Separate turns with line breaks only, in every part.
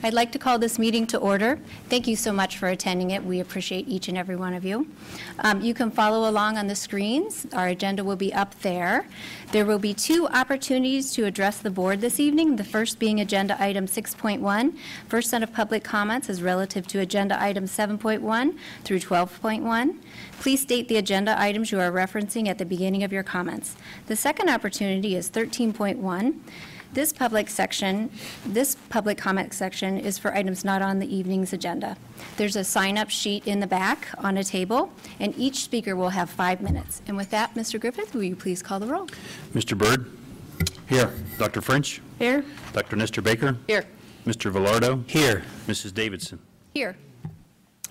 I'd like to call this meeting to order. Thank you so much for attending it. We appreciate each and every one of you. You can follow along on the screens. Our agenda will be up there. There will be 2 opportunities to address the board this evening, the first being agenda item 6.1. First set of public comments is relative to agenda items 7.1 through 12.1. Please state the agenda items you are referencing at the beginning of your comments. The second opportunity is 13.1. This public comment section is for items not on the evening's agenda. There's a sign-up sheet in the back on a table, and each speaker will have 5 minutes. And with that, Mr. Griffith, will you please call the roll?
Mr. Byrd? Here. Dr. French?
Here.
Dr. Nestor Baker?
Here.
Mr. Villardo?
Here.
Mrs. Davidson?
Here.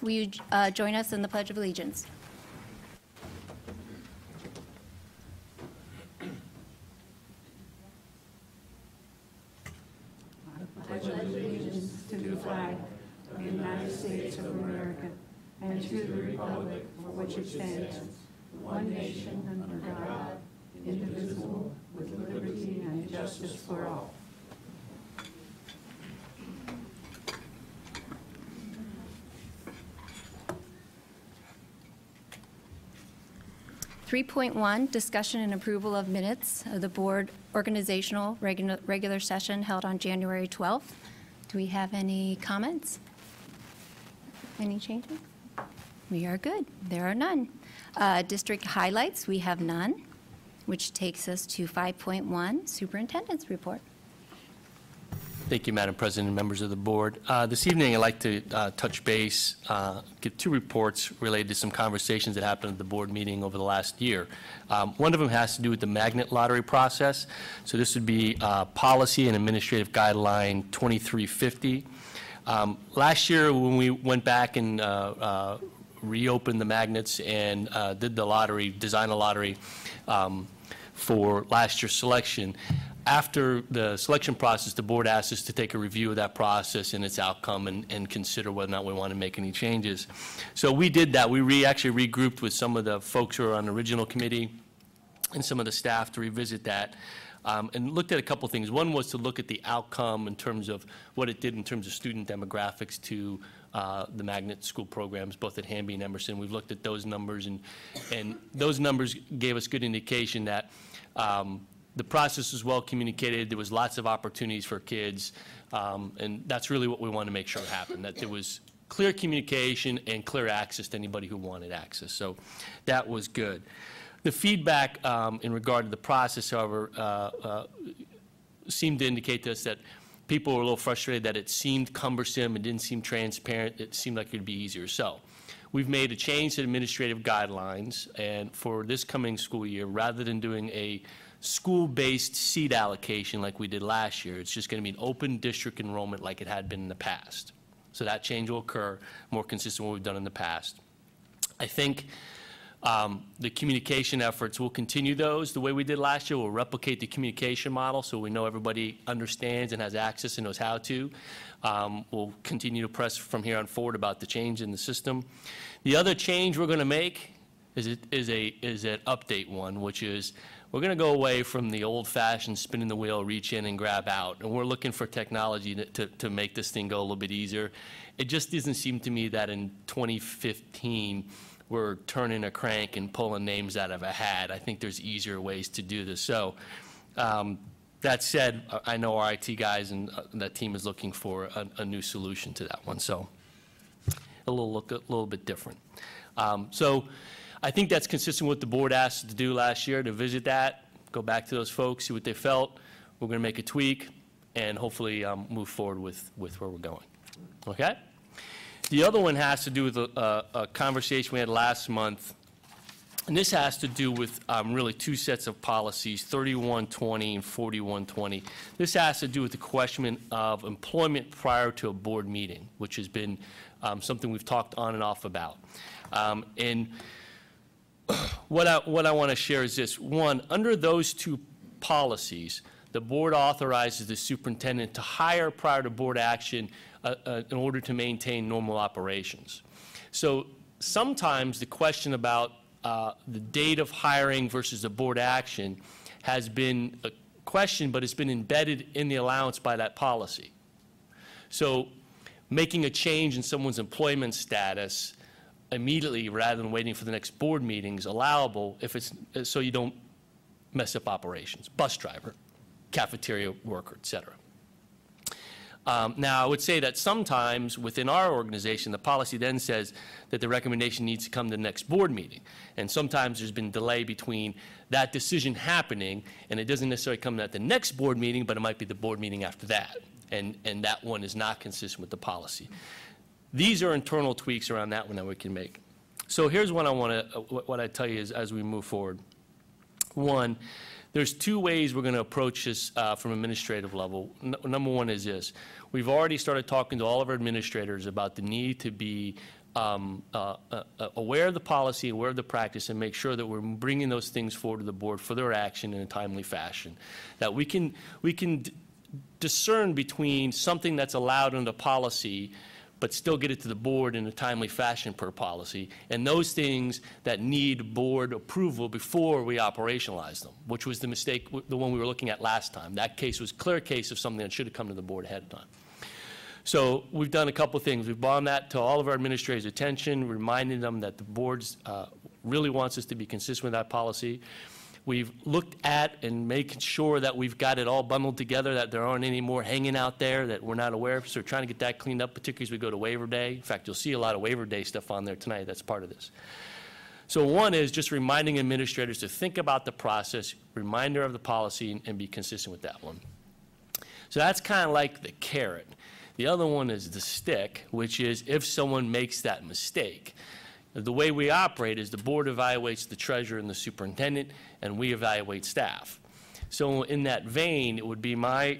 Will you join us in the Pledge of Allegiance?
Pledge allegiance to the flag of the United States of America and to the republic for which it stands, one nation under God, indivisible, with liberty and justice for all.
.1 Discussion and approval of minutes of the board organizational regular session held on January 12th. Do we have any comments? Any changes? We are good. There are none. District highlights, we have none, which takes us to 5.1 Superintendent's report.
Thank you, Madam President and members of the board. This evening, I'd like to touch base, give 2 reports related to some conversations that happened at the board meeting over the last year. One of them has to do with the magnet lottery process. So this would be Policy and Administrative Guideline 2350. Last year, when we went back and reopened the magnets and did the lottery, designed a lottery for last year's selection, after the selection process, the board asked us to take a review of that process and its outcome and consider whether or not we want to make any changes. So we did that. We actually regrouped with some of the folks who are on the original committee and some of the staff to revisit that and looked at a couple things. One was to look at the outcome in terms of what it did in terms of student demographics to the magnet school programs, both at Hamby and Emerson. We've looked at those numbers, and those numbers gave us good indication that the process was well communicated. There was lots of opportunities for kids, and that's really what we want to make sure happened, that there was clear communication and clear access to anybody who wanted access. So that was good. The feedback in regard to the process, however, seemed to indicate to us that people were a little frustrated that it seemed cumbersome, it didn't seem transparent, it seemed like it would be easier. So we've made a change to administrative guidelines, and for this coming school year, rather than doing a school-based seat allocation like we did last year, it's just going to be an open district enrollment like it had been in the past. So that change will occur, more consistent with what we've done in the past. I think the communication efforts, will continue those the way we did last year. We'll replicate the communication model so we know everybody understands and has access and knows how to. We'll continue to press from here on forward about the change in the system. The other change we're going to make is an update one, which is we're going to go away from the old-fashioned spinning the wheel, reach in and grab out, and we're looking for technology to make this thing go a little bit easier. It just doesn't seem to me that in 2015 we're turning a crank and pulling names out of a hat. I think there's easier ways to do this. So that said, I know our IT guys and that team is looking for a new solution to that one. So a little bit different. So I think that's consistent with what the board asked us to do last year, to visit that, go back to those folks, see what they felt. We're going to make a tweak and hopefully move forward with where we're going. Okay? The other one has to do with a conversation we had last month, and this has to do with really 2 sets of policies, 3120 and 4120. This has to do with the question of employment prior to a board meeting, which has been something we've talked on and off about. And what I want to share is this. One, under those 2 policies, the board authorizes the superintendent to hire prior to board action in order to maintain normal operations. So sometimes the question about the date of hiring versus the board action has been a question, but it's been embedded in the allowance by that policy. So making a change in someone's employment status immediately rather than waiting for the next board meeting is allowable if it's, so you don't mess up operations, bus driver, cafeteria worker, et cetera. Now, I would say that sometimes within our organization, the policy then says that the recommendation needs to come to the next board meeting. And sometimes there's been delay between that decision happening, and it doesn't necessarily come at the next board meeting, but it might be the board meeting after that. And that one is not consistent with the policy. These are internal tweaks around that one that we can make. So here's what I want to, what I tell you is as we move forward. One, there's two ways we're going to approach this from administrative level. Number one is this. We've already started talking to all of our administrators about the need to be aware of the policy, aware of the practice, and make sure that we're bringing those things forward to the board for their action in a timely fashion. That we can discern between something that's allowed under policy but still get it to the board in a timely fashion per policy, and those things that need board approval before we operationalize them, which was the mistake, the one we were looking at last time. That case was a clear case of something that should have come to the board ahead of time. So we've done a couple of things. We've brought that to all of our administrators' attention, reminding them that the board really wants us to be consistent with that policy. We've looked at and making sure that we've got it all bundled together, that there aren't any more hanging out there that we're not aware of. So we're trying to get that cleaned up, particularly as we go to waiver day. In fact, you'll see a lot of waiver day stuff on there tonight. That's part of this. So one is just reminding administrators to think about the process, reminder of the policy, and be consistent with that one. So that's kind of like the carrot. The other one is the stick, which is if someone makes that mistake. The way we operate is the board evaluates the treasurer and the superintendent, and we evaluate staff. So in that vein, it would be my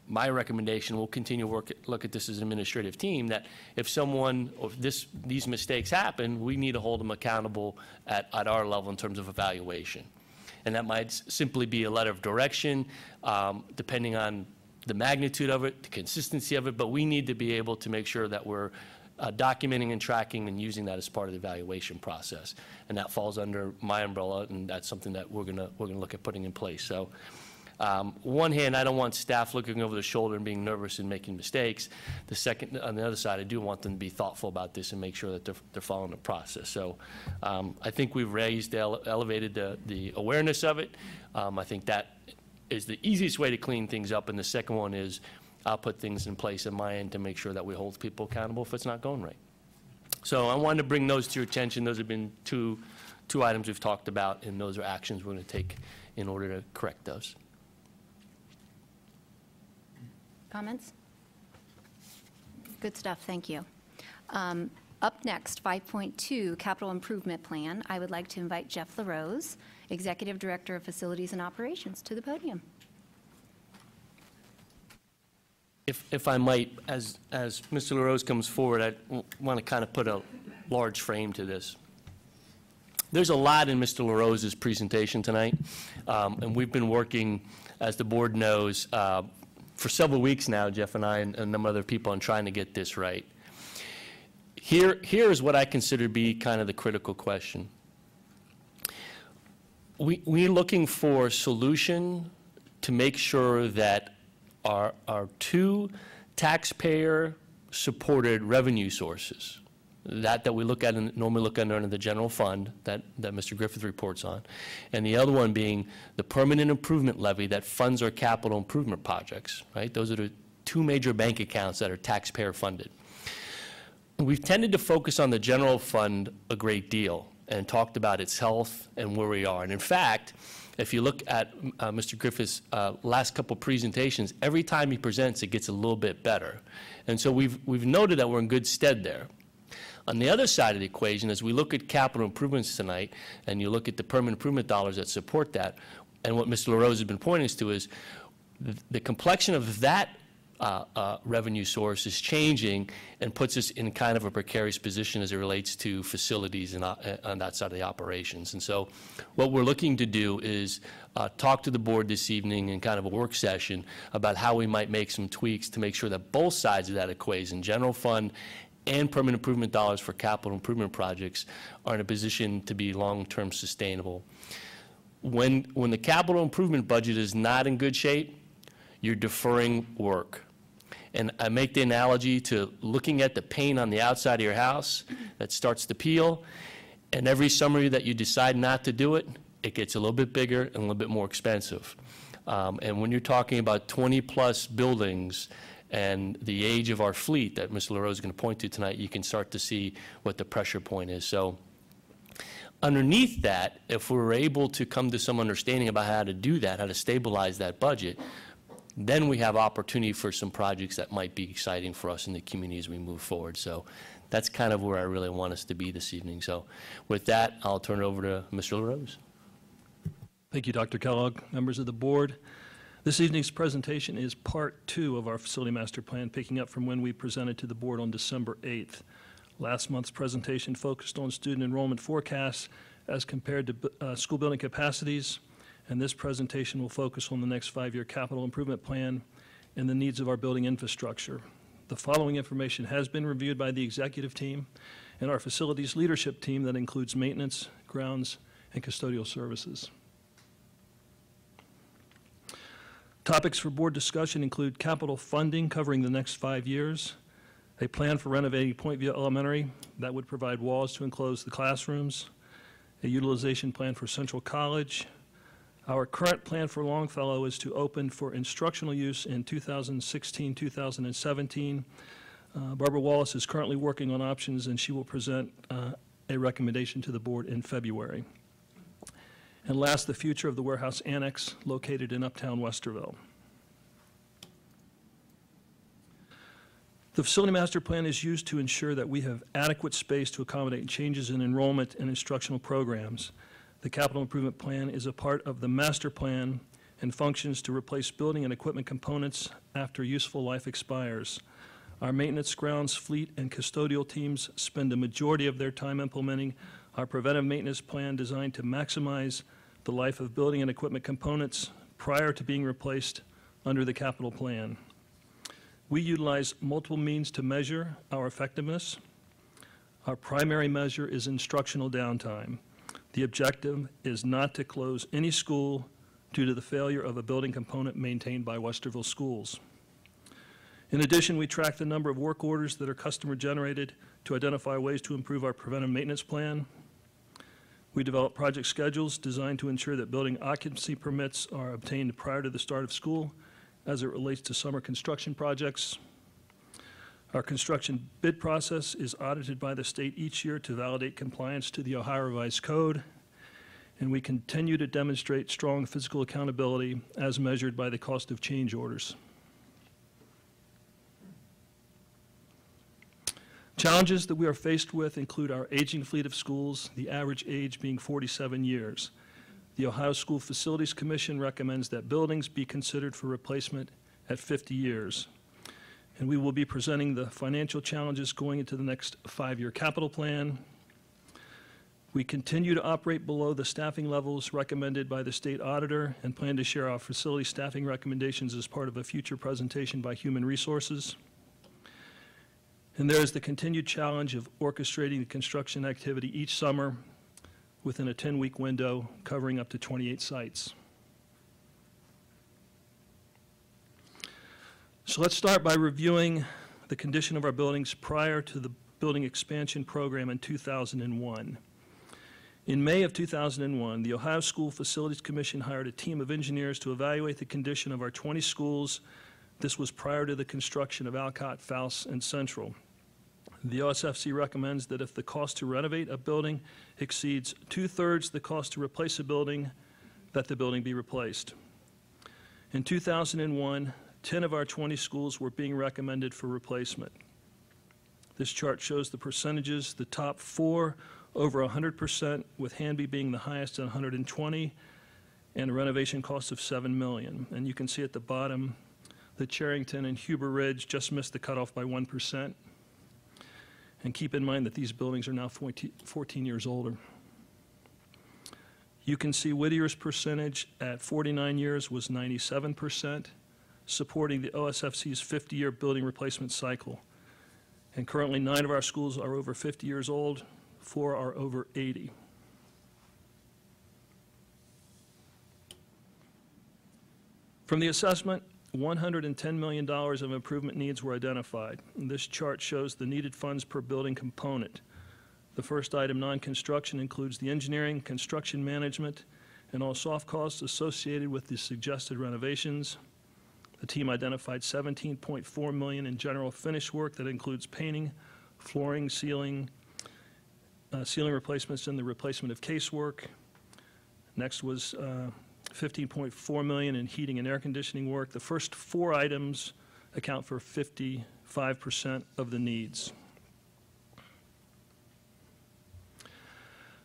recommendation, we'll continue to look at this as an administrative team, that if someone, or these mistakes happen, we need to hold them accountable at our level in terms of evaluation. And that might simply be a letter of direction, depending on the magnitude of it, the consistency of it, but we need to be able to make sure that we're documenting and tracking and using that as part of the evaluation process, and that falls under my umbrella, and that's something that we're gonna look at putting in place. So, one hand, I don't want staff looking over the shoulder and being nervous and making mistakes. The second, on the other side, I do want them to be thoughtful about this and make sure that they're following the process. So, I think we've elevated the awareness of it. I think that is the easiest way to clean things up, and the second one is I'll put things in place on my end to make sure that we hold people accountable if it's not going right. So I wanted to bring those to your attention. Those have been two items we've talked about, and those are actions we're going to take in order to correct those.
Comments? Good stuff, thank you. Up next, 5.2, Capital Improvement Plan. I would like to invite Jeff LaRose, Executive Director of Facilities and Operations, to the podium.
If I might, as Mr. LaRose comes forward, I want to kind of put a large frame to this. There's a lot in Mr. LaRose's presentation tonight, and we've been working, as the board knows, for several weeks now, Jeff and I and a number of other people, on trying to get this right. Here is what I consider to be kind of the critical question. We're looking for a solution to make sure that our two taxpayer-supported revenue sources, that we look at and normally look at under the general fund that Mr. Griffith reports on, and the other one being the permanent improvement levy that funds our capital improvement projects, right? Those are the two major bank accounts that are taxpayer funded. We've tended to focus on the general fund a great deal and talked about its health and where we are. And in fact, if you look at Mr. Griffith's last couple presentations, every time he presents, it gets a little bit better. And so we've noted that we're in good stead there. On the other side of the equation, as we look at capital improvements tonight, and you look at the permanent improvement dollars that support that, and what Mr. LaRose has been pointing us to is the complexion of that revenue source is changing and puts us in kind of a precarious position as it relates to facilities and on that side of the operations. And so what we're looking to do is talk to the board this evening in kind of a work session about how we might make some tweaks to make sure that both sides of that equation, general fund and permanent improvement dollars for capital improvement projects, are in a position to be long-term sustainable. When the capital improvement budget is not in good shape, you're deferring work. And I make the analogy to looking at the paint on the outside of your house that starts to peel, and every summer that you decide not to do it, it gets a little bit bigger and a little bit more expensive. And when you're talking about 20-plus buildings and the age of our fleet that Mr. LaRose is going to point to tonight, you can start to see what the pressure point is. So underneath that, if we're able to come to some understanding about how to do that, how to stabilize that budget, then we have opportunity for some projects that might be exciting for us in the community as we move forward. So that's kind of where I really want us to be this evening. So with that, I'll turn it over to Mr. LaRose.
Thank you, Dr. Kellogg, members of the board. This evening's presentation is part 2 of our facility master plan, picking up from when we presented to the board on December 8th. Last month's presentation focused on student enrollment forecasts as compared to school building capacities, and this presentation will focus on the next 5-year capital improvement plan and the needs of our building infrastructure. The following information has been reviewed by the executive team and our facilities leadership team that includes maintenance, grounds, and custodial services. Topics for board discussion include capital funding covering the next 5 years, a plan for renovating Point View Elementary that would provide walls to enclose the classrooms, a utilization plan for Central College. Our current plan for Longfellow is to open for instructional use in 2016-2017. Barbara Wallace is currently working on options, and she will present a recommendation to the board in February. And last, the future of the warehouse annex located in Uptown Westerville. The facility master plan is used to ensure that we have adequate space to accommodate changes in enrollment and instructional programs. The capital improvement plan is a part of the master plan and functions to replace building and equipment components after useful life expires. Our maintenance, grounds, fleet, and custodial teams spend a majority of their time implementing our preventive maintenance plan designed to maximize the life of building and equipment components prior to being replaced under the capital plan. We utilize multiple means to measure our effectiveness. Our primary measure is instructional downtime. The objective is not to close any school due to the failure of a building component maintained by Westerville schools. In addition, we track the number of work orders that are customer generated to identify ways to improve our preventive maintenance plan. We develop project schedules designed to ensure that building occupancy permits are obtained prior to the start of school as it relates to summer construction projects. Our construction bid process is audited by the state each year to validate compliance to the Ohio Revised Code, and we continue to demonstrate strong physical accountability as measured by the cost of change orders. Challenges that we are faced with include our aging fleet of schools, the average age being 47 years. The Ohio School Facilities Commission recommends that buildings be considered for replacement at 50 years. And we will be presenting the financial challenges going into the next 5-year capital plan. We continue to operate below the staffing levels recommended by the state auditor and plan to share our facility staffing recommendations as part of a future presentation by Human Resources. And there is the continued challenge of orchestrating the construction activity each summer within a 10-week window covering up to 28 sites. So let's start by reviewing the condition of our buildings prior to the building expansion program in 2001. In May of 2001, the Ohio School Facilities Commission hired a team of engineers to evaluate the condition of our 20 schools. This was prior to the construction of Alcott, Faust, and Central. The OSFC recommends that if the cost to renovate a building exceeds 2/3 the cost to replace a building, that the building be replaced. In 2001, 10 of our 20 schools were being recommended for replacement. This chart shows the percentages, the top 4 over 100%, with Hanby being the highest at 120, and a renovation cost of $7 million. And you can see at the bottom, the Charrington and Huber Ridge just missed the cutoff by 1%. And keep in mind that these buildings are now 14 years older. You can see Whittier's percentage at 49 years was 97%, supporting the OSFC's 50-year building replacement cycle. And currently 9 of our schools are over 50 years old, 4 are over 80. From the assessment, $110 million of improvement needs were identified. And this chart shows the needed funds per building component. The first item, non-construction, includes the engineering, construction management, and all soft costs associated with the suggested renovations. The team identified $17.4 million in general finish work that includes painting, flooring, ceiling replacements, and the replacement of casework. Next was $15.4 million in heating and air conditioning work. The first four items account for 55% of the needs.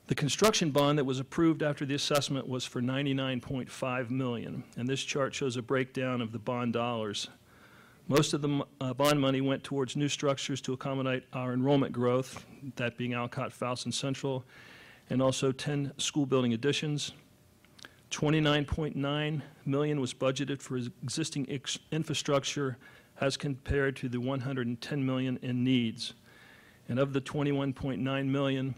The construction bond that was approved after the assessment was for $99.5 million, and this chart shows a breakdown of the bond dollars. Most of the bond money went towards new structures to accommodate our enrollment growth, that being Alcott, Faust, and Central, and also 10 school building additions. $29.9 million was budgeted for existing infrastructure as compared to the $110 million in needs. And of the $21.9 million,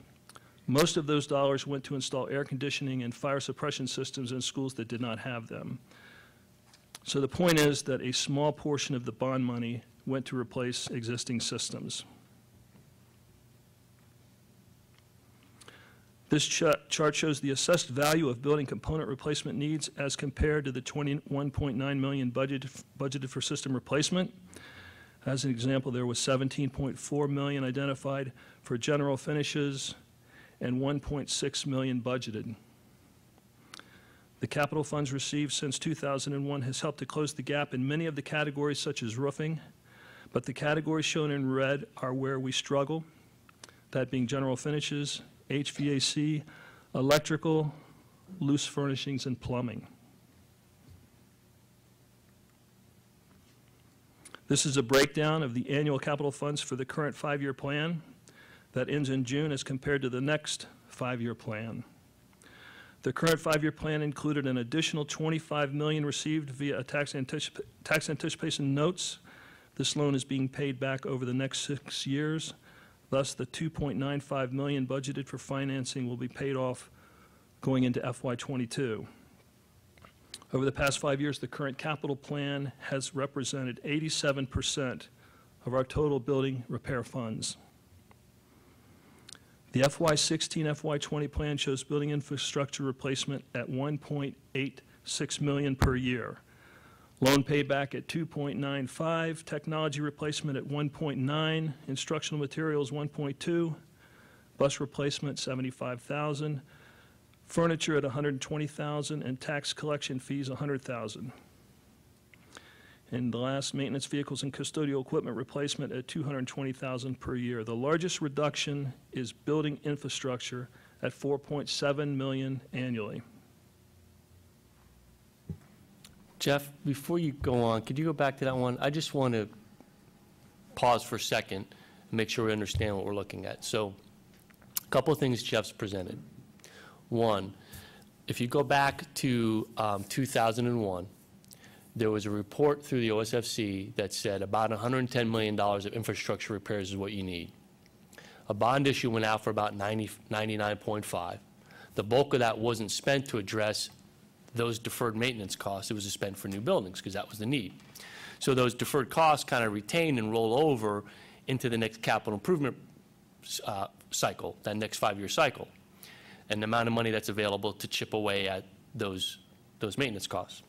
most of those dollars went to install air conditioning and fire suppression systems in schools that did not have them. So the point is that a small portion of the bond money went to replace existing systems. This chart shows the assessed value of building component replacement needs as compared to the $21.9 million budgeted for system replacement. As an example, there was $17.4 million identified for general finishes and $1.6 million budgeted. The capital funds received since 2001 has helped to close the gap in many of the categories such as roofing, but the categories shown in red are where we struggle, that being general finishes, HVAC, electrical, loose furnishings, and plumbing. This is a breakdown of the annual capital funds for the current 5-year plan that ends in June as compared to the next 5-year plan. The current 5-year plan included an additional $25 million received via tax anticipation notes. This loan is being paid back over the next 6 years. Thus, the $2.95 million budgeted for financing will be paid off going into FY22. Over the past 5 years, the current capital plan has represented 87% of our total building repair funds. The FY16, FY20 plan shows building infrastructure replacement at $1.86 million per year. Loan payback at 2.95, technology replacement at 1.9, instructional materials 1.2, bus replacement 75,000, furniture at 120,000, and tax collection fees 100,000. And the last, maintenance vehicles and custodial equipment replacement at 220,000 per year. The largest reduction is building infrastructure at 4.7 million annually.
Jeff, before you go on, could you go back to that one? I just want to pause for a second and make sure we understand what we're looking at. So a couple of things Jeff's presented. One, if you go back to 2001, there was a report through the OSFC that said about $110 million of infrastructure repairs is what you need. A bond issue went out for about 99.5. The bulk of that wasn't spent to address those deferred maintenance costs. It was spent for new buildings because that was the need. So those deferred costs kind of retain and roll over into the next capital improvement cycle, that next 5-year cycle, and the amount of money that's available to chip away at those maintenance costs.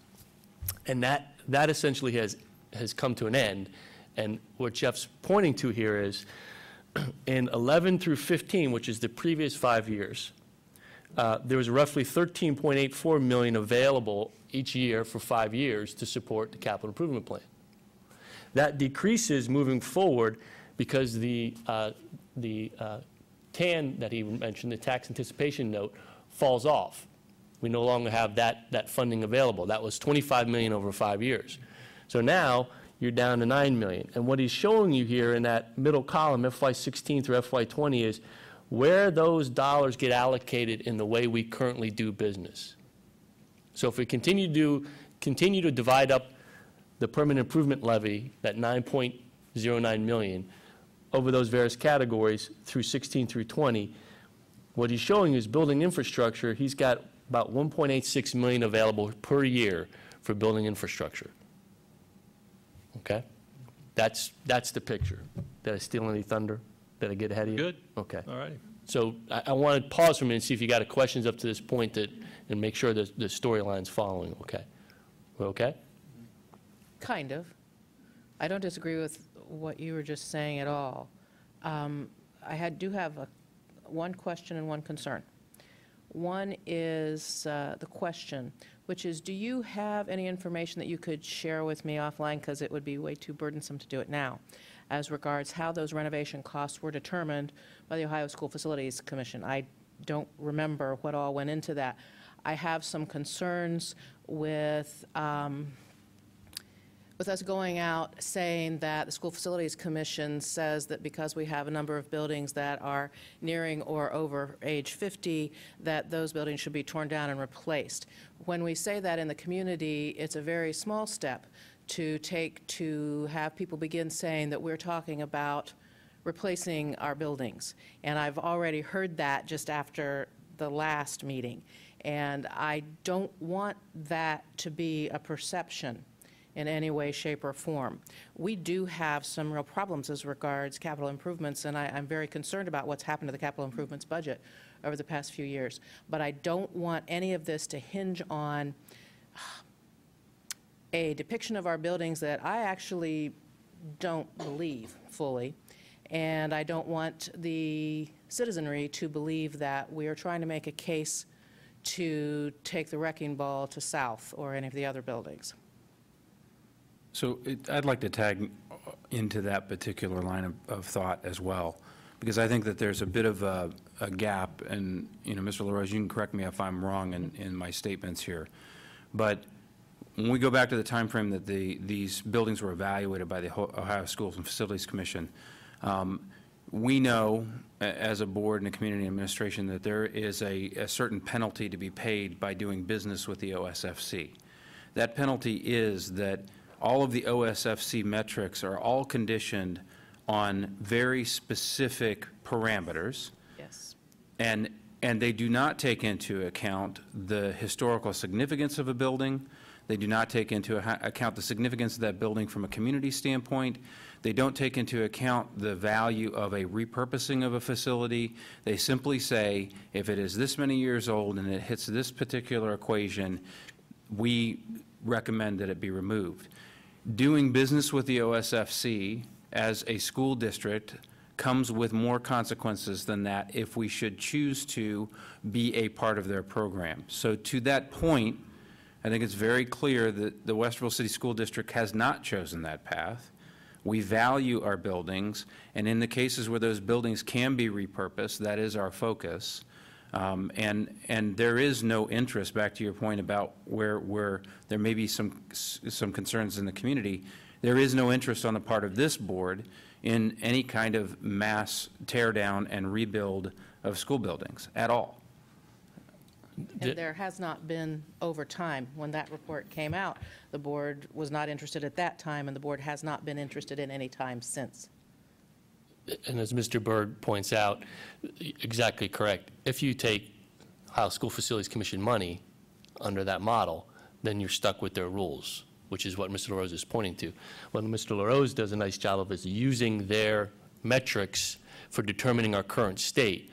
And that essentially has come to an end. And what Jeff's pointing to here is in 11 through 15, which is the previous 5 years, there was roughly $13.84 million available each year for 5 years to support the capital improvement plan. That decreases moving forward because the TAN that he mentioned, the tax anticipation note, falls off. We no longer have that funding available. That was $25 million over 5 years. So now you're down to $9 million. And what he's showing you here in that middle column, FY16 through FY20, is where those dollars get allocated in the way we currently do business. So if we continue to divide up the permanent improvement levy, that $9.09 million, over those various categories through 16 through 20, what he's showing you is building infrastructure. He's got about $1.86 million available per year for building infrastructure. Okay? That's the picture. Did I steal any thunder? Did I get ahead of you?
Good.
Okay.
All righty.
So I want to pause for a minute and see if you got questions up to this point and make sure that the storyline's following, okay? We're okay?
Kind of. I don't disagree with what you were just saying at all. Do have one question and one concern. One is the question, which is, do you have any information that you could share with me offline, because it would be way too burdensome to do it now, as regards how those renovation costs were determined by the Ohio School Facilities Commission? I don't remember what all went into that. I have some concerns with us going out saying that the School Facilities Commission says that because we have a number of buildings that are nearing or over age 50, that those buildings should be torn down and replaced. When we say that in the community, it's a very small step to take to have people begin saying that we're talking about replacing our buildings. And I've already heard that just after the last meeting. And I don't want that to be a perception in any way, shape, or form. We do have some real problems as regards capital improvements, and I'm very concerned about what's happened to the capital improvements budget over the past few years. But I don't want any of this to hinge on a depiction of our buildings that I actually don't believe fully, and I don't want the citizenry to believe that we are trying to make a case to take the wrecking ball to South or any of the other buildings.
So I'd like to tag into that particular line of thought as well, because I think that there's a bit of a gap, and, Mr. LaRose, you can correct me if I'm wrong in my statements here, but when we go back to the time frame that these buildings were evaluated by the Ohio Schools and Facilities Commission, we know as a board and a community administration that there is a certain penalty to be paid by doing business with the OSFC. That penalty is that all of the OSFC metrics are all conditioned on very specific parameters.
Yes.
And they do not take into account the historical significance of a building. They do not take into account the significance of that building from a community standpoint. They don't take into account the value of a repurposing of a facility. They simply say, if it is this many years old and it hits this particular equation, we recommend that it be removed. Doing business with the OSFC as a school district comes with more consequences than that if we should choose to be a part of their program. So to that point, I think it's very clear that the Westerville City School District has not chosen that path. We value our buildings, and in the cases where those buildings can be repurposed, that is our focus. And there is no interest, back to your point about where there may be some concerns in the community, there is no interest on the part of this board in any kind of mass tear down and rebuild of school buildings at all.
And there has not been, over time, when that report came out, the board was not interested at that time, and the board has not been interested in any time since.
And as Mr. Byrd points out, exactly correct. If you take Ohio School Facilities Commission money under that model, then you're stuck with their rules, which is what Mr. LaRose is pointing to. What Mr. LaRose does a nice job of is using their metrics for determining our current state.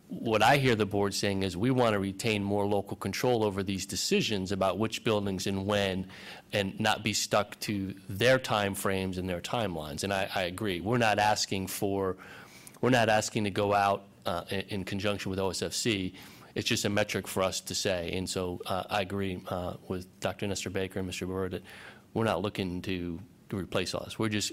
What I hear the board saying is we want to retain more local control over these decisions about which buildings and when, and not be stuck to their time frames and their timelines. And I agree. We're not asking to go out in conjunction with OSFC. It's just a metric for us to say. And so I agree with Dr. Nestor Baker and Mr. Byrd that we're not looking to replace all this.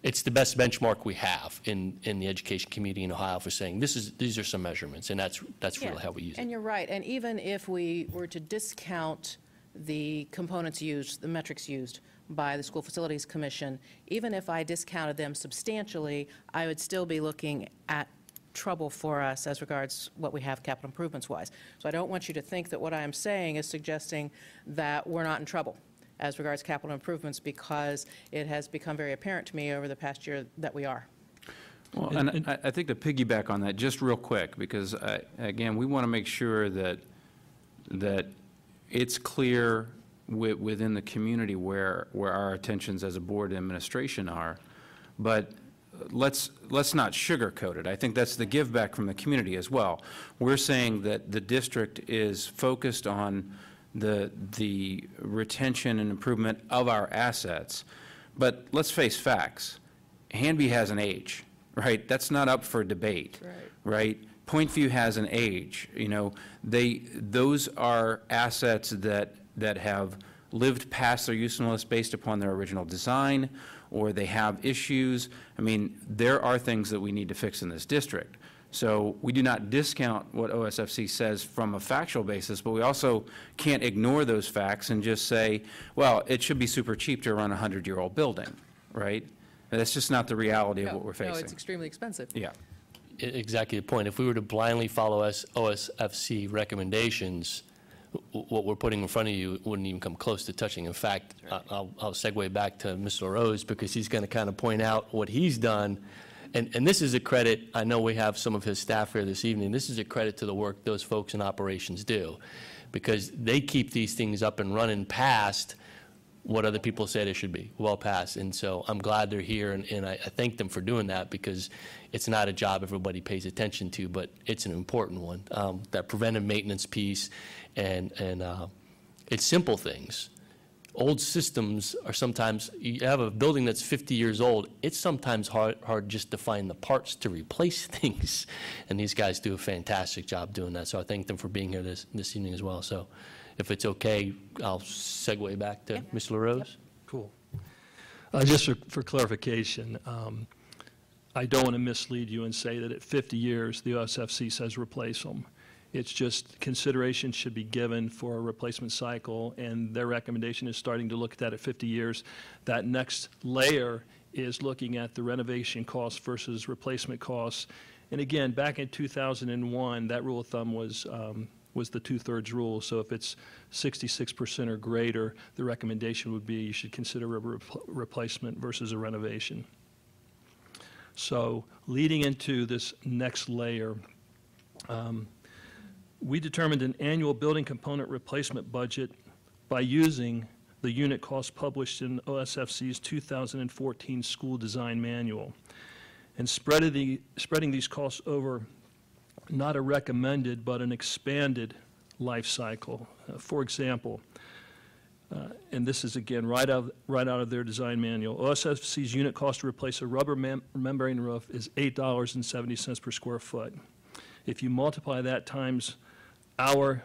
It's the best benchmark we have in the education community in Ohio for saying these are some measurements, and that's really how we use it.
And you're right. And even if we were to discount the components used, the metrics used by the School Facilities Commission, even if I discounted them substantially, I would still be looking at trouble for us as regards what we have capital improvements wise. So I don't want you to think that what I am saying is suggesting that we're not in trouble as regards capital improvements, because it has become very apparent to me over the past year that we are.
Well, and I think to piggyback on that just real quick, because again, we want to make sure that it's clear within the community where our attentions as a board and administration are. But let's not sugarcoat it. I think that's the give back from the community as well. We're saying that the district is focused on the retention and improvement of our assets. But let's face facts. Hanby has an age, right? That's not up for debate, right? Point View has an age. You know, those are assets that have lived past their usefulness based upon their original design, or they have issues. I mean, there are things that we need to fix in this district. So we do not discount what OSFC says from a factual basis, but we also can't ignore those facts and just say, well, it should be super cheap to run a 100-year-old building, right? That's just not the reality of what we're facing.
No, it's extremely expensive.
Yeah.
Exactly the point. If we were to blindly follow OSFC recommendations, what we're putting in front of you wouldn't even come close to touching. In fact, I'll segue back to Mr. LaRose because he's going to kind of point out what he's done. And this is a credit. I know we have some of his staff here this evening. This is a credit to the work those folks in operations do, because they keep these things up and running past what other people say they should be, well past. And so I'm glad they're here, and I thank them for doing that, because it's not a job everybody pays attention to, but it's an important one. That preventive maintenance piece, and it's simple things. Old systems are sometimes, you have a building that's 50 years old, it's sometimes hard just to find the parts to replace things. And these guys do a fantastic job doing that. So I thank them for being here this evening as well. So if it's okay, I'll segue back to Mr. LaRose.
Cool. Just for clarification, I don't want to mislead you and say that at 50 years, the OSFC says replace them. It's just consideration should be given for a replacement cycle, and their recommendation is starting to look at that at 50 years. That next layer is looking at the renovation costs versus replacement costs. And again, back in 2001, that rule of thumb was the 2/3 rule. So if it's 66% or greater, the recommendation would be you should consider a replacement versus a renovation. So leading into this next layer, we determined an annual building component replacement budget by using the unit cost published in OSFC's 2014 School Design Manual, and spreading these costs over not a recommended but an expanded life cycle. For example, and this is again right out of their design manual, OSFC's unit cost to replace a rubber membrane roof is $8.70 per square foot. If you multiply that times our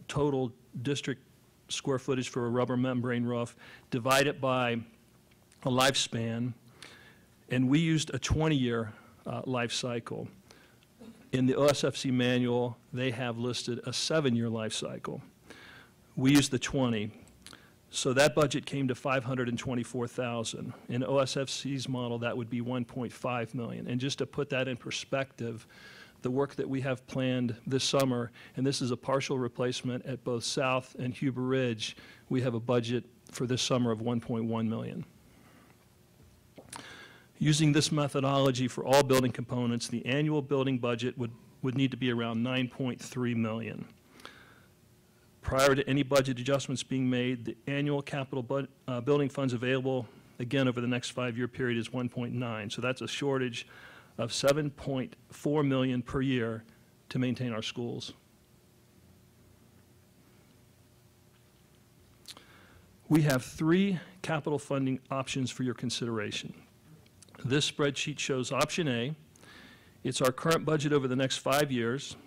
total district square footage for a rubber membrane roof, divide it by a lifespan, and we used a 20-year life cycle. In the OSFC manual, they have listed a 7-year life cycle. We used the 20. So that budget came to $524,000. In OSFC's model, that would be $1.5 million. And just to put that in perspective, the work that we have planned this summer, and this is a partial replacement at both South and Huber Ridge, we have a budget for this summer of $1.1 million. Using this methodology for all building components, the annual building budget would need to be around $9.3 million. Prior to any budget adjustments being made, the annual capital building funds available, again, over the next 5-year period is 1.9. So that's a shortage of $7.4 million per year to maintain our schools. We have 3 capital funding options for your consideration. This spreadsheet shows option A. It's our current budget over the next 5 years.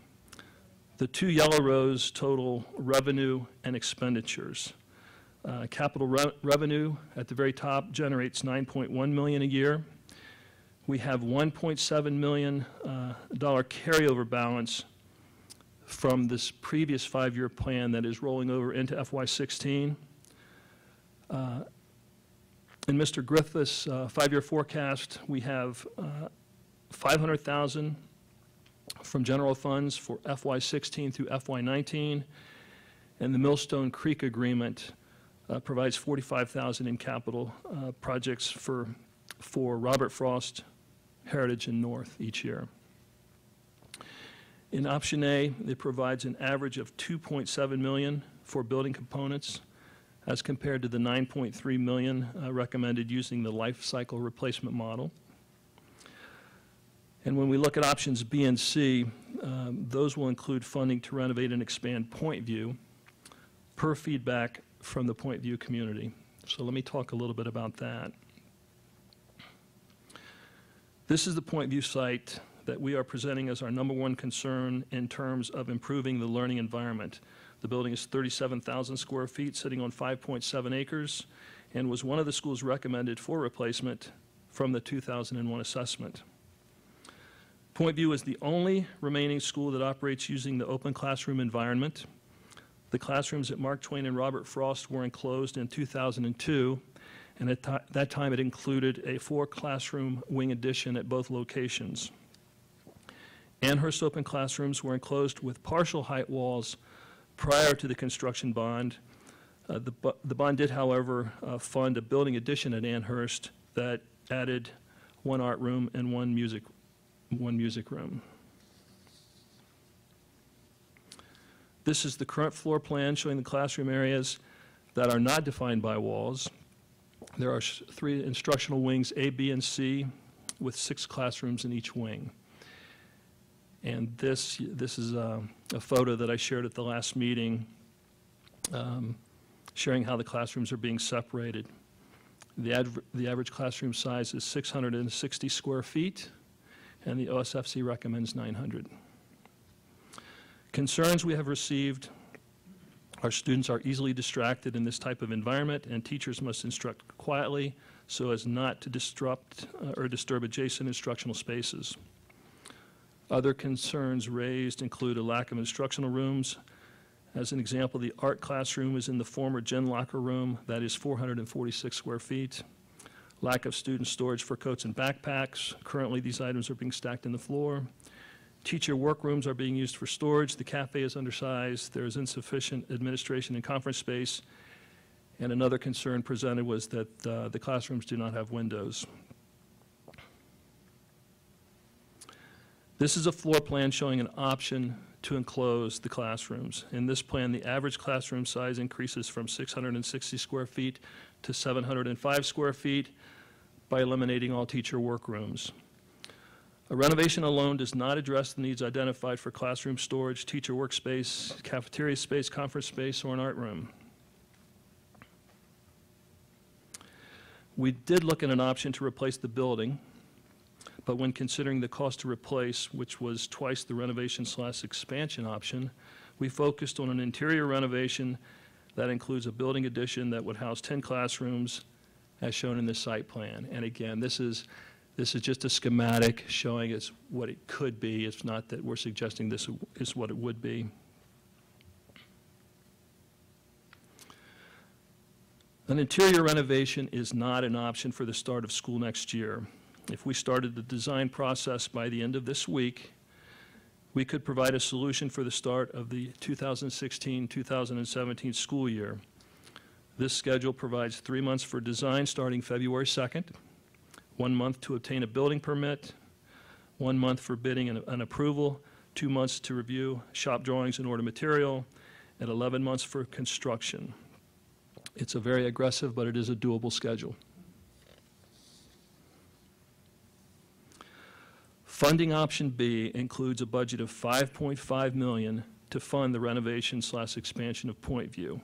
The 2 yellow rows total revenue and expenditures. Capital revenue at the very top generates $9.1 million a year. We have $1.7 million carryover balance from this previous 5-year plan that is rolling over into FY16. In Mr. Griffith's 5-year forecast, we have $500,000 from general funds for FY16 through FY19, and the Millstone Creek Agreement provides $45,000 in capital projects for Robert Frost, Heritage, and North each year. In option A, it provides an average of $2.7 million for building components. as compared to the $9.3 million recommended using the life cycle replacement model. And when we look at options B and C, those will include funding to renovate and expand Point View per feedback from the Point View community. So let me talk a little bit about that. This is the Point View site that we are presenting as our #1 concern in terms of improving the learning environment. The building is 37,000 square feet, sitting on 5.7 acres, and was one of the schools recommended for replacement from the 2001 assessment. Point View is the only remaining school that operates using the open classroom environment. The classrooms at Mark Twain and Robert Frost were enclosed in 2002, and at that time it included a 4-classroom wing addition at both locations. Amherst open classrooms were enclosed with partial height walls prior to the construction bond. The bond did, however, fund a building addition at Amherst that added 1 art room and one music room. This is the current floor plan showing the classroom areas that are not defined by walls. There are 3 instructional wings, A, B, and C, with 6 classrooms in each wing. And this is a photo that I shared at the last meeting, showing how the classrooms are being separated. The average classroom size is 660 square feet, and the OSFC recommends 900. Concerns we have received: our students are easily distracted in this type of environment, and teachers must instruct quietly so as not to disrupt or disturb adjacent instructional spaces. Other concerns raised include a lack of instructional rooms. As an example, the art classroom is in the former gen locker room, that is 446 square feet. Lack of student storage for coats and backpacks. Currently, these items are being stacked in the floor. Teacher workrooms are being used for storage. The cafe is undersized. There is insufficient administration and conference space. And another concern presented was that the classrooms do not have windows. This is a floor plan showing an option to enclose the classrooms. In this plan, the average classroom size increases from 660 square feet to 705 square feet by eliminating all teacher workrooms. A renovation alone does not address the needs identified for classroom storage, teacher workspace, cafeteria space, conference space, or an art room. We did look at an option to replace the building, but when considering the cost to replace, which was twice the renovation/expansion option, we focused on an interior renovation that includes a building addition that would house 10 classrooms as shown in the site plan. And again, this is just a schematic showing it's what it could be. It's not that we're suggesting this is what it would be. An interior renovation is not an option for the start of school next year. If we started the design process by the end of this week, we could provide a solution for the start of the 2016-2017 school year. This schedule provides 3 months for design starting February 2nd, 1 month to obtain a building permit, 1 month for bidding and approval, 2 months to review shop drawings and order material, and 11 months for construction. It's a very aggressive, but it is a doable schedule. Funding option B includes a budget of $5.5 million to fund the renovation/expansion of Point View,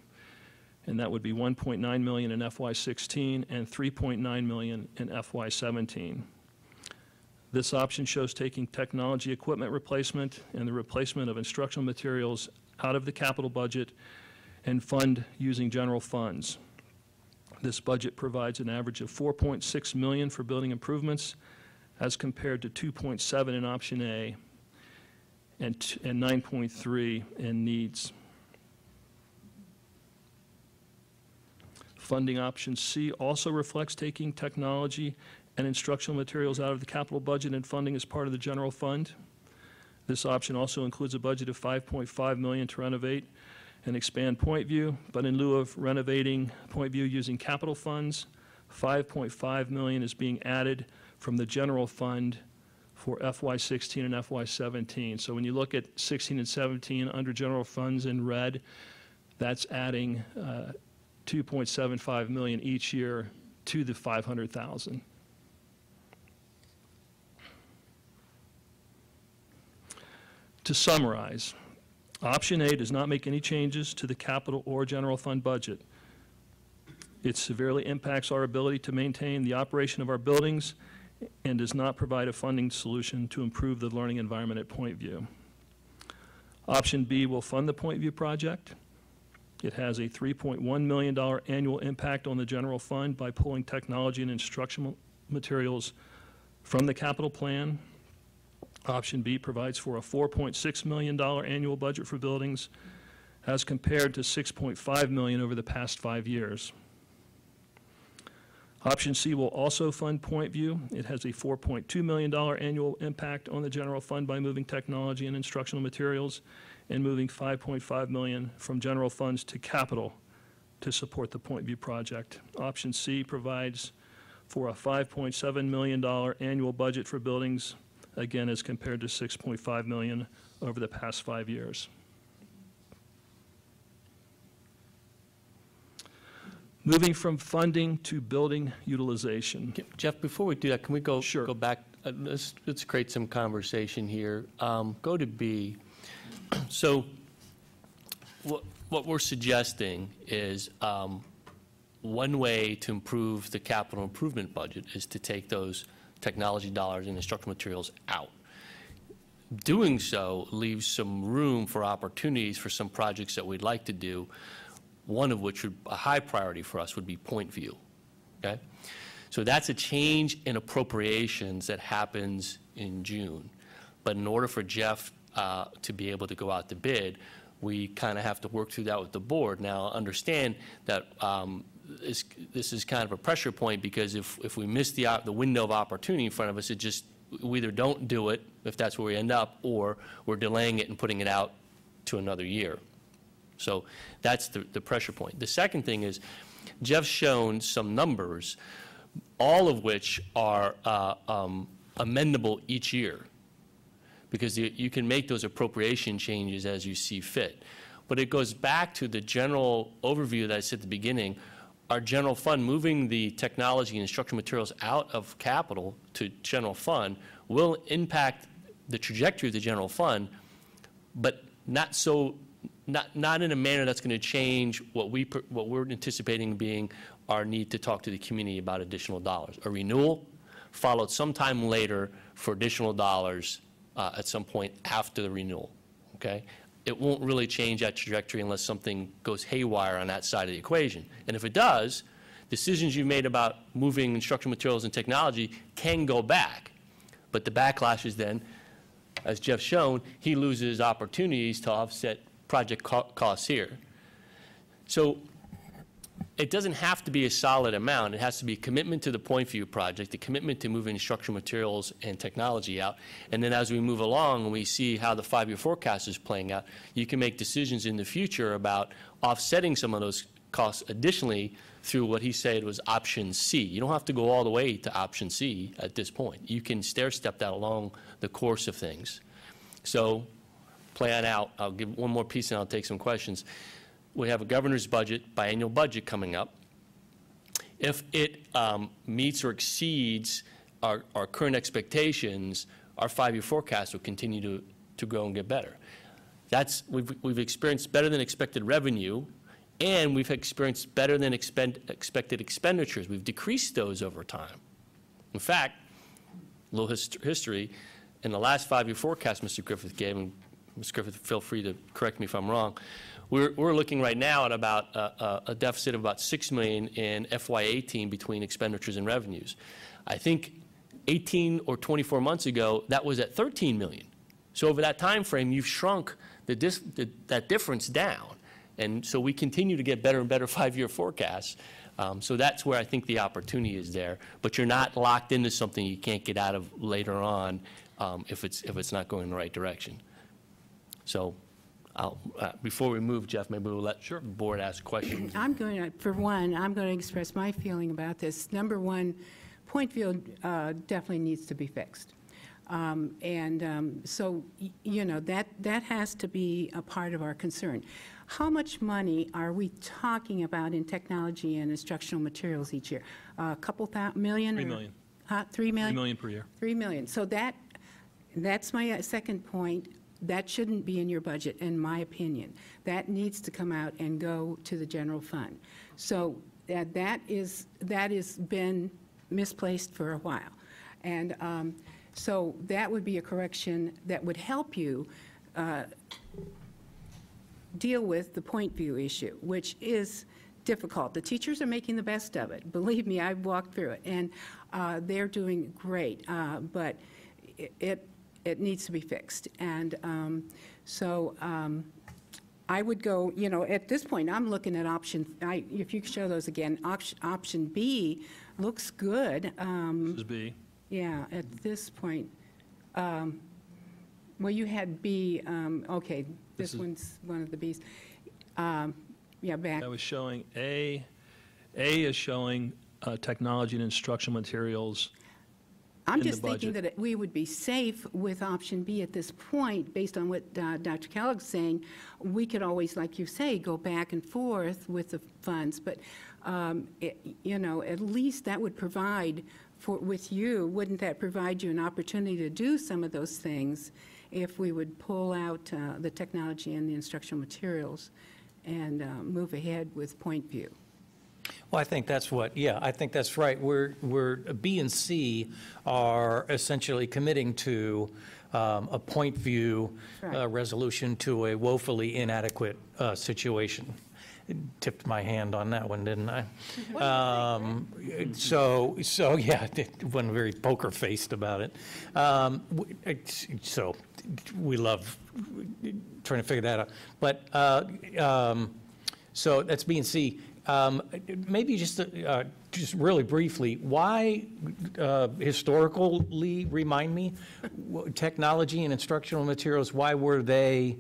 and that would be $1.9 million in FY16 and $3.9 million in FY17. This option shows taking technology equipment replacement and the replacement of instructional materials out of the capital budget and fund using general funds. This budget provides an average of $4.6 million for building improvements as compared to $2.7 in option A and $9.3 in needs. Funding option C also reflects taking technology and instructional materials out of the capital budget and funding as part of the general fund. This option also includes a budget of $5.5 million to renovate and expand Point View, but in lieu of renovating Point View using capital funds, $5.5 million is being added from the general fund for FY16 and FY17. So when you look at 16 and 17 under general funds in red, that's adding $2.75 million each year to the $500,000. To summarize, option A does not make any changes to the capital or general fund budget. It severely impacts our ability to maintain the operation of our buildings and does not provide a funding solution to improve the learning environment at Point View. Option B will fund the Point View project. It has a $3.1 million annual impact on the general fund by pulling technology and instructional materials from the capital plan. Option B provides for a $4.6 million annual budget for buildings as compared to $6.5 million over the past 5 years. Option C will also fund Point View. It has a $4.2 million annual impact on the general fund by moving technology and instructional materials and moving $5.5 million from general funds to capital to support the Point View project. Option C provides for a $5.7 million annual budget for buildings, again as compared to $6.5 million over the past 5 years. Moving from funding to building utilization.
Jeff, before we do that, can we go,
Sure.
go back? Let's create some conversation here. Go to B. So what we're suggesting is one way to improve the capital improvement budget is to take those technology dollars and instructional materials out. Doing so leaves some room for opportunities for some projects that we'd like to do, one of which, a high priority for us, would be Point View, okay? So that's a change in appropriations that happens in June. But in order for Jeff to be able to go out to bid, we kind of have to work through that with the board. Now, understand that this is kind of a pressure point, because if we miss the window of opportunity in front of us, we either don't do it, if that's where we end up, or we're delaying it and putting it out to another year. So that's the pressure point. The second thing is, Jeff's shown some numbers, all of which are amendable each year, because you can make those appropriation changes as you see fit. But it goes back to the general overview that I said at the beginning. Our general fund, moving the technology and instructional materials out of capital to general fund, will impact the trajectory of the general fund, but not in a manner that's going to change what we're anticipating being our need to talk to the community about additional dollars. A renewal followed sometime later for additional dollars at some point after the renewal, okay? It won't really change that trajectory unless something goes haywire on that side of the equation. And if it does, decisions you've made about moving instructional materials and technology can go back. But the backlash is then, as Jeff's shown, he loses opportunities to offset project costs here. So it doesn't have to be a solid amount. It has to be a commitment to the Point View project, a commitment to moving instructional materials and technology out. And then as we move along and we see how the 5-year forecast is playing out, you can make decisions in the future about offsetting some of those costs additionally through what he said was option C. You don't have to go all the way to option C at this point. You can stair-step that along the course of things. So plan out. I'll give one more piece and I'll take some questions. We have a governor's budget, biannual budget coming up. If it meets or exceeds our current expectations, our 5-year forecast will continue to grow and get better. We've experienced better than expected revenue, and we've experienced better than expected expenditures. We've decreased those over time. In fact, a little history, in the last 5-year forecast Mr. Griffith gave, and Mr. Griffith, feel free to correct me if I'm wrong, we're looking right now at about a deficit of about $6 million in FY18 between expenditures and revenues. I think 18 or 24 months ago, that was at $13 million. So over that time frame, you've shrunk that difference down. And so we continue to get better and better 5-year forecasts. So that's where I think the opportunity is there. But you're not locked into something you can't get out of later on if it's not going in the right direction. So before we move, Jeff, maybe we'll let the board ask questions.
I'm going to express my feeling about this. Number one, Point View definitely needs to be fixed. So, you know, that has to be a part of our concern. How much money are we talking about in technology and instructional materials each year? A couple million?
$3 million.
Huh, 3 million?
$3 million per year.
3 million. So that's my second point. That shouldn't be in your budget, in my opinion. That needs to come out and go to the general fund. So that is been misplaced for a while. And so that would be a correction that would help you deal with the point view issue, which is difficult. The teachers are making the best of it. Believe me, I've walked through it, and they're doing great, but it needs to be fixed. And so I would go, you know, at this point, I'm looking at if you could show those again, option B looks good.
This is B.
Yeah, at this point. Well, you had B, okay, this one's one of the Bs. Yeah, back.
That was showing A. A is showing technology and instructional materials.
I'm
in the
just thinking
budget.
that we would be safe with option B at this point, based on what Dr. Kellogg's saying. We could always, like you say, go back and forth with the funds, but, you know, at least that would provide with you, wouldn't that provide you an opportunity to do some of those things if we would pull out the technology and the instructional materials and move ahead with point view?
Well, I think that's I think that's right. We're B and C are essentially committing to a point view resolution to a woefully inadequate situation. Tipped my hand on that one, didn't I? So yeah, wasn't very poker-faced about it. So we love trying to figure that out. But so that's B and C. Maybe just really briefly, why historically, remind me, technology and instructional materials, why were they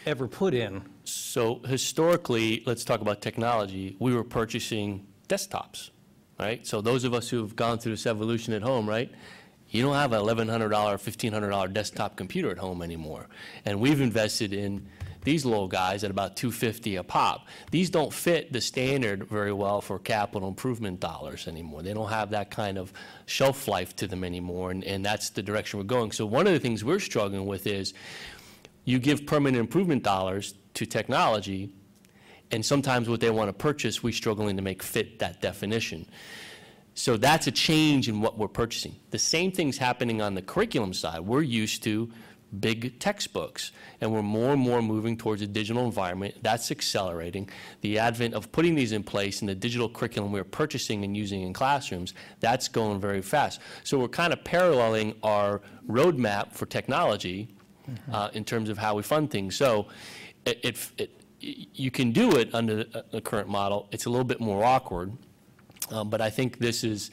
ever put in?
So historically, let's talk about technology. We were purchasing desktops, right? So those of us who've gone through this evolution at home, right? You don't have an $1,100, $1,500 desktop computer at home anymore. And we've invested in these little guys at about $250 a pop. These don't fit the standard very well for capital improvement dollars anymore. They don't have that kind of shelf life to them anymore, and that's the direction we're going. So one of the things we're struggling with is you give permanent improvement dollars to technology, and sometimes what they want to purchase, we're struggling to make fit that definition. So that's a change in what we're purchasing. The same thing's happening on the curriculum side. We're used to big textbooks, and we're more and more moving towards a digital environment. That's accelerating. The advent of putting these in place and the digital curriculum we're purchasing and using in classrooms, that's going very fast. So we're kind of paralleling our roadmap for technology in terms of how we fund things. So you can do it under the current model. It's a little bit more awkward, but I think this is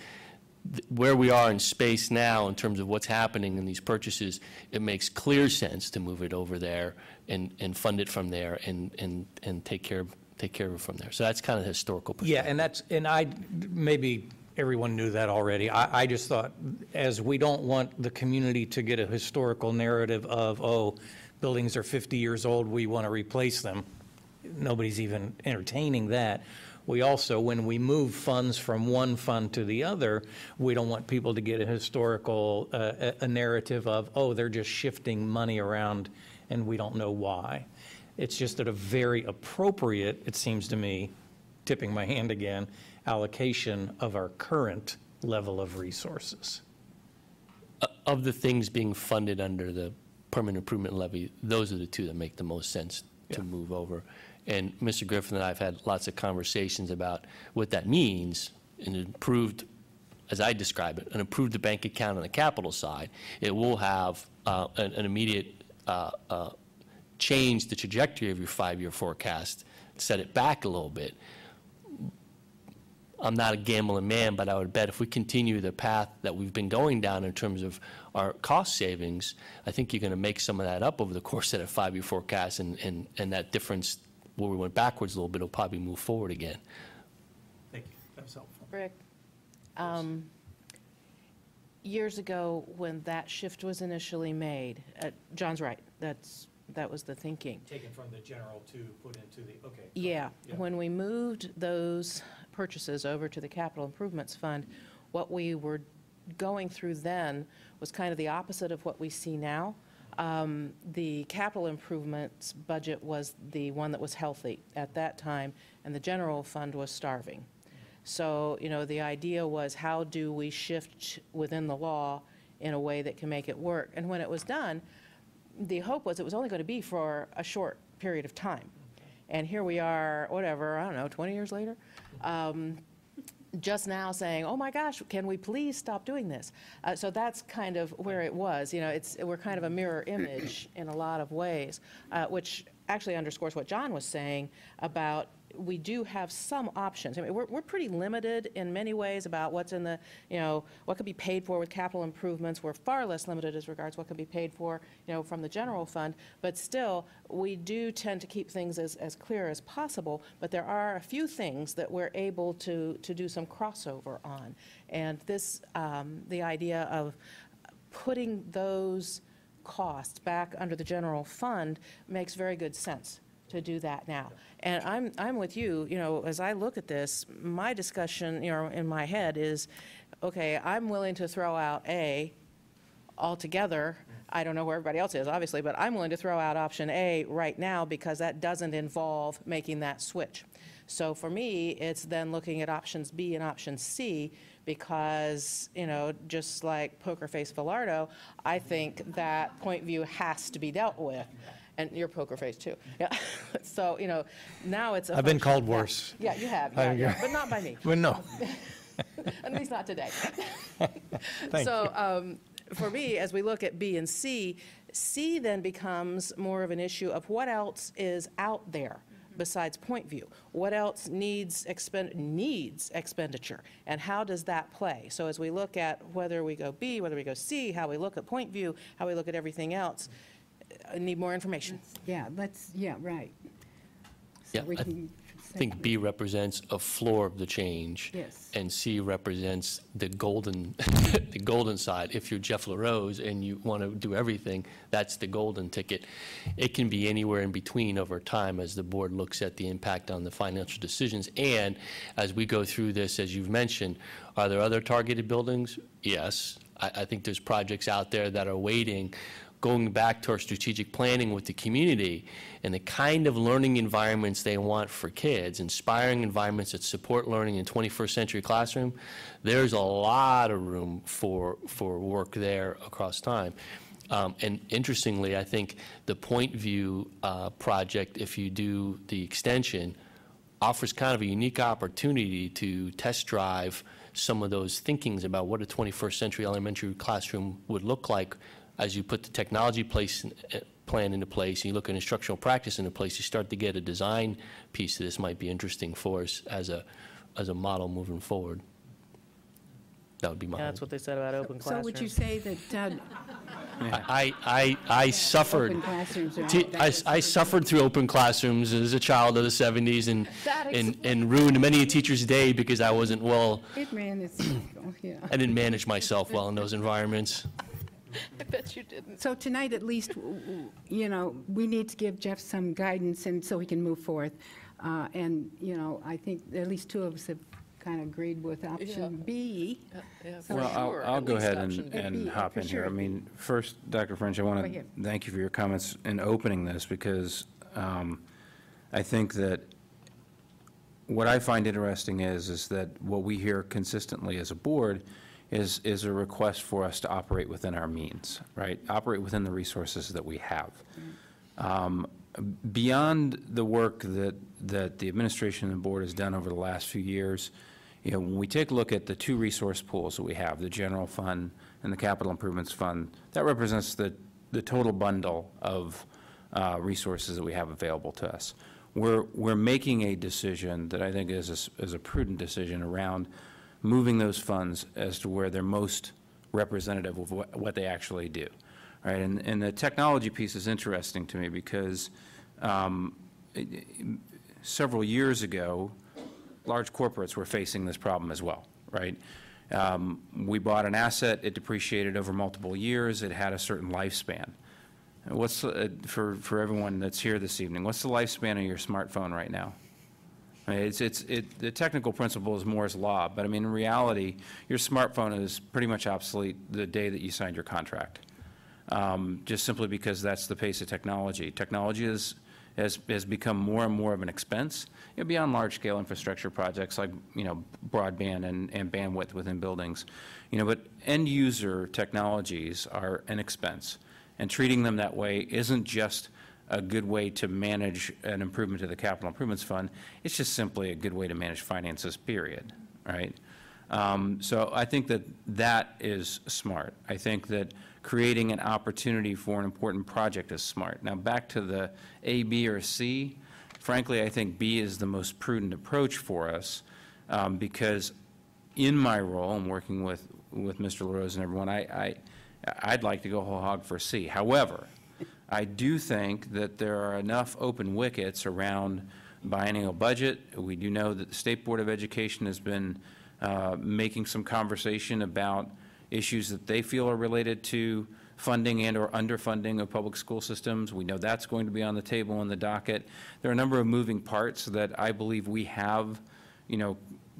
where we are in space now in terms of what's happening in these purchases. It makes clear sense to move it over there and fund it from there and take care of it from there. So that's kind of the historical perspective.
Yeah, maybe everyone knew that already. I just thought, as we don't want the community to get a historical narrative of, oh, buildings are 50 years old, we want to replace them. Nobody's even entertaining that. We also, when we move funds from one fund to the other, we don't want people to get a historical a narrative of, oh, they're just shifting money around and we don't know why. It's just at a very appropriate, it seems to me, tipping my hand again, allocation of our current level of resources.
Of the things being funded under the permanent improvement levy, those are the two that make the most sense to move over. And Mr. Griffin and I have had lots of conversations about what that means, and improved, as I describe it, an improved bank account on the capital side. It will have an immediate change the trajectory of your 5-year forecast, set it back a little bit. I'm not a gambling man, but I would bet if we continue the path that we've been going down in terms of our cost savings, I think you're going to make some of that up over the course of that 5-year forecast, and that difference where we went backwards a little bit will probably move forward again.
Thank you. That was helpful.
Rick, years ago, when that shift was initially made, John's right, that was the thinking.
Taken from the general to put into the, okay.
Yeah, when we moved those purchases over to the capital improvements fund, what we were going through then was kind of the opposite of what we see now. The capital improvements budget was the one that was healthy at that time, and the general fund was starving. So, you know, the idea was, how do we shift within the law in a way that can make it work? And when it was done, the hope was it was only going to be for a short period of time. And here we are, whatever, I don't know, 20 years later, just now saying, oh my gosh, can we please stop doing this? So that's kind of where it was. You know, we're kind of a mirror image in a lot of ways, which actually underscores what John was saying about we do have some options. I mean, we're pretty limited in many ways about what's in the, you know, what could be paid for with capital improvements. We're far less limited as regards what can be paid for, you know, from the general fund. But still, we do tend to keep things as clear as possible. But there are a few things that we're able to do some crossover on. And this, the idea of putting those costs back under the general fund makes very good sense to do that now. And I'm with you, you know, as I look at this, my discussion, you know, in my head is, okay, I'm willing to throw out A altogether. I don't know where everybody else is, obviously, but I'm willing to throw out option A right now because that doesn't involve making that switch. So for me, it's then looking at options B and option C because, you know, just like Poker Face Villardo, I think that point view has to be dealt with. And you're Poker Face, too. Yeah. So, you know, now it's a
I've been
function
called
of that.
worse.
Yeah, you have. Yeah, but not by me.
Well, no.
At least not today.
Thank
So for me, as we look at B and C, C then becomes more of an issue of what else is out there besides point view. What else needs expenditure, and how does that play? So as we look at whether we go B, whether we go C, how we look at point view, how we look at everything else, I need more information.
Yeah, right.
Yeah,
So we
I
can
I think B represents a floor of the change.
Yes.
And C represents the golden, the golden side. If you're Jeff LaRose and you want to do everything, that's the golden ticket. It can be anywhere in between over time as the board looks at the impact on the financial decisions. And as we go through this, as you've mentioned, are there other targeted buildings? Yes. I think there's projects out there that are waiting, going back to our strategic planning with the community and the kind of learning environments they want for kids, inspiring environments that support learning in 21st century classroom. There's a lot of room for work there across time. And interestingly, I think the Point View project, if you do the extension, offers kind of a unique opportunity to test drive some of those thinkings about what a 21st century elementary classroom would look like as you put the technology plan into place, and you look at instructional practice into place. You start to get a design piece of this might be interesting for us as a model moving forward. That would be my.
Yeah, that's what they said about open
So
classrooms.
would you say that
I suffered.
open classrooms are
I suffered through open classrooms as a child of the 70s and ruined many a teacher's day because I wasn't well.
It ran its yeah.
I didn't manage myself well in those environments.
I bet you didn't.
So tonight, at least, you know, we need to give Jeff some guidance and so he can move forth. And, you know, I think at least two of us have kind of agreed with option B. So-
Well, I'll go ahead and
B,
hop
for
in here. I
sure.
mean, first, Dr. French, I want
Go
to
ahead.
thank you for your comments in opening this, because I think that what I find interesting is that what we hear consistently as a board is a request for us to operate within our means, right? Operate within the resources that we have. Beyond the work that the administration and the board has done over the last few years, you know, when we take a look at the two resource pools that we have, the general fund and the capital improvements fund, that represents the total bundle of resources that we have available to us. We're making a decision that I think is a prudent decision around moving those funds as to where they're most representative of what they actually do, right? And the technology piece is interesting to me because several years ago, large corporates were facing this problem as well, right? We bought an asset, it depreciated over multiple years, it had a certain lifespan. What's, for everyone that's here this evening, what's the lifespan of your smartphone right now? I mean, the technical principle is Moore's Law, but I mean, in reality, your smartphone is pretty much obsolete the day that you signed your contract, just simply because that's the pace of technology. Technology has become more and more of an expense, beyond large-scale infrastructure projects like, broadband and bandwidth within buildings. But end-user technologies are an expense, and treating them that way isn't just a good way to manage an improvement to the capital improvements fund. It's just simply a good way to manage finances, period, right? So I think that is smart. I think that creating an opportunity for an important project is smart. Now, back to the A, B, or C, frankly, I think B is the most prudent approach for us, because in my role, I'm working with Mr. LaRose and everyone, I'd like to go whole hog for C. However, I do think that there are enough open wickets around biennial budget. We do know that the State Board of Education has been making some conversation about issues that they feel are related to funding and or underfunding of public school systems. We know that's going to be on the table in the docket. There are a number of moving parts that I believe we have,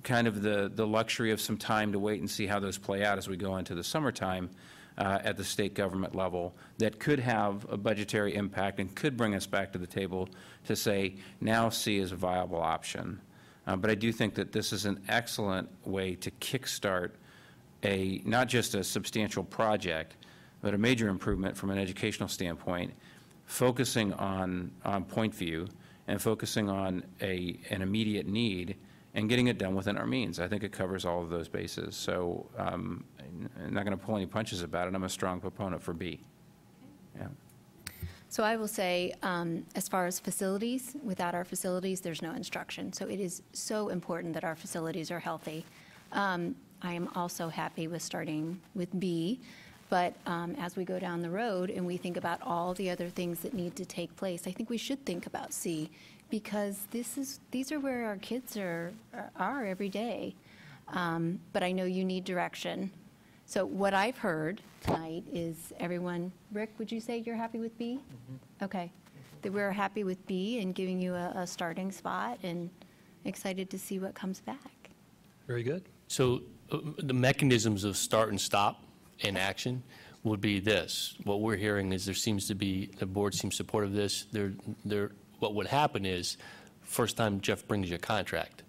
kind of the luxury of some time to wait and see how those play out as we go into the summertime at the state government level, that could have a budgetary impact and could bring us back to the table to say, now C is a viable option. But I do think that this is an excellent way to kickstart not just a substantial project, but a major improvement from an educational standpoint, focusing on point view and focusing on an immediate need and getting it done within our means. I think it covers all of those bases. So I'm not going to pull any punches about it. I'm a strong proponent for B. Yeah.
So I will say, as far as facilities, without our facilities, there's no instruction. So it is so important that our facilities are healthy. I am also happy with starting with B, but as we go down the road and we think about all the other things that need to take place, I think we should think about C, because these are where our kids are every day. But I know you need direction. So what I've heard tonight is everyone, Rick, would you say you're happy with B? Mm-hmm. Okay. That we're happy with B and giving you a starting spot and excited to see what comes back.
Very good.
So the mechanisms of start and stop in action would be this. What we're hearing is there seems to be, the board seems supportive of this. What would happen is, first time Jeff brings you a contract,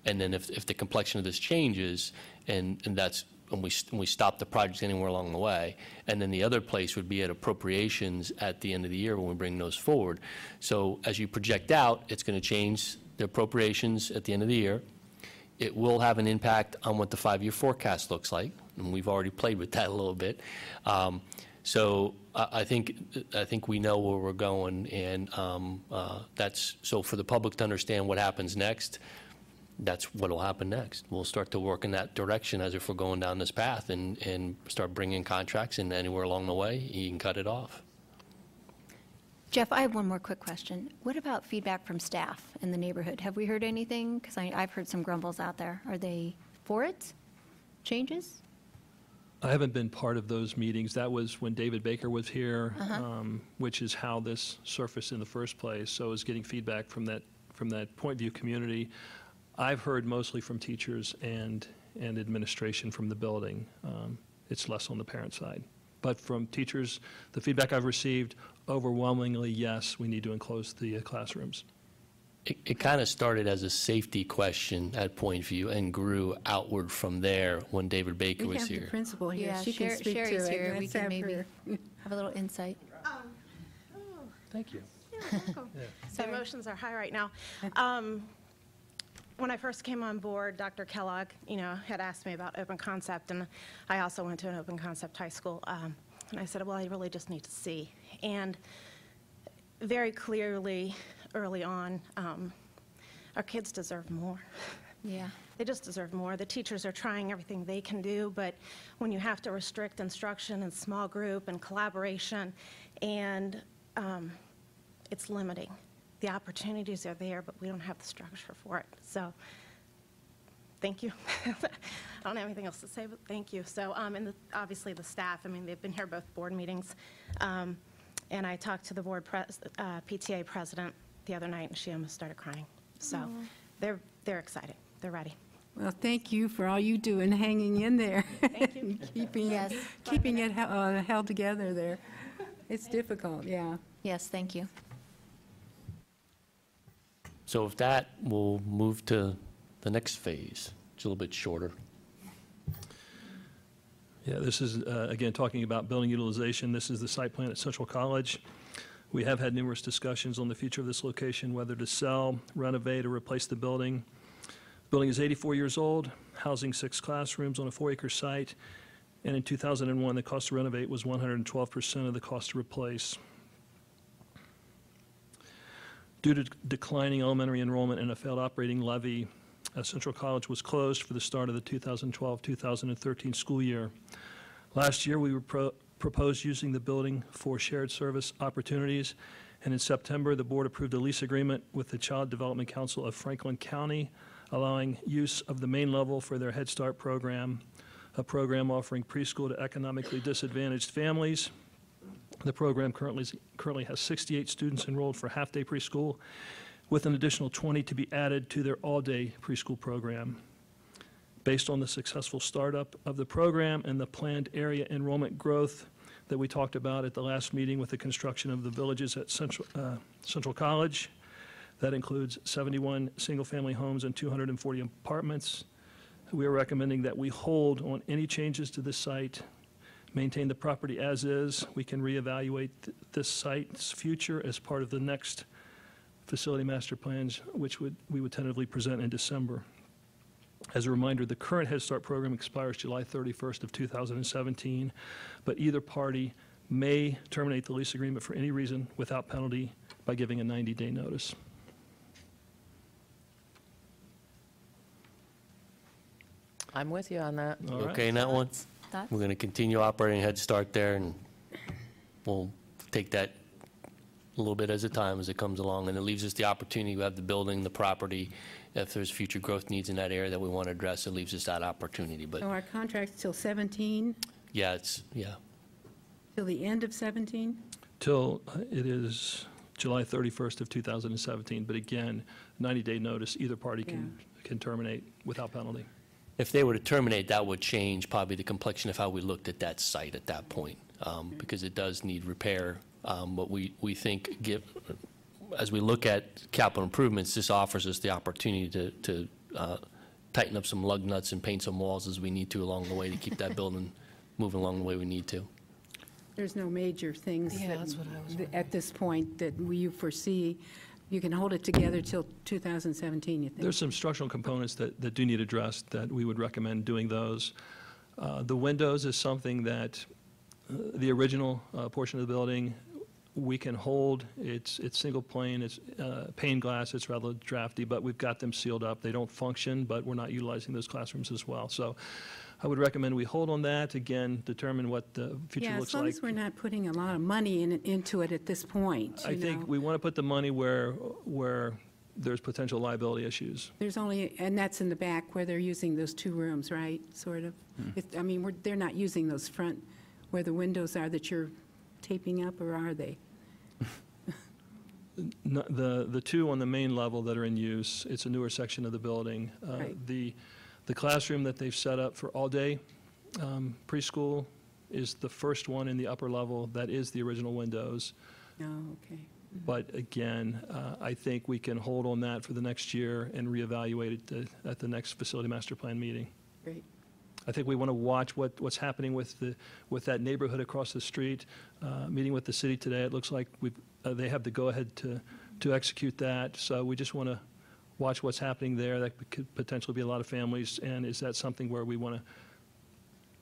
and then if the complexion of this changes, and that's when we stop the project anywhere along the way, and then the other place would be at appropriations at the end of the year when we bring those forward. So as you project out, it's going to change the appropriations at the end of the year. It will have an impact on what the 5-year forecast looks like, and we've already played with that a little bit. So I think we know where we're going, and that's so for the public to understand what happens next. That's what will happen next. We'll start to work in that direction as if we're going down this path and start bringing contracts, and anywhere along the way, you can cut it off.
Jeff, I have one more quick question. What about feedback from staff in the neighborhood? Have we heard anything? Because I've heard some grumbles out there. Are they for it? Changes?
I haven't been part of those meetings. That was when David Baker was here, which is how this surfaced in the first place. So I was getting feedback from that point view community. I've heard mostly from teachers and administration from the building. It's less on the parent side. But from teachers, the feedback I've received, overwhelmingly, yes, we need to enclose the classrooms.
It kind of started as a safety question at Point View and grew outward from there when David Baker was
We have
here.
the principal here.
Yeah,
She can speak
Sherry's
to it.
here. We
Let's
can
have
maybe
her.
have a little insight.
Thank you.
The emotions are high right now. When I first came on board, Dr. Kellogg, had asked me about open concept, and I also went to an open concept high school. And I said, well, I really just need to see. And very clearly, early on, our kids deserve more.
Yeah.
They just deserve more. The teachers are trying everything they can do, but when you have to restrict instruction and small group and collaboration, and it's limiting. The opportunities are there, but we don't have the structure for it. So thank you. I don't have anything else to say, but thank you. So, and obviously the staff, I mean, they've been here both board meetings. And I talked to the board PTA president the other night, and she almost started crying. So they're excited. They're ready.
Well, thank you for all you do and hanging in there.
Thank you.
keeping it held together there. It's difficult, yeah.
Yes, thank you.
So with that, we'll move to the next phase. It's a little bit shorter.
Yeah, this is, again, talking about building utilization. This is the site plan at Central College. We have had numerous discussions on the future of this location, whether to sell, renovate, or replace the building. The building is 84 years old, housing 6 classrooms on a 4-acre site, and in 2001, the cost to renovate was 112% of the cost to replace. Due to declining elementary enrollment and a failed operating levy, Central College was closed for the start of the 2012-2013 school year. Last year, we proposed using the building for shared service opportunities, and in September, the board approved a lease agreement with the Child Development Council of Franklin County, allowing use of the main level for their Head Start program, a program offering preschool to economically disadvantaged families. The program currently has 68 students enrolled for half-day preschool, with an additional 20 to be added to their all-day preschool program. Based on the successful startup of the program and the planned area enrollment growth that we talked about at the last meeting with the construction of the villages at Central College, that includes 71 single-family homes and 240 apartments. We are recommending that we hold on any changes to this site, maintain the property as is. We can reevaluate this site's future as part of the next facility master plans, which we would tentatively present in December. As a reminder, the current Head Start program expires July 31st of 2017, but either party may terminate the lease agreement for any reason without penalty by giving a 90-day notice.
I'm with you on that.
All right.
Okay, in that one?
Thoughts?
We're going to continue operating Head Start there, and we'll take that a little bit at a time as it comes along. And it leaves us the opportunity, we have the building, the property. If there's future growth needs in that area that we want to address, it leaves us that opportunity. But
So our contract's till 17,
yeah,
till the end of 17?
Till it is July 31st of 2017, but again, 90-day notice, either party can terminate without penalty.
if they were to terminate, that would change probably the complexion of how we looked at that site at that point, because it does need repair. But we think, as we look at capital improvements, this offers us the opportunity to tighten up some lug nuts and paint some walls as we need to along the way to keep that building moving along the way we need to.
There's no major things
Yeah, that's what I was
at this point that you foresee. You can hold it together till 2017, you think?
There's some structural components that do need addressed that we would recommend doing those. The windows is something that the original portion of the building we can hold. It's single pane, it's pane glass, it's rather drafty, but we've got them sealed up. They don't function, but we're not utilizing those classrooms as well. So I would recommend we hold on that, again, determine what the future looks like.
Yeah, as long as we're not putting a lot of money into it at this point,
I think we want to put the money where there's potential liability issues.
There's only, and that's in the back where they're using those two rooms, right, sort of? I mean, they're not using those front, where the windows are that you're taping up, or are they?
The two on the main level that are in use, it's a newer section of the building.
Right.
The classroom that they've set up for all-day preschool is the first one in the upper level. That is the original windows.
Oh, okay.
But again, I think we can hold on that for the next year and reevaluate it at the next facility master plan meeting.
Great.
I think we want to watch what's happening with that neighborhood across the street. Meeting with the city today, it looks like they have the go-ahead to execute that. So we just want to watch what's happening there. That could potentially be a lot of families. And is that something where we want to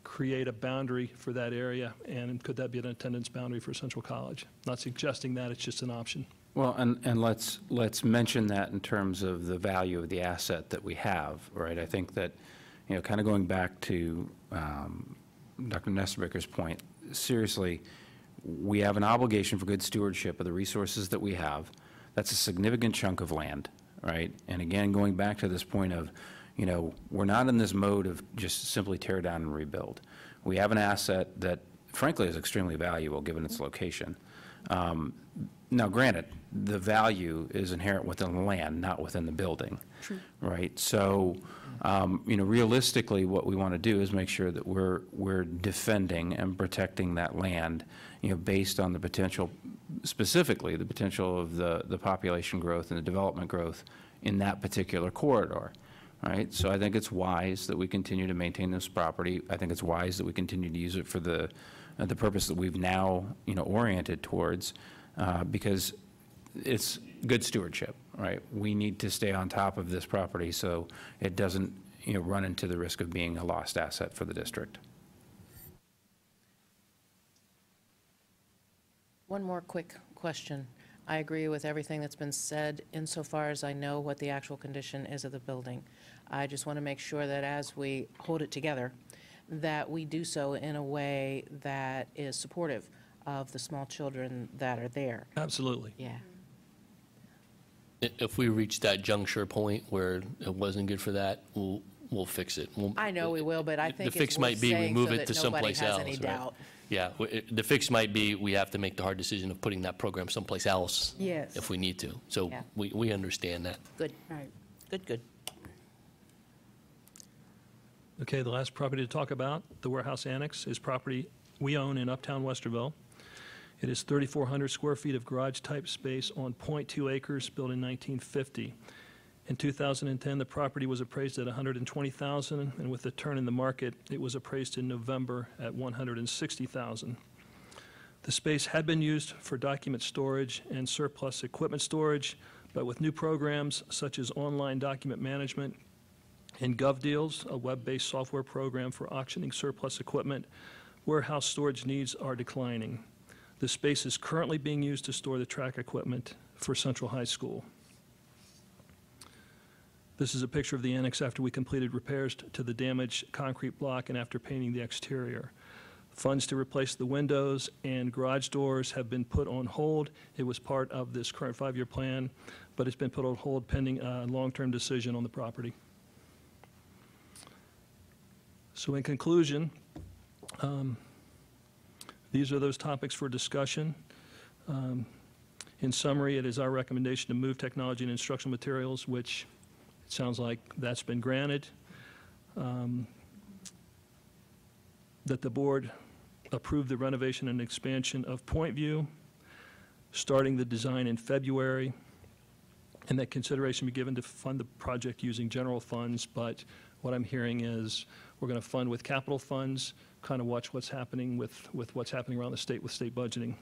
create a boundary for that area? And could that be an attendance boundary for Central College? Not suggesting that, it's just an option.
Well, and let's mention that in terms of the value of the asset that we have, right? I think that, kind of going back to Dr. Nesterbaker's point, seriously, we have an obligation for good stewardship of the resources that we have. That's a significant chunk of land, right? And again, going back to this point of, You know, we're not in this mode of just simply tear down and rebuild. We have an asset that frankly is extremely valuable given its location. Now, granted, the value is inherent within the land, not within the building. True. Right? So, you know, realistically, what we want to do is make sure that we're defending and protecting that land, you know, based on the potential, specifically the potential of the population growth and the development growth in that particular corridor. Right? So I think it's wise that we continue to maintain this property. I think it's wise that we continue to use it for the purpose that we've now, you know, oriented towards, because it's good stewardship, right? We need to stay on top of this property so it doesn't, you know, run into the risk of being a lost asset for the district.
One more quick question. I agree with everything that's been said insofar as I know what the actual condition is of the building. I just want to make sure that as we hold it together, that we do so in a way that is supportive of the small children that are there.
Absolutely.
Yeah.
If we reach that juncture point where it wasn't good for that, we'll fix it.
I know we will, but I think
The fix
it's
might
worth
be we
saying
move
so
it
that
to
nobody
someplace
has
else,
any
right?
doubt.
Yeah, the fix might be we have to make the hard decision of putting that program someplace else.
Yes.
If we need to. So
Yeah.
we understand that.
Good,
Right.
good.
Okay, the last property to talk about, the warehouse annex, is property we own in Uptown Westerville. It is 3,400 square feet of garage-type space on .2 acres, built in 1950. In 2010, the property was appraised at $120,000, and with the turn in the market, it was appraised in November at $160,000. The space had been used for document storage and surplus equipment storage, but with new programs such as online document management and GovDeals, a web-based software program for auctioning surplus equipment, warehouse storage needs are declining. The space is currently being used to store the track equipment for Central High School. This is a picture of the annex after we completed repairs to the damaged concrete block and after painting the exterior. Funds to replace the windows and garage doors have been put on hold. It was part of this current 5-year plan, but it's been put on hold pending a long-term decision on the property. So in conclusion, these are those topics for discussion. In summary, it is our recommendation to move technology and instructional materials, which it sounds like that's been granted. That the board approve the renovation and expansion of Point View, starting the design in February, and that consideration be given to fund the project using general funds, but what I'm hearing is we're going to fund with capital funds, kind of watch what's happening with what's happening around the state with state budgeting.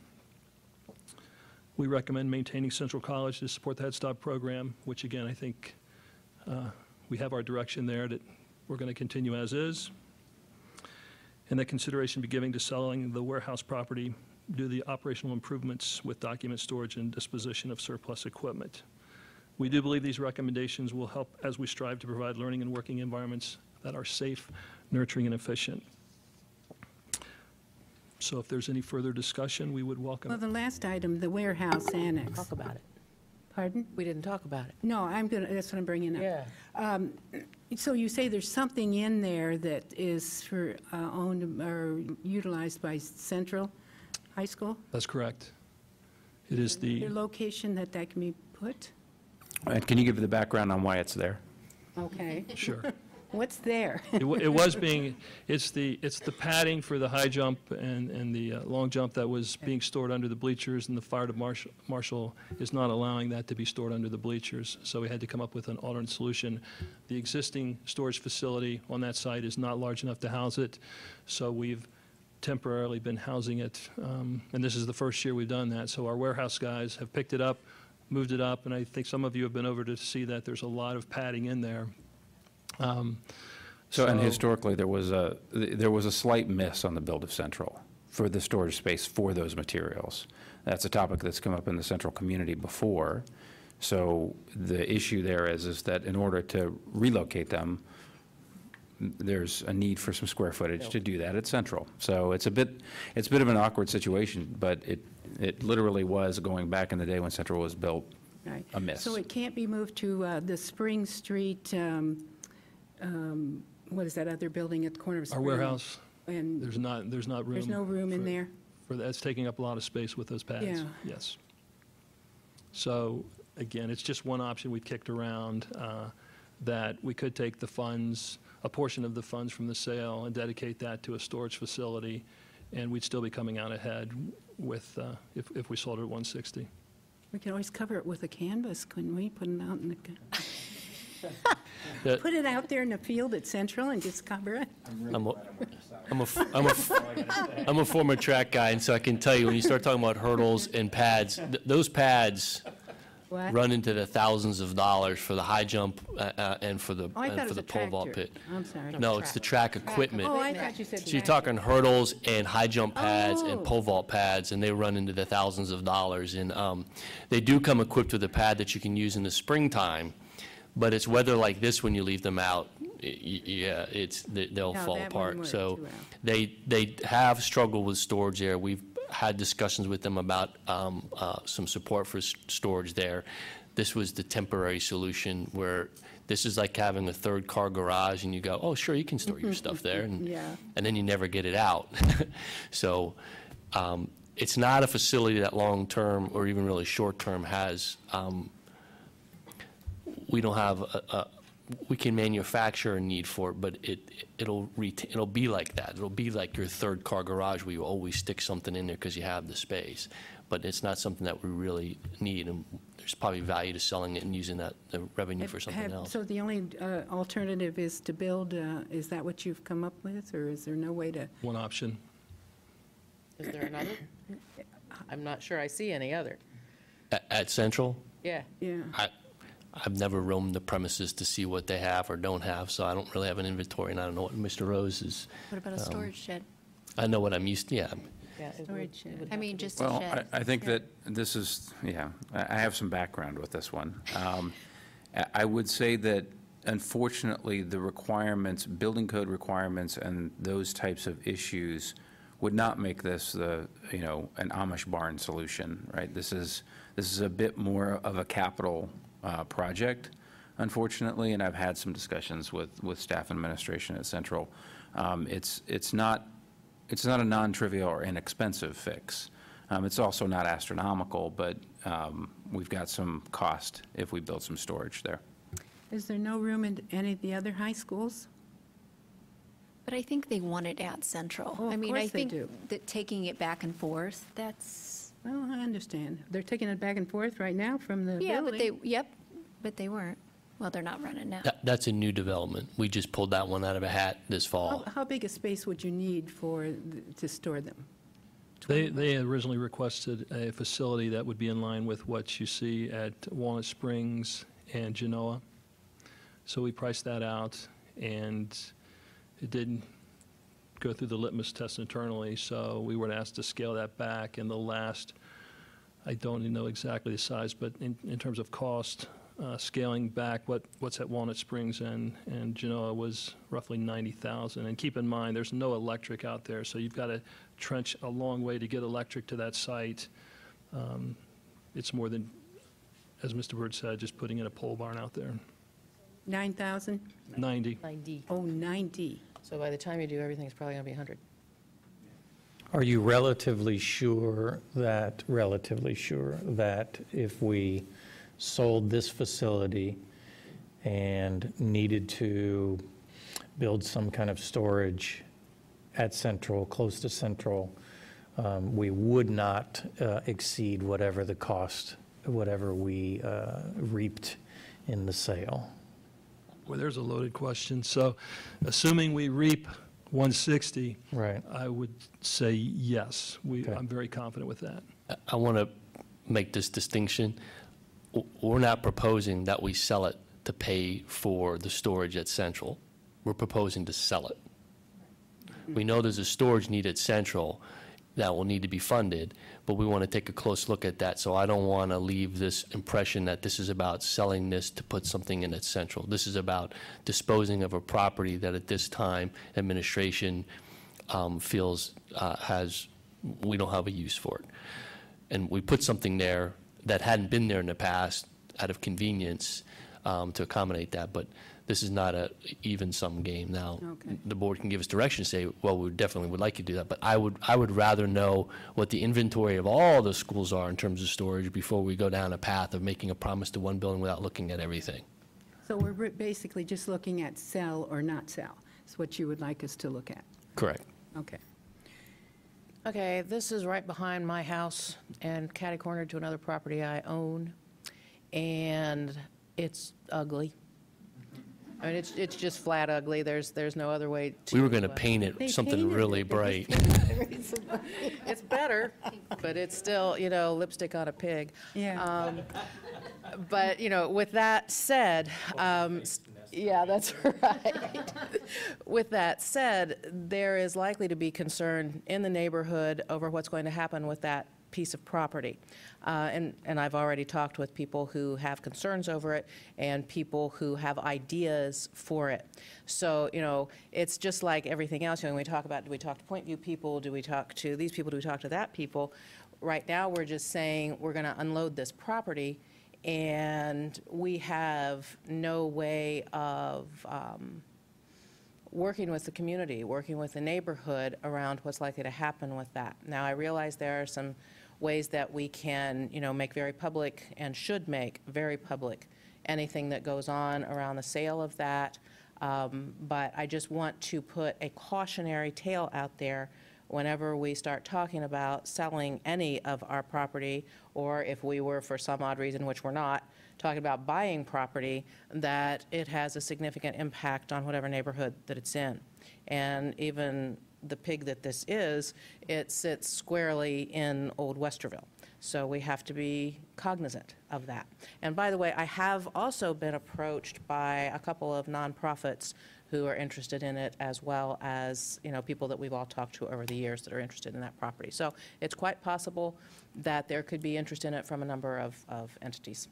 We recommend maintaining Central College to support the Head Start program, which again, I think we have our direction there that we're going to continue as is. And that consideration be given to selling the warehouse property due to the operational improvements with document storage and disposition of surplus equipment. We do believe these recommendations will help as we strive to provide learning and working environments that are safe, nurturing, and efficient. So if there's any further discussion, we would welcome
Well,
it.
the last item, the warehouse annex.
Talk about it.
Pardon?
We didn't talk about it.
No, that's what I'm bringing up.
Yeah.
So you say there's something in there that is for owned or utilized by Central High School?
That's correct. It is
The
the,
location that can be put?
And can you give the background on why it's there?
Okay.
sure.
What's there?
It was being, it's the padding for the high jump and the long jump that was being stored under the bleachers, and the fire marshal is not allowing that to be stored under the bleachers. So we had to come up with an alternate solution. The existing storage facility on that site is not large enough to house it, so we've temporarily been housing it. And this is the first year we've done that. So our warehouse guys have picked it up, moved it up, and I think some of you have been over to see that there's a lot of padding in there.
And
So-
historically, there was a slight miss on the build of Central for the storage space for those materials. That's a topic that's come up in the Central community before. So the issue there is that in order to relocate them, there's a need for some square footage to do that at Central. So it's a bit of an awkward situation, but it literally was, going back in the day when Central was built,
Right.
a miss.
So it can't be moved to the Spring Street what is that other building at the corner of
Our
Spring?
warehouse,
And
there's not room.
there's no room in
for-
there?
For that's taking up a lot of space with those pads.
Yeah.
Yes. So, again, it's just one option we've kicked around, that we could take the funds, a portion of the funds from the sale and dedicate that to a storage facility, and we'd still be coming out ahead with, if we sold it at 160.
We can always cover it with a canvas, couldn't we? Put it out in the,
That-
put it out there in the field at Central and just cover it?
I'm a former track guy, and so I can tell you, when you start talking about hurdles and pads, those pads
What?
run into the thousands of dollars for the high jump and for the
Oh, I thought it was a
pole vault
tractor.
pit.
I'm sorry.
No, it's the track equipment.
Oh, I thought you said
So you're
tractor.
talking hurdles and high jump pads
Oh.
and pole vault pads, and they run into the thousands of dollars. And they do come equipped with a pad that you can use in the springtime, but it's weather like this when you leave them out. Yeah, they'll
No,
fall
that wouldn't
apart.
work
So
too well.
they have struggled with storage there. We've had discussions with them about some support for storage there. This was the temporary solution where this is like having a third car garage, and you go, oh, sure, you can store your stuff there, and
Yeah.
and then you never get it out. So it's not a facility that long-term or even really short-term has, we don't have we can manufacture a need for it, but it'll be like that. It'll be like your third car garage where you always stick something in there because you have the space. But it's not something that we really need, and there's probably value to selling it and using the revenue for something else.
So the only alternative is to build, is that what you've come up with, or is there no way to?
One option.
Is there another? I'm not sure I see any other.
At Central,
Yeah.
Yeah.
I've never roamed the premises to see what they have or don't have, so I don't really have an inventory, and I don't know what Mr. Rose is.
What about a storage shed?
I know what I'm used to, yeah.
Yeah, it would-
Storage shed.
it would
I
have
mean,
to be-
just a
Well,
shed.
I think that this is, yeah, I have some background with this one. I would say that unfortunately, the requirements, building code requirements and those types of issues would not make this an Amish barn solution, right? This is a bit more of a capital project, unfortunately, and I've had some discussions with staff and administration at Central. It's not a non-trivial or inexpensive fix. It's also not astronomical, but we've got some cost if we build some storage there.
Is there no room in any of the other high schools?
But I think they want it at Central.
Oh, of
I mean,
course
I
they
think
do.
that taking it back and forth, that's,
Well, I understand. They're taking it back and forth right now from the
yeah,
building.
but they weren't. Well, they're not running now.
That's a new development. We just pulled that one out of a hat this fall.
How big a space would you need to store them?
They originally requested a facility that would be in line with what you see at Walnut Springs and Genoa. So we priced that out, and it didn't go through the litmus test internally, so we were asked to scale that back. And the last, I don't even know exactly the size, but in terms of cost, scaling back what's at Walnut Springs and Genoa was roughly $90,000. And keep in mind, there's no electric out there, so you've got to trench a long way to get electric to that site. It's more than, as Mr. Bird said, just putting in a pole barn out there.
9,000?
90.
90.
Oh, 90.
So by the time you do everything, it's probably going to be 100.
Are you relatively sure that if we sold this facility and needed to build some kind of storage at Central, close to Central, we would not exceed whatever the cost, whatever we reaped in the sale?
Well, there's a loaded question. So assuming we reap 160,
Right.
I would say yes.
Okay.
I'm very confident with that.
I want to make this distinction. We're not proposing that we sell it to pay for the storage at Central. We're proposing to sell it. We know there's a storage need at Central that will need to be funded, but we want to take a close look at that. So I don't want to leave this impression that this is about selling this to put something in at Central. This is about disposing of a property that at this time administration feels we don't have a use for it. And we put something there that hadn't been there in the past out of convenience to accommodate that. But this is not a even-sum game. Now,
Okay.
the board can give us direction to say, well, we definitely would like you to do that, but I would rather know what the inventory of all the schools are in terms of storage before we go down a path of making a promise to one building without looking at everything.
So we're basically just looking at sell or not sell, is what you would like us to look at?
Correct.
Okay.
Okay, this is right behind my house and catty-cornered to another property I own, and it's ugly. I mean, it's just flat ugly. There's no other way to.
We were going to paint
They
it something
painted
really
it.
bright.
It's better, but it's still, lipstick on a pig.
Yeah.
But, with that said, yeah, that's right. With that said, there is likely to be concern in the neighborhood over what's going to happen with that piece of property. And I've already talked with people who have concerns over it and people who have ideas for it. So, it's just like everything else. When we talk about, do we talk to Point View people? Do we talk to these people? Do we talk to that people? Right now, we're just saying we're going to unload this property, and we have no way of working with the community, working with the neighborhood around what's likely to happen with that. Now, I realize there are some ways that we can, make very public and should make very public anything that goes on around the sale of that. But I just want to put a cautionary tale out there whenever we start talking about selling any of our property, or if we were, for some odd reason, which we're not, talking about buying property, that it has a significant impact on whatever neighborhood that it's in. And even the pig that this is, it sits squarely in Old Westerville. So we have to be cognizant of that. And by the way, I have also been approached by a couple of nonprofits who are interested in it, as well as, people that we've all talked to over the years that are interested in that property. So it's quite possible that there could be interest in it from a number of entities.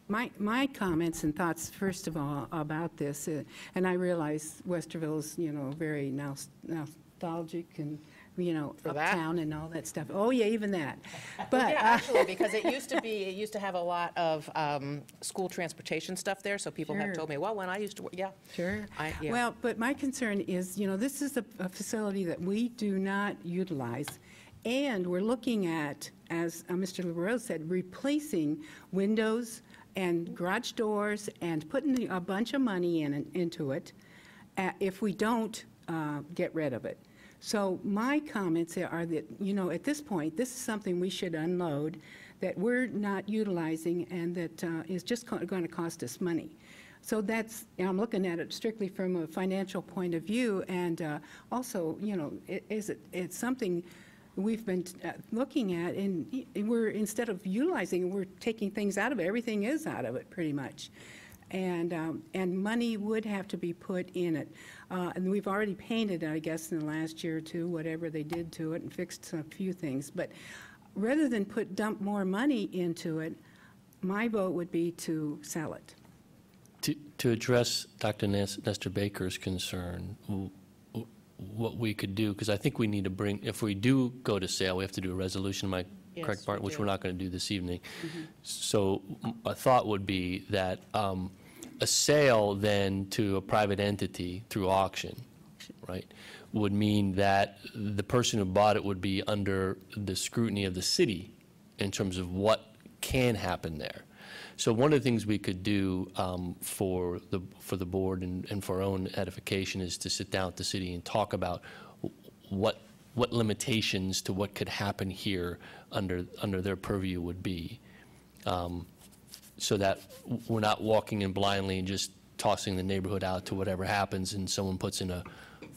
My comments and thoughts, first of all, about this, and I realize Westerville's, very nostalgic and,
For that?
uptown and all that stuff. Oh, yeah, even that. But
Yeah, actually, because it used to have a lot of school transportation stuff there, so people have
Sure.
told me, well, when I used to work, yeah.
Sure.
Yeah.
Well, but my concern is, this is a facility that we do not utilize, and we're looking at, as Mr. LaRose said, replacing windows and garage doors and putting a bunch of money into it if we don't get rid of it. So my comments are that, at this point, this is something we should unload, that we're not utilizing, and that is just going to cost us money. So I'm looking at it strictly from a financial point of view, and also, it's something we've been looking at, and we're, instead of utilizing, we're taking things out of it. Everything is out of it, pretty much. And money would have to be put in it. And we've already painted it, I guess, in the last year or two, whatever they did to it, and fixed a few things. But rather than dump more money into it, my vote would be to sell it.
To address Dr. Nestor Baker's concern, what we could do, because I think we need to bring, if we do go to sale, we have to do a resolution, am I
Yes,
correct, Bart?
we
Which
do.
we're not going to do this evening. So a thought would be that a sale then to a private entity through auction, right, would mean that the person who bought it would be under the scrutiny of the city in terms of what can happen there. So one of the things we could do for the board and for our own edification is to sit down with the city and talk about what limitations to what could happen here under their purview would be, so that we're not walking in blindly and just tossing the neighborhood out to whatever happens, and someone puts in a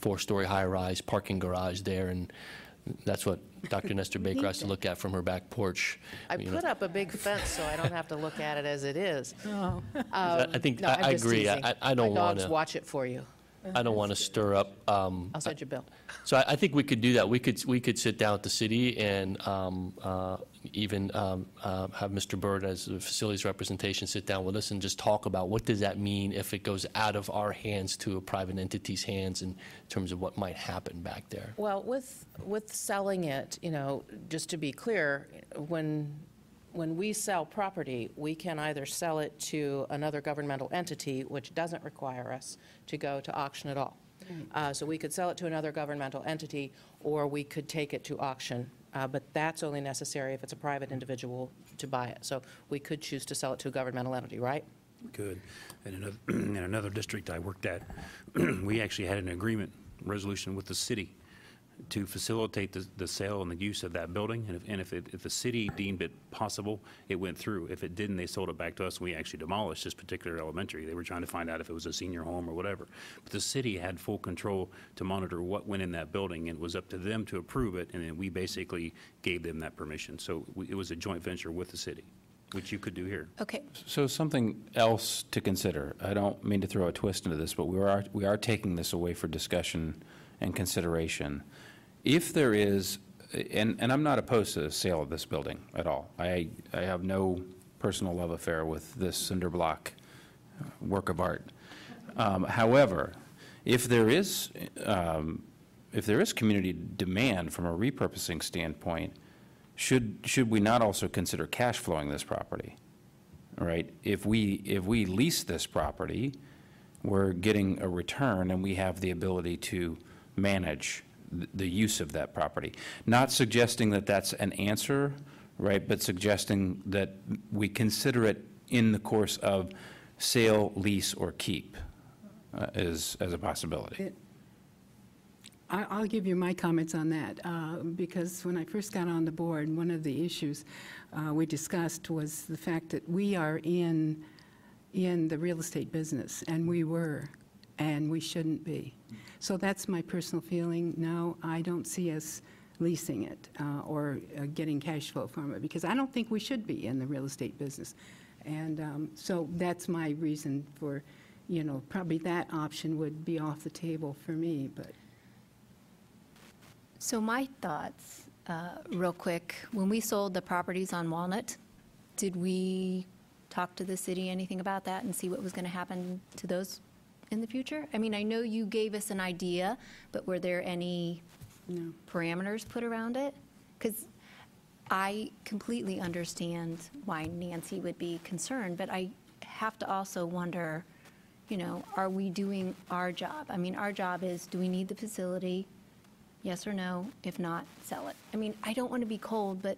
4-story high-rise parking garage there, and that's what Dr. Nestor Baker has to look at from her back porch.
I put up a big fence so I don't have to look at it as it is.
Oh.
I think,
No, I'm
I
just
agree.
teasing.
I don't
My
want
dogs
to,
watch it for you.
I don't want to stir up.
I'll send you a bill.
So I think we could do that. We could sit down with the city and even have Mr. Byrd as the facilities representation sit down with us and just talk about what does that mean if it goes out of our hands to a private entity's hands in terms of what might happen back there.
Well, with selling it, just to be clear, when when we sell property, we can either sell it to another governmental entity, which doesn't require us to go to auction at all. So we could sell it to another governmental entity, or we could take it to auction, but that's only necessary if it's a private individual to buy it. So we could choose to sell it to a governmental entity, right?
Good. In another district I worked at, we actually had an agreement, resolution with the city to facilitate the sale and the use of that building. And if the city deemed it possible, it went through. If it didn't, they sold it back to us, and we actually demolished this particular elementary. They were trying to find out if it was a senior home or whatever. But the city had full control to monitor what went in that building, and it was up to them to approve it, and then we basically gave them that permission. So it was a joint venture with the city, which you could do here.
Okay.
So something else to consider. I don't mean to throw a twist into this, but we are taking this away for discussion and consideration. If there is, and I'm not opposed to the sale of this building at all. I have no personal love affair with this cinder block work of art. However, if there is community demand from a repurposing standpoint, should we not also consider cash flowing this property? All right, if we lease this property, we're getting a return, and we have the ability to manage the use of that property. Not suggesting that that's an answer, right, but suggesting that we consider it in the course of sale, lease, or keep as a possibility.
I'll give you my comments on that, because when I first got on the board, one of the issues we discussed was the fact that we are in the real estate business, and we were, and we shouldn't be. So that's my personal feeling. No, I don't see us leasing it or getting cash flow from it, because I don't think we should be in the real estate business. And so that's my reason for, probably that option would be off the table for me, but.
So my thoughts, real quick, when we sold the properties on Walnut, did we talk to the city anything about that and see what was going to happen to those in the future? I mean, I know you gave us an idea, but were there any parameters put around it? Because I completely understand why Nancy would be concerned, but I have to also wonder, are we doing our job? I mean, our job is, do we need the facility? Yes or no? If not, sell it. I mean, I don't want to be cold, but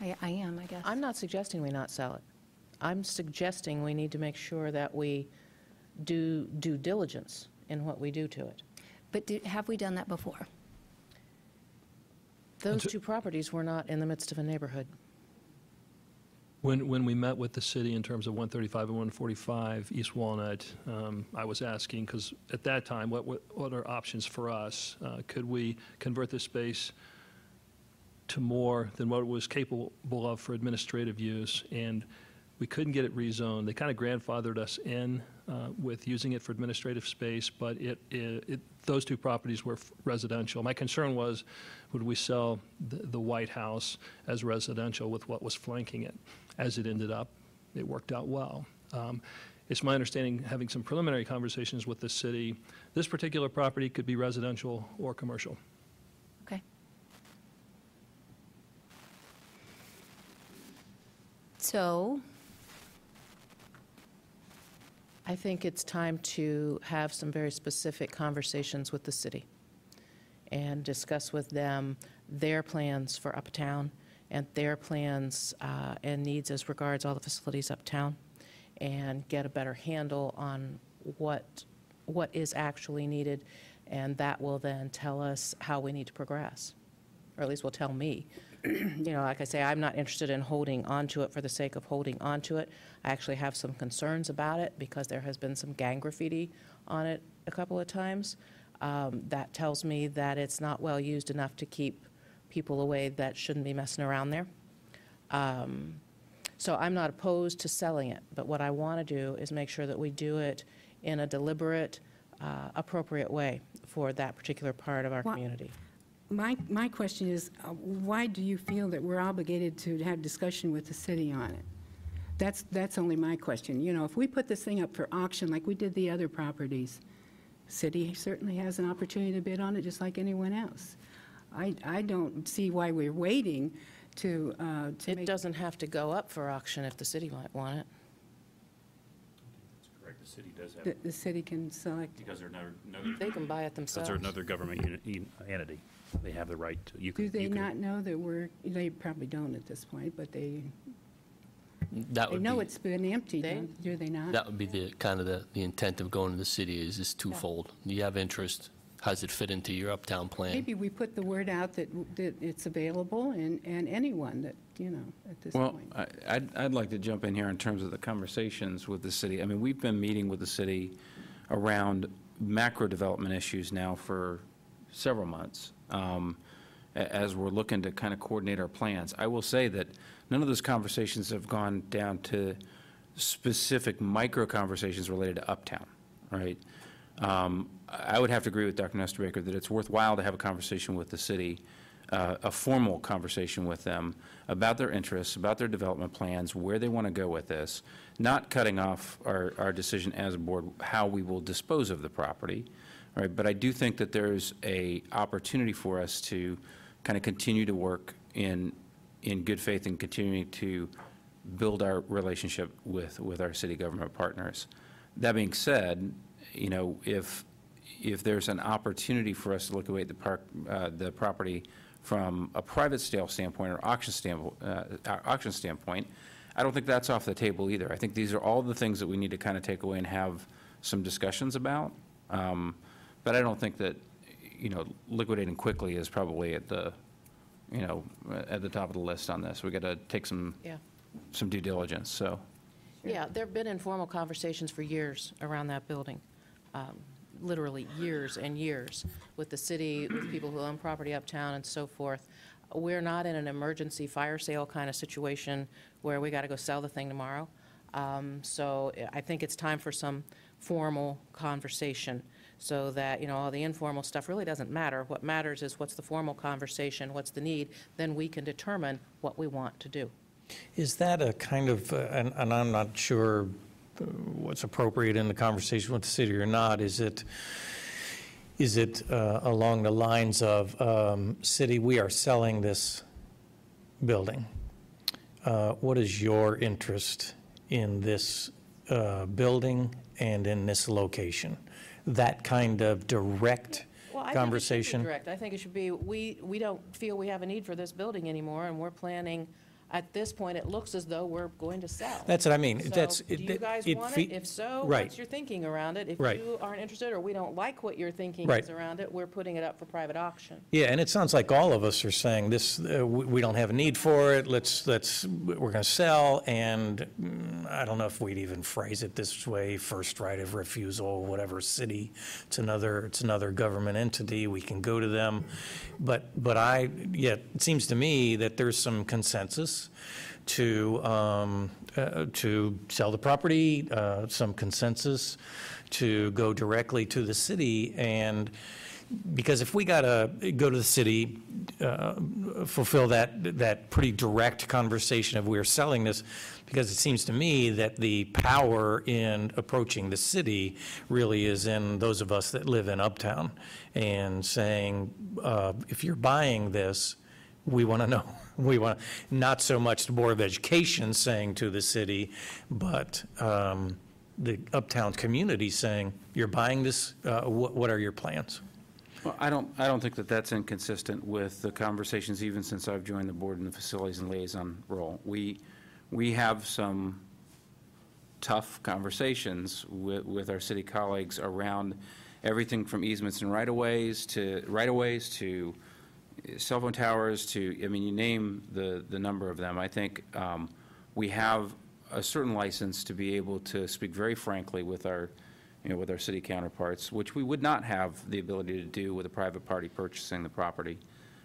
I am, I guess.
I'm not suggesting we not sell it. I'm suggesting we need to make sure that we do due diligence in what we do to it.
But have we done that before?
Those two properties were not in the midst of a neighborhood.
When we met with the city in terms of 135 and 145 East Walnut, I was asking, because at that time, what are options for us? Could we convert this space to more than what it was capable of for administrative use? And we couldn't get it rezoned. They kind of grandfathered us in with using it for administrative space, but those two properties were residential. My concern was, would we sell the White House as residential with what was flanking it? As it ended up, it worked out well. It's my understanding, having some preliminary conversations with the city, this particular property could be residential or commercial.
Okay. So,
I think it's time to have some very specific conversations with the city and discuss with them their plans for uptown and their plans and needs as regards all the facilities uptown, and get a better handle on what is actually needed, and that will then tell us how we need to progress, or at least will tell me. Like I say, I'm not interested in holding on to it for the sake of holding on to it. I actually have some concerns about it because there has been some gang graffiti on it a couple of times. That tells me that it's not well used enough to keep people away that shouldn't be messing around there. So I'm not opposed to selling it, but what I want to do is make sure that we do it in a deliberate, appropriate way for that particular part of our community.
My question is, why do you feel that we're obligated to have discussion with the city on it? That's only my question. If we put this thing up for auction like we did the other properties, city certainly has an opportunity to bid on it just like anyone else. I don't see why we're waiting to
It
make.
doesn't have to go up for auction if the city might want it.
That's correct. The city does have,
The city can select.
because they're another,
They can buy it
because
themselves.
they're another government entity. They have the right to, you
Do
can.
they
you can-
not know that they probably don't at this point, but they
That
they
would
know
be,
it's been empty,
They-
do they not?
that would be the, kind of the intent of going to the city is twofold. You have interest, how does it fit into your uptown plan?
Maybe we put the word out that it's available, and anyone that, at this
Well,
point.
I'd like to jump in here in terms of the conversations with the city. I mean, we've been meeting with the city around macro development issues now for several months, as we're looking to kind of coordinate our plans. I will say that none of those conversations have gone down to specific micro conversations related to Uptown, right? I would have to agree with Dr. Nesterbaker that it's worthwhile to have a conversation with the city, a formal conversation with them about their interests, about their development plans, where they want to go with this, not cutting off our decision as a board how we will dispose of the property, right? But I do think that there's a opportunity for us to kind of continue to work in good faith and continuing to build our relationship with our city government partners. That being said, if there's an opportunity for us to liquidate the property from a private sale standpoint or auction standpoint, I don't think that's off the table either. I think these are all the things that we need to kind of take away and have some discussions about. But I don't think that, liquidating quickly is probably at the top of the list on this. We got to take some due diligence, so.
Yeah, there've been informal conversations for years around that building, literally years and years, with the city, with people who own property uptown and so forth. We're not in an emergency fire sale kind of situation where we got to go sell the thing tomorrow. So I think it's time for some formal conversation so that, all the informal stuff really doesn't matter. What matters is what's the formal conversation, what's the need, then we can determine what we want to do.
Is that a kind of, and I'm not sure what's appropriate in the conversation with the city or not, is it along the lines of, city, we are selling this building. What is your interest in this building and in this location? That kind of direct conversation?
I think it should be, we don't feel we have a need for this building anymore, and we're planning, at this point, it looks as though we're going to sell.
That's what I mean.
So, do you guys want it? If so,
right.
what's your thinking around it? If
Right.
you aren't interested, or we don't like what your thinking
Right.
is around it, we're putting it up for private auction.
Yeah, and it sounds like all of us are saying this, we don't have a need for it, we're going to sell, and I don't know if we'd even phrase it this way, first right of refusal, whatever city, it's another government entity, we can go to them. But it seems to me that there's some consensus to sell the property, some consensus to go directly to the city. And because if we got to go to the city, fulfill that pretty direct conversation of we're selling this, because it seems to me that the power in approaching the city really is in those of us that live in Uptown and saying, if you're buying this, we want to know. We want, not so much the Board of Education saying to the city, but the Uptown community saying, you're buying this, what are your plans?
Well, I don't think that that's inconsistent with the conversations even since I've joined the board in the facilities and liaison role. We have some tough conversations with our city colleagues around everything from easements and right-of-ways to cell phone towers to, you name the number of them. I think we have a certain license to be able to speak very frankly with our city counterparts, which we would not have the ability to do with a private party purchasing the property.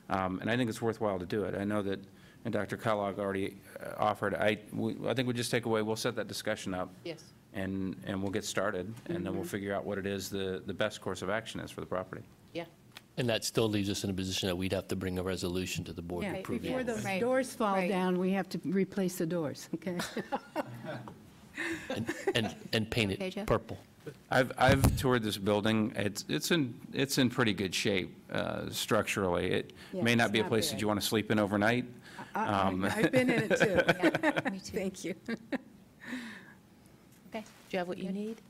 And I think it's worthwhile to do it. I know that, and Dr. Kellogg already offered, I think we just take away, we'll set that discussion up.
Yes.
And we'll get started, and then we'll figure out what it is the best course of action is for the property.
Yeah.
And that still leaves us in a position that we'd have to bring a resolution to the board to
Yeah,
approve
before
it.
those
Right.
doors fall
Right.
down, we have to replace the doors, okay?
And paint
Okay,
it
Jeff?
purple.
I've toured this building. It's in pretty good shape structurally. It
Yeah,
may not
it's
be a
not
place
bad.
that you want to sleep in overnight,
I've been in it too.
Yeah, me too.
Thank you.
Okay.
Do you have what you need?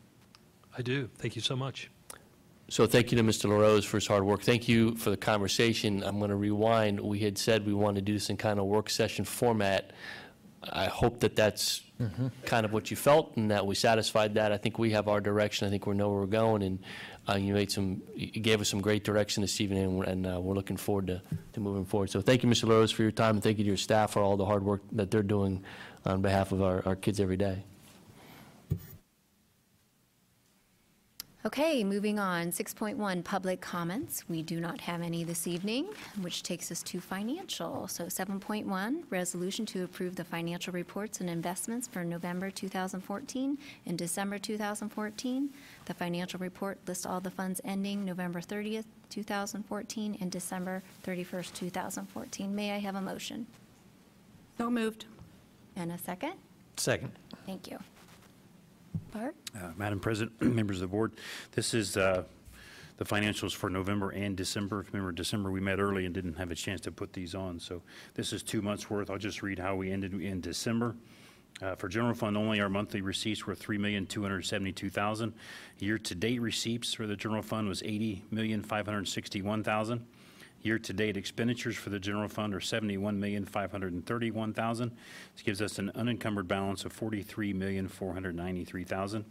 I do. Thank you so much.
So thank you to Mr. LaRose for his hard work. Thank you for the conversation. I'm going to rewind. We had said we wanted to do this in kind of work session format. I hope that that's kind of what you felt and that we satisfied that. I think we have our direction. I think we know where we're going, and you gave us some great direction this evening, and we're looking forward to moving forward. So thank you, Mr. LaRose, for your time, and thank you to your staff for all the hard work that they're doing on behalf of our kids every day.
Okay, moving on, 6.1, public comments. We do not have any this evening, which takes us to financial. So 7.1, resolution to approve the financial reports and investments for November 2014 and December 2014. The financial report lists all the funds ending November 30th, 2014 and December 31st, 2014. May I have a motion?
So moved.
And a second?
Second.
Thank you. Bart?
Madam President, members of the board, this is the financials for November and December. Remember, December we met early and didn't have a chance to put these on, so this is 2 months' worth. I'll just read how we ended in December. For general fund only, our monthly receipts were $3,272,000. Year-to-date receipts for the general fund was $80,561,000. Year-to-date expenditures for the general fund are $71,531,000. This gives us an unencumbered balance of $43,493,000.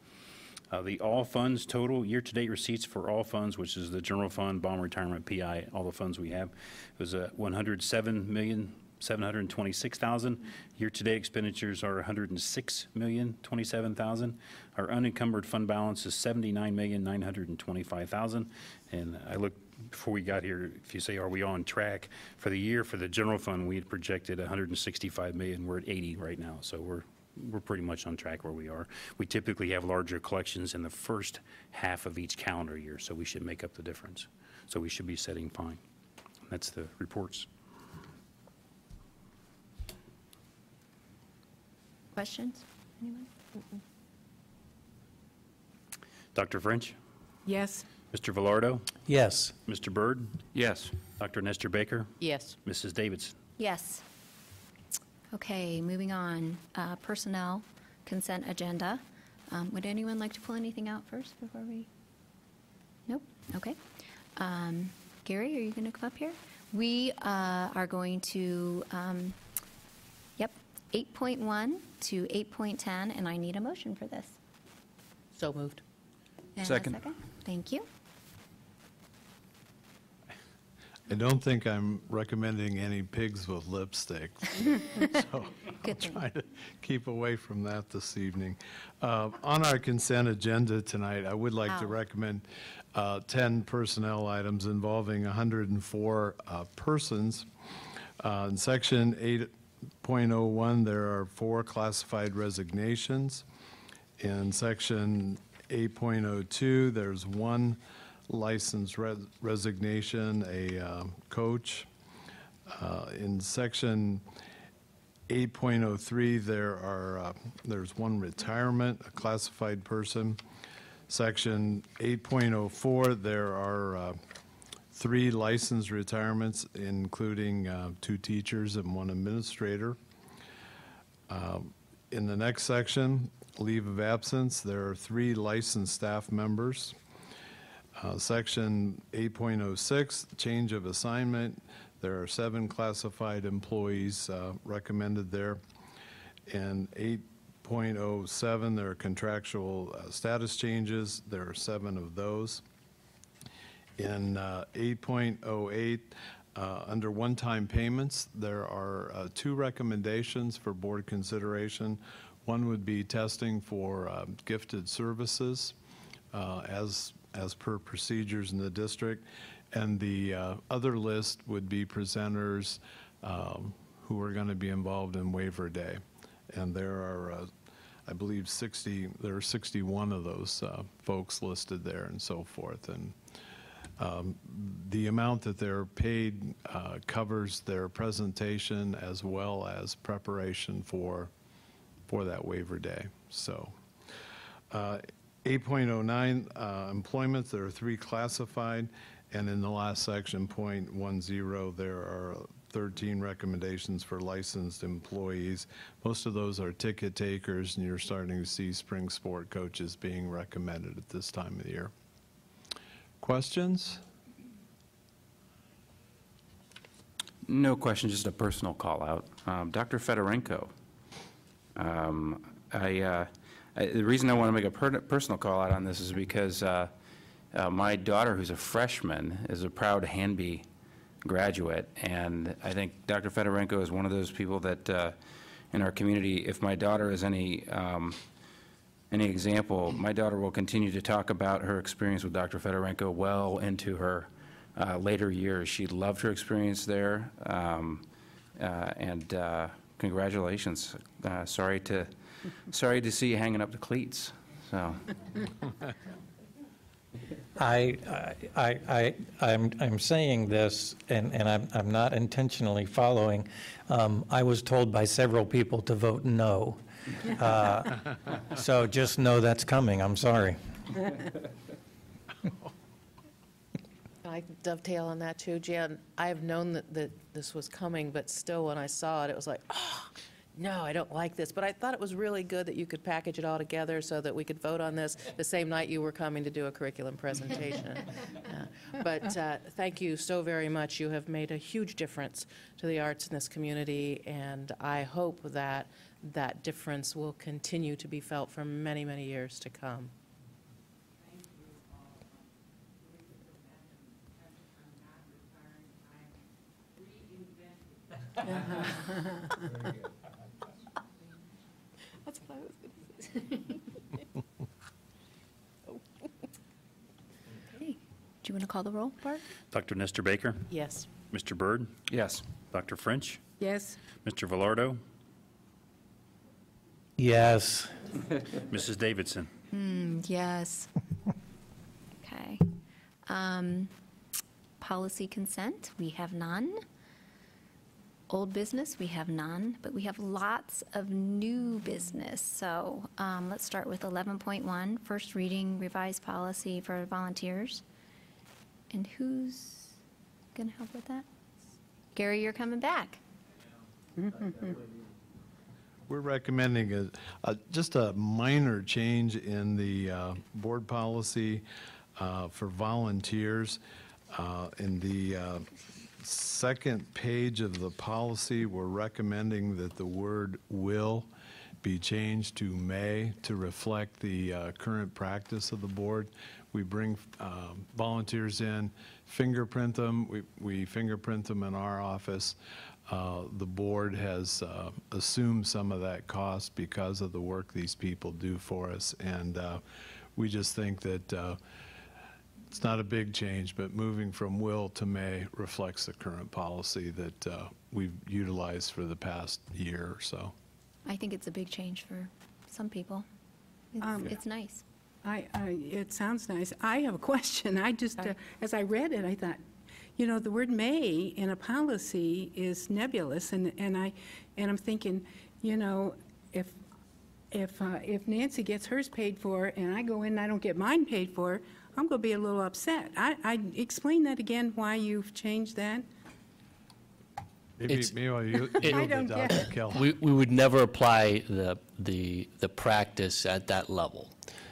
The all funds total year-to-date receipts for all funds, which is the general fund, bond retirement, PI, all the funds we have, was $107,726,000. Year-to-date expenditures are $106,027,000. Our unencumbered fund balance is $79,925,000. And I looked before we got here, if you say, are we on track? For the year, for the general fund, we had projected $165 million. We're at 80 right now, so we're pretty much on track where we are. We typically have larger collections in the first half of each calendar year, so we should make up the difference. So we should be setting fine. That's the reports.
Questions? Anyone?
Dr. French?
Yes.
Mr. Velardo?
Yes.
Mr. Byrd?
Yes.
Dr. Nestor Baker?
Yes.
Mrs. Davidson?
Yes. Okay, moving on. Personnel consent agenda. Would anyone like to pull anything out first before we? Nope. Okay. Gary, are you going to come up here? We are going to, 8.1 to 8.10, and I need a motion for this.
So moved.
And a
Second.
Thank you.
I don't think I'm recommending any pigs with lipstick. So
Good thing.
try to keep away from that this evening. On our consent agenda tonight, I would like to
Wow.
recommend 10 personnel items involving 104 persons. In section 8.01, there are 4 classified resignations. In section 8.02, there's 1 license resignation, a coach. In section 8.03, there's 1 retirement, a classified person. Section 8.04, there are 3 licensed retirements, including 2 teachers and 1 administrator. In the next section, leave of absence, there are 3 licensed staff members. Section 8.06, change of assignment, there are 7 classified employees recommended there. And 8.07, there are contractual status changes, there are 7 of those. In 8.08, under one-time payments, there are 2 recommendations for board consideration. One would be testing for gifted services as per procedures in the district. And the other list would be presenters who are going to be involved in waiver day. And there are, I believe, 61 of those folks listed there and so forth. And the amount that they're paid covers their presentation as well as preparation for that waiver day. So 8.09, employment, there are 3 classified, and in the last section, .10, there are 13 recommendations for licensed employees. Most of those are ticket takers, and you're starting to see spring sport coaches being recommended at this time of the year. Questions?
No question, just a personal call out. Dr. Fedorenko, the reason I want to make a personal call out on this is because my daughter, who's a freshman, is a proud Hanby graduate, and I think Dr. Fedorenko is one of those people that in our community, if my daughter is any example, my daughter will continue to talk about her experience with Dr. Fedorenko well into her later years. She loved her experience there, and congratulations. Sorry to see you hanging up the cleats. So.
I'm saying this, and I'm not intentionally following. I was told by several people to vote no. So just know that's coming. I'm sorry.
Can I dovetail on that too, Jan? I have known that this was coming, but still when I saw it, it was like, oh, no, I don't like this. But I thought it was really good that you could package it all together so that we could vote on this the same night you were coming to do a curriculum presentation. But thank you so very much. You have made a huge difference to the arts in this community, and I hope that that difference will continue to be felt for many, many years to come.
That's what I was going to say. Okay. Do you want to call the roll, Bart?
Dr. Nestor Baker?
Yes.
Mr. Byrd?
Yes.
Dr. French?
Yes.
Mr. Velardo?
Yes.
Mrs. Davidson?
Yes. Okay. Policy consent, we have none. Old business, we have none, but we have lots of new business. So let's start with 11.1, first reading revised policy for volunteers. And who's going to help with that? Gary, you're coming back.
We're recommending just a minor change in the board policy for volunteers. In the second page of the policy, we're recommending that the word will be changed to may to reflect the current practice of the board. We bring volunteers in, fingerprint them. We fingerprint them in our office. The board has assumed some of that cost because of the work these people do for us. And we just think that it's not a big change, but moving from will to may reflects the current policy that we've utilized for the past year or so.
I think it's a big change for some people. It's nice.
It sounds nice. I have a question. I just, as I read it, I thought, you know, the word may in a policy is nebulous, and I'm thinking, you know, if Nancy gets hers paid for and I go in and I don't get mine paid for, I'm going to be a little upset. I explain that again, why you've changed that.
Maybe you to Dr. Keller.
We would never apply the practice at that level.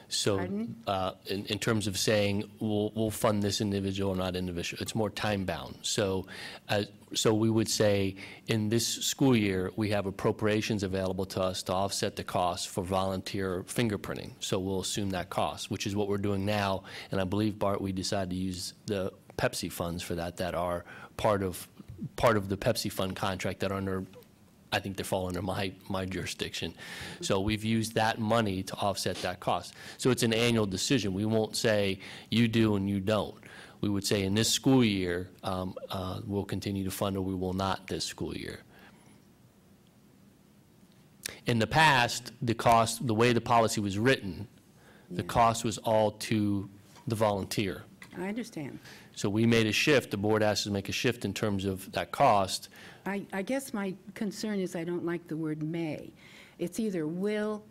So in terms of saying we'll fund this individual or not individual, it's more time-bound. So we would say in this school year, we have appropriations available to us to offset the cost for volunteer fingerprinting. So we'll assume that cost, which is what we're doing now. And I believe, Bart, we decided to use the Pepsi funds for that are part of the Pepsi fund contract that are under, I think they fall under my jurisdiction. So we've used that money to offset that cost. So it's an annual decision. We won't say you do and you don't. We would say in this school year, we'll continue to fund or we will not this school year. In the past, the cost, the way the policy was written, the cost was all to the volunteer.
I understand.
So we made a shift, the board asked us to make a shift in terms of that cost.
I guess my concern is I don't like the word may. It's either will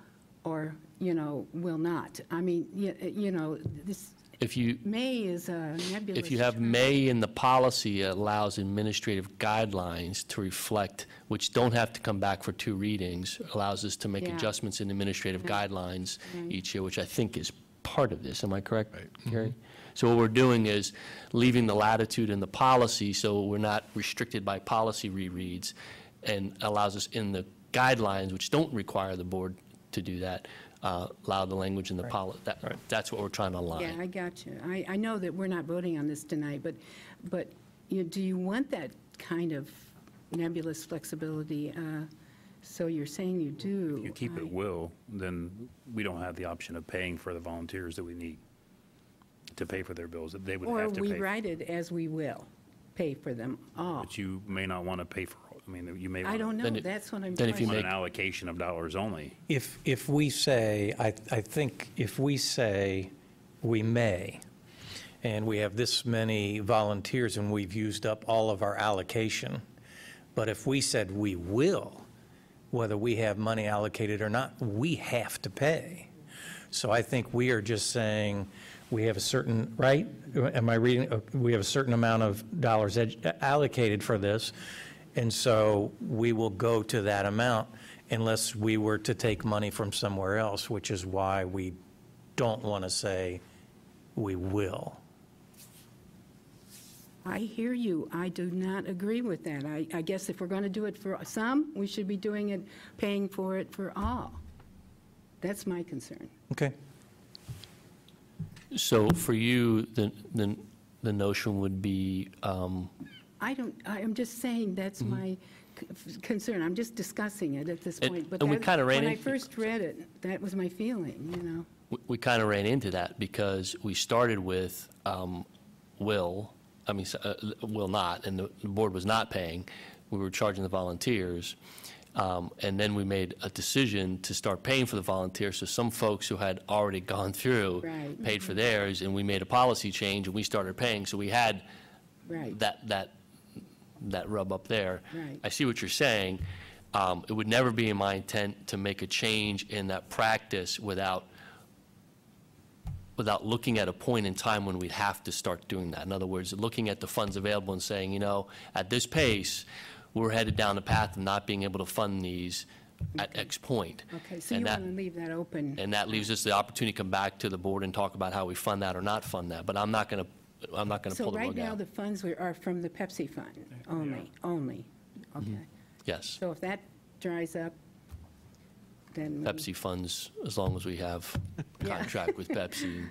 or, you know, will not. I mean, you know, this,
If you,
May is a nebulous
if you have
term.
may in the policy, it allows administrative guidelines to reflect, which don't have to come back for 2 readings, allows us to make
Yeah.
adjustments in administrative guidelines
Right.
each year, which I think is part of this. Am I correct, Gary? So what we're doing is leaving the latitude in the policy, so we're not restricted by policy rereads, and allows us in the guidelines, which don't require the board to do that, allow the language in the policy. That's what we're trying to align.
Yeah, I got you. I know that we're not voting on this tonight, but do you want that kind of nebulous flexibility? So you're saying you do.
If you keep it will, then we don't have the option of paying for the volunteers that we need to pay for their bills, that they would
Or
have to
we
pay.
write it as we will, pay for them all.
But you may not want to pay for, I mean, you may
I
want
don't know,
Then it-
that's what I'm
then if you
questioning.
an allocation of dollars only.
If we say, I think if we say we may, and we have this many volunteers and we've used up all of our allocation, but if we said we will, whether we have money allocated or not, we have to pay. So I think we are just saying, we have a certain, right? Am I reading? We have a certain amount of dollars allocated for this, and so we will go to that amount unless we were to take money from somewhere else, which is why we don't want to say we will.
I hear you. I do not agree with that. I guess if we're going to do it for some, we should be doing it, paying for it for all. That's my concern.
Okay.
So for you, the notion would be,
I'm just saying that's my concern. I'm just discussing it at this
And-
point. But
and we
that-
kinda ran
when I
into-
first read it, that was my feeling, you know.
we kind of ran into that because we started with will not, and the board was not paying. We were charging the volunteers. And then we made a decision to start paying for the volunteers. So some folks who had already gone through
Right.
paid for theirs, and we made a policy change, and we started paying. So we had
Right.
that rub up there.
Right.
I see what you're saying. It would never be in my intent to make a change in that practice without looking at a point in time when we'd have to start doing that. In other words, looking at the funds available and saying, you know, at this pace, we're headed down the path of not being able to fund these at X point.
Okay, so
And
you
that-
want to leave that open.
And that leaves us the opportunity to come back to the board and talk about how we fund that or not fund that. But I'm not going to pull
So
the
right
rug
now,
out.
the funds are from the Pepsi fund only? Okay.
Yes,
So if that dries up, then.
Pepsi funds, as long as we have
Yeah.
contract with Pepsi.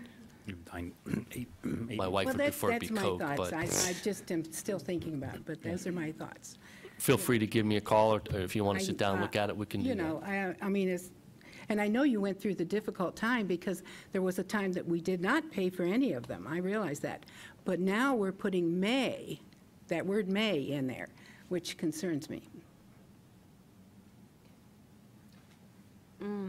My wife
Well,
would prefer it be Coke,
that's my thoughts.
but
I just am still thinking about it, but those are my thoughts.
feel free to give me a call, or if you want to sit down and look at it, we can do
You
that.
know, I mean, and I know you went through the difficult time because there was a time that we did not pay for any of them. I realize that. But now we're putting may, that word may in there, which concerns me.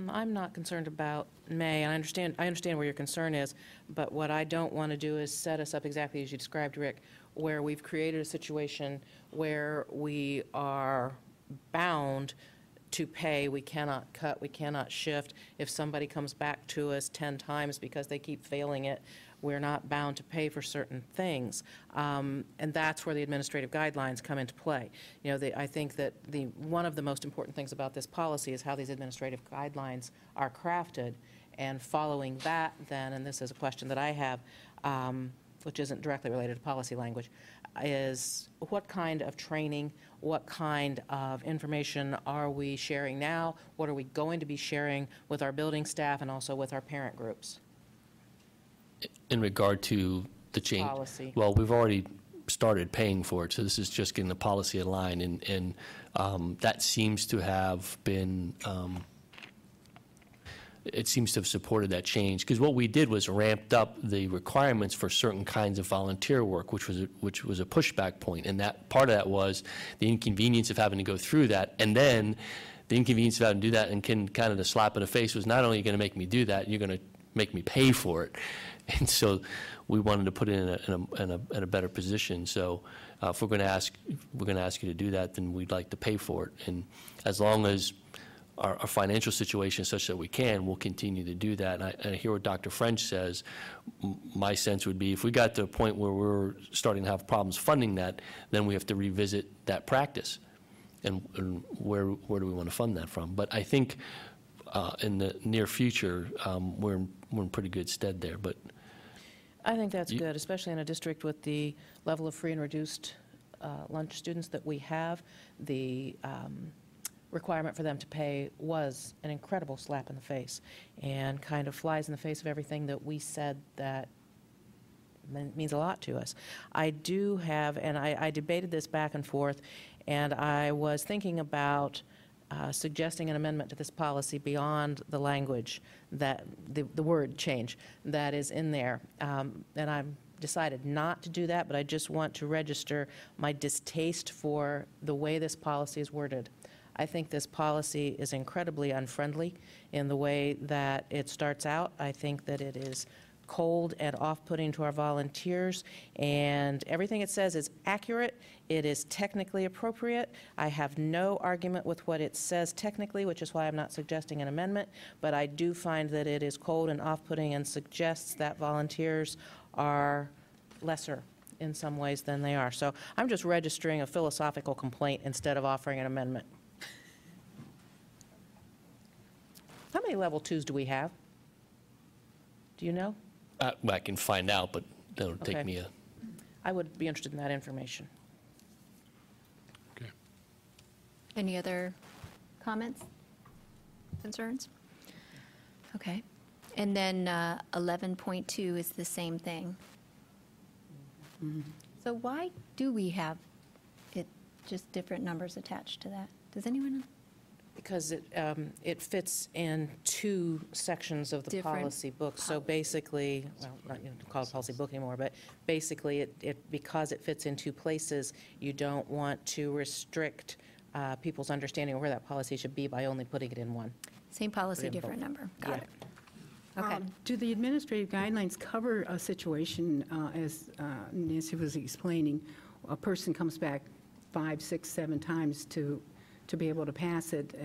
I'm not concerned about may, and I understand where your concern is, but what I don't want to do is set us up exactly as you described, Rick, where we've created a situation where we are bound to pay, we cannot cut, we cannot shift. If somebody comes back to us 10 times because they keep failing it, we're not bound to pay for certain things. And that's where the administrative guidelines come into play. You know, I think that one of the most important things about this policy is how these administrative guidelines are crafted. And following that then, and this is a question that I have, which isn't directly related to policy language, is what kind of training, what kind of information are we sharing now? What are we going to be sharing with our building staff and also with our parent groups?
In regard to the change?
Policy.
Well, we've already started paying for it, so this is just getting the policy in line, and that seems to have been, it seems to have supported that change, because what we did was ramped up the requirements for certain kinds of volunteer work, which was a pushback point, and that, part of that was the inconvenience of having to go through that, and then the inconvenience of having to do that, and kind of the slap in the face was, not only are you going to make me do that, you're going to make me pay for it. And so we wanted to put it in a better position. So if we're going to ask you to do that, then we'd like to pay for it. And as long as our financial situation is such that we can, we'll continue to do that. And I hear what Dr. French says. My sense would be if we got to a point where we're starting to have problems funding that, then we have to revisit that practice. And where do we want to fund that from? But I think in the near future, we're in pretty good stead there. But
I think that's good, especially in a district with the level of free and reduced lunch students that we have. The requirement for them to pay was an incredible slap in the face and kind of flies in the face of everything that we said that means a lot to us. I do have, and I debated this back and forth, and I was thinking about suggesting an amendment to this policy beyond the language that, the word change that is in there. And I'm decided not to do that, but I just want to register my distaste for the way this policy is worded. I think this policy is incredibly unfriendly in the way that it starts out. I think that it is cold and off-putting to our volunteers, and everything it says is accurate. It is technically appropriate. I have no argument with what it says technically, which is why I'm not suggesting an amendment, but I do find that it is cold and off-putting and suggests that volunteers are lesser in some ways than they are. So I'm just registering a philosophical complaint instead of offering an amendment. How many level 2s do we have? Do you know?
I can find out, but that'll
Okay.
take me a...
I would be interested in that information.
Okay.
Any other comments, concerns? Okay. And then 11.2 is the same thing. So why do we have it, just different numbers attached to that? Does anyone know?
Because it fits in two sections of the
Different
policy book. So basically, well, not you know, call it policy book anymore, but basically, because it fits in two places, you don't want to restrict people's understanding of where that policy should be by only putting it in one.
Same policy,
in
different
both.
number. Got
Yeah.
it. Okay.
Do the administrative guidelines cover a situation, as Nancy was explaining, a person comes back 5, 6, 7 times to be able to pass it,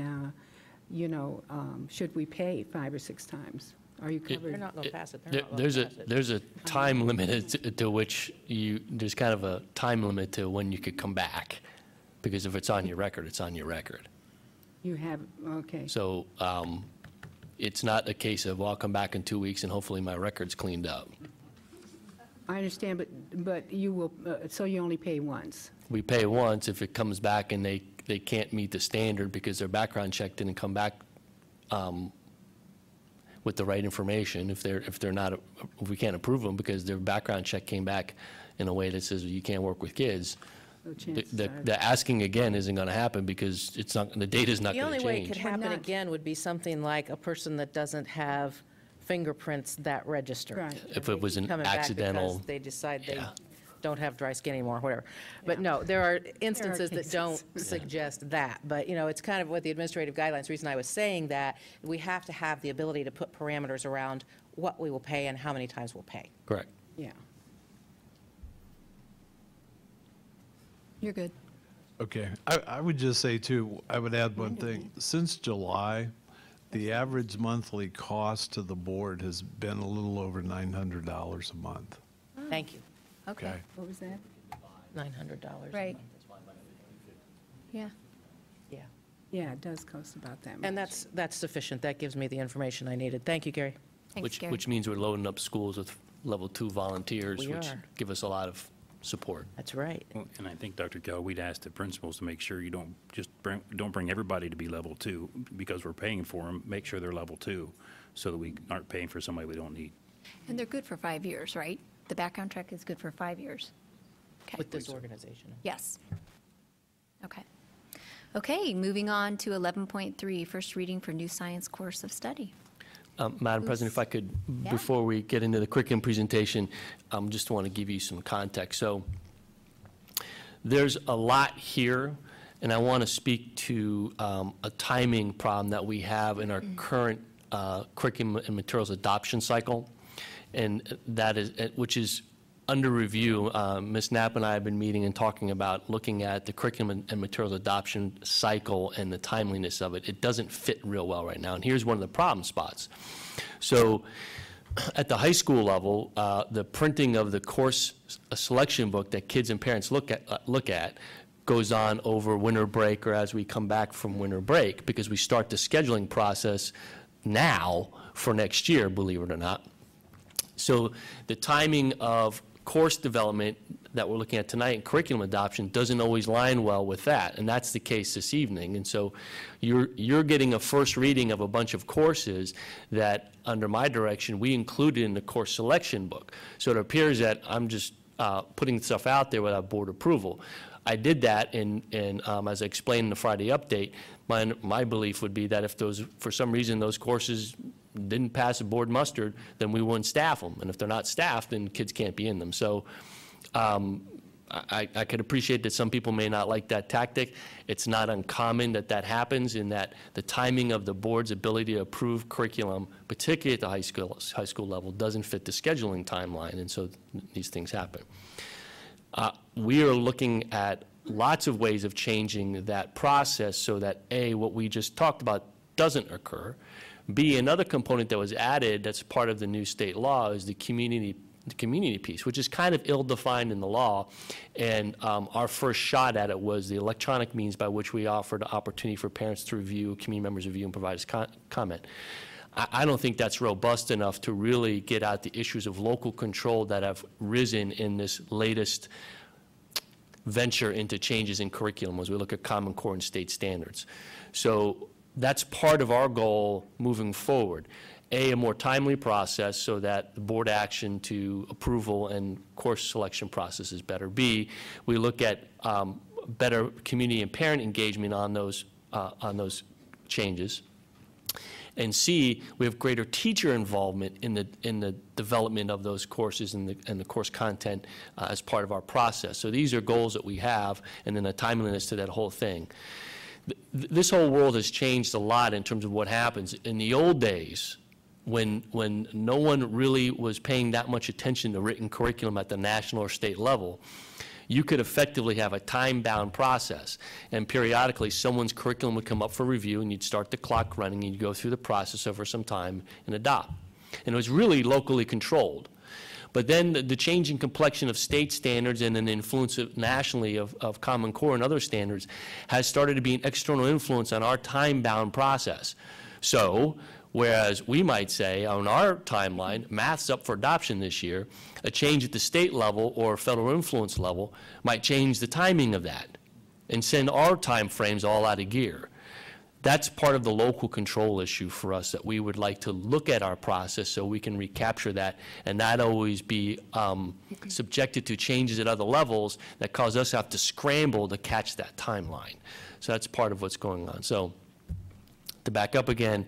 should we pay 5 or 6 times? Are you
They're
covered?
not going to pass it. They're not going
There's
to
a,
pass it.
there's a time limit to which there's kind of a time limit to when you could come back, because if it's on your record, it's on your record.
You have, okay.
So it's not a case of, well, I'll come back in 2 weeks and hopefully my record's cleaned up.
I understand, but you will, so you only pay once?
We pay once if it comes back and they can't meet the standard because their background check didn't come back with the right information. If they're not, if we can't approve them because their background check came back in a way that says you can't work with kids,
So chances are-
the asking again isn't going to happen because it's not, the data's not
The
going to
only way it
change.
could happen
not.
again would be something like a person that doesn't have fingerprints that register.
Right.
If it was an
Coming back
accidental-
because they decide they
Yeah.
don't have dry skin anymore, whatever. But no, there are instances that
cases.
don't suggest that. But, it's kind of what the administrative guidelines, the reason I was saying that, we have to have the ability to put parameters around what we will pay and how many times we'll pay.
Correct.
Yeah.
You're good.
Okay, I would just say too, I would add one thing. Since July, the average monthly cost to the board has been a little over $900 a month.
Thank you.
Okay.
Okay.
What was that?
$900.
Right. Yeah.
Yeah.
Yeah, it does cost about that much.
And that's sufficient. That gives me the information I needed. Thank you, Gary.
Thanks, Gary.
Which means we're loading up schools with level 2 volunteers,
We
which
are.
give us a lot of support.
That's right.
Well, and I think, Dr. Kell, we'd ask the principals to make sure you don't bring everybody to be level 2, because we're paying for them, make sure they're level 2, so that we aren't paying for somebody we don't need.
And they're good for 5 years, right? The background check is good for 5 years. Okay.
With this organization.
Yes. Okay. Okay, moving on to 11.3, first reading for new science course of study.
Madam President, if I could,
Yeah.
before we get into the curriculum presentation, just want to give you some context. So there's a lot here, and I want to speak to a timing problem that we have in our current curriculum and materials adoption cycle, and that is, which is under review. Ms. Knapp and I have been meeting and talking about looking at the curriculum and materials adoption cycle and the timeliness of it. It doesn't fit real well right now, and here's one of the problem spots. So at the high school level, the printing of the course selection book that kids and parents look at goes on over winter break or as we come back from winter break, because we start the scheduling process now for next year, believe it or not. So the timing of course development that we're looking at tonight and curriculum adoption doesn't always line well with that, and that's the case this evening. And so you're getting a first reading of a bunch of courses that, under my direction, we included in the course selection book. So it appears that I'm just putting stuff out there without board approval. I did that, and as I explained in the Friday update, my belief would be that if those, for some reason, those courses didn't pass a board muster, then we wouldn't staff them. And if they're not staffed, then kids can't be in them. So I could appreciate that some people may not like that tactic. It's not uncommon that that happens, in that the timing of the board's ability to approve curriculum, particularly at the high school level, doesn't fit the scheduling timeline, and so these things happen. We are looking at lots of ways of changing that process so that, A, what we just talked about doesn't occur. B, another component that was added that's part of the new state law is the community piece, which is kind of ill-defined in the law. And our first shot at it was the electronic means by which we offered the opportunity for parents to review, community members review, and provide us comment. I don't think that's robust enough to really get at the issues of local control that have risen in this latest venture into changes in curriculum as we look at Common Core and state standards. So that's part of our goal moving forward. A more timely process so that the board action to approval and course selection process is better. B, we look at better community and parent engagement on those changes. And C, we have greater teacher involvement in the development of those courses and the course content as part of our process. So these are goals that we have, and then a timeliness to that whole thing. This whole world has changed a lot in terms of what happens. In the old days, when no one really was paying that much attention to written curriculum at the national or state level, you could effectively have a time-bound process. And periodically, someone's curriculum would come up for review, and you'd start the clock running, and you'd go through the process over some time and adopt. And it was really locally controlled. But then the changing complexion of state standards and an influence nationally of Common Core and other standards has started to be an external influence on our time-bound process. So, whereas we might say on our timeline, math's up for adoption this year, a change at the state level or federal influence level might change the timing of that and send our time frames all out of gear. That's part of the local control issue for us, that we would like to look at our process so we can recapture that and not always be subjected to changes at other levels that cause us to have to scramble to catch that timeline. So that's part of what's going on. So to back up again,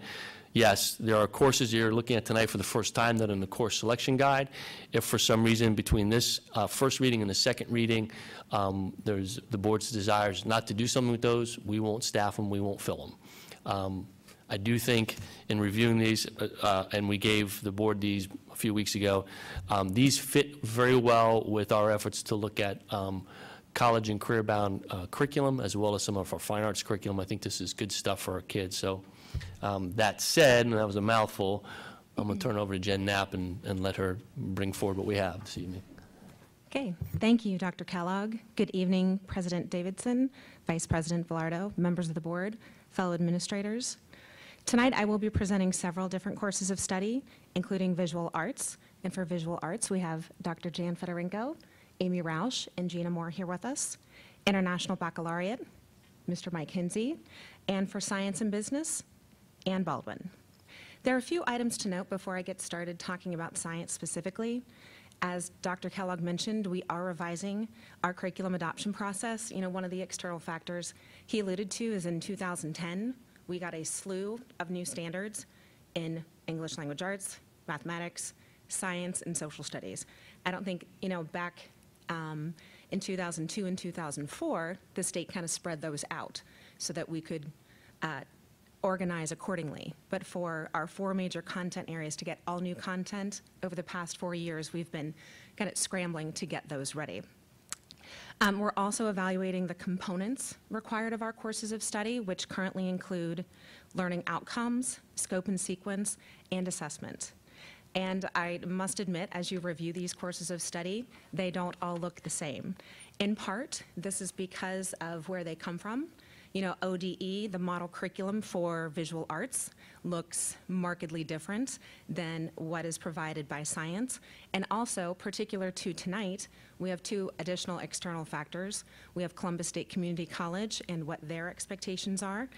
yes, there are courses you're looking at tonight for the first time that are in the course selection guide. If for some reason between this first reading and the second reading, there's the board's desires not to do something with those, we won't staff them, we won't fill them. I do think in reviewing these, and we gave the board these a few weeks ago, these fit very well with our efforts to look at college and career-bound curriculum, as well as some of our fine arts curriculum. I think this is good stuff for our kids. So that said, and that was a mouthful, I'm going to turn it over to Jen Knapp and let her bring forward what we have this evening.
Okay, thank you, Dr. Kellogg. Good evening, President Davidson, Vice President Velardo, members of the board, fellow administrators. Tonight, I will be presenting several different courses of study, including visual arts. And for visual arts, we have Dr. Jan Fedorenko, Amy Rausch, and Gina Moore here with us. International Baccalaureate, Mr. Mike Hinsey. And for science and business, Ann Baldwin. There are a few items to note before I get started talking about science specifically. As Dr. Kellogg mentioned, we are revising our curriculum adoption process. You know, one of the external factors he alluded to is in 2010, we got a slew of new standards in English language arts, mathematics, science, and social studies. I don't think, you know, back in 2002 and 2004, the state kind of spread those out so that we could organize accordingly. But for our 4 major content areas to get all new content, over the past 4 years, we've been kind of scrambling to get those ready. We're also evaluating the components required of our courses of study, which currently include learning outcomes, scope and sequence, and assessment. And I must admit, as you review these courses of study, they don't all look the same. In part, this is because of where they come from. You know, ODE, the model curriculum for visual arts, looks markedly different than what is provided by science. And also, particular to tonight, we have 2 additional external factors. We have Columbus State Community College and what their expectations are,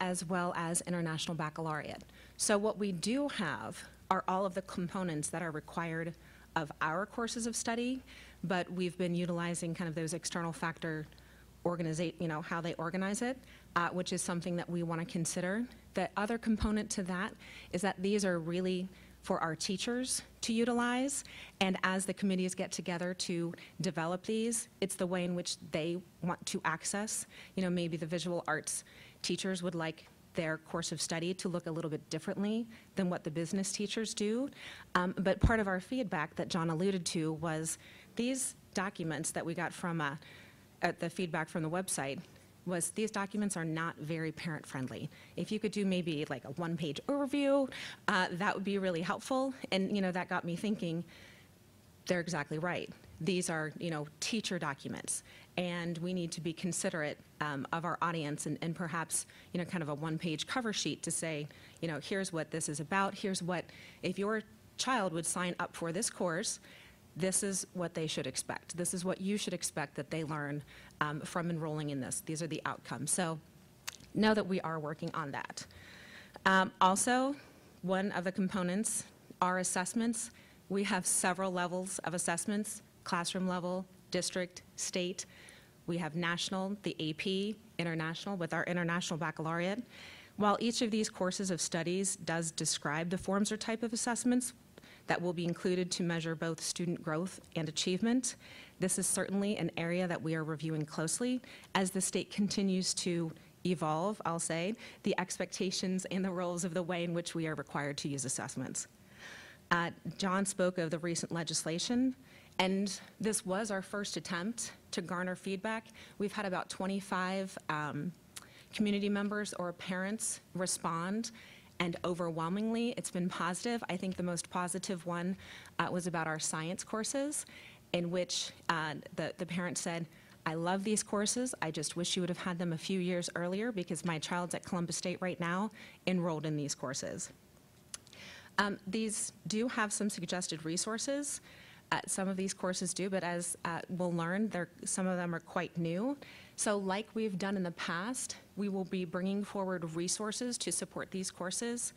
as well as International Baccalaureate. So what we do have are all of the components that are required of our courses of study, but we've been utilizing kind of those external factor how they organize it, which is something that we want to consider. The other component to that is that these are really for our teachers to utilize, and as the committees get together to develop these, it's the way in which they want to access. You know, maybe the visual arts teachers would like their course of study to look a little bit differently than what the business teachers do. But part of our feedback that John alluded to was these documents that we got from the feedback from the website was these documents are not very parent-friendly. If you could do maybe like a 1-page overview, that would be really helpful. And, you know, that got me thinking, they're exactly right. These are, you know, teacher documents, and we need to be considerate of our audience and perhaps, you know, kind of a 1-page cover sheet to say, you know, here's what this is about. Here's what, if your child would sign up for this course, this is what they should expect. This is what you should expect that they learn from enrolling in this. These are the outcomes. So know that we are working on that. Also, one of the components are assessments. We have several levels of assessments, classroom level, district, state. We have national, the AP, international, with our International Baccalaureate. While each of these courses of studies does describe the forms or type of assessments that will be included to measure both student growth and achievement, this is certainly an area that we are reviewing closely as the state continues to evolve, I'll say, the expectations and the roles of the way in which we are required to use assessments. John spoke of the recent legislation, and this was our first attempt to garner feedback. We've had about 25 community members or parents respond, and overwhelmingly, it's been positive. I think the most positive one was about our science courses, in which the parent said, I love these courses. I just wish you would have had them a few years earlier because my child's at Columbus State right now enrolled in these courses. These do have some suggested resources. Some of these courses do, but as we'll learn, some of them are quite new. So like we've done in the past, we will be bringing forward resources to support these courses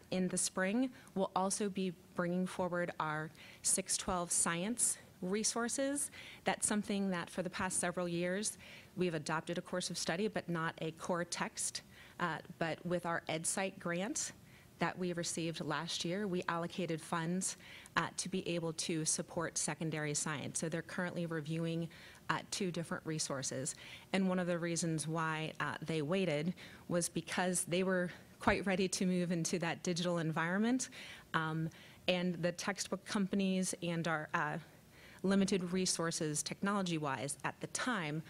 in the spring. We'll also be bringing forward our 612 science resources. That's something that for the past several years, we've adopted a course of study, but not a core text. But with our EdSite grant that we received last year, we allocated funds to be able to support secondary science. So they're currently reviewing 2 different resources. And one of the reasons why they waited was because they were quite ready to move into that digital environment. And the textbook companies and our limited resources technology-wise at the time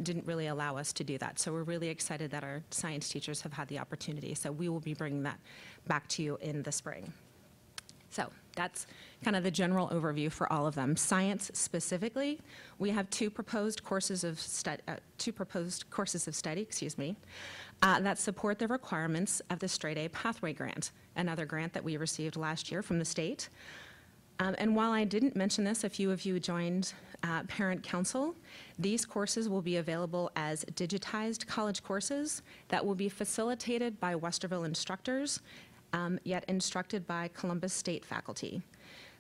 didn't really allow us to do that. So we're really excited that our science teachers have had the opportunity. So we will be bringing that back to you in the spring. So that's kind of the general overview for all of them. Science specifically, we have 2 proposed courses of study, that support the requirements of the Straight A Pathway Grant, another grant that we received last year from the state. And while I didn't mention this, a few of you joined Parent Council. These courses will be available as digitized college courses that will be facilitated by Westerville instructors, yet instructed by Columbus State faculty.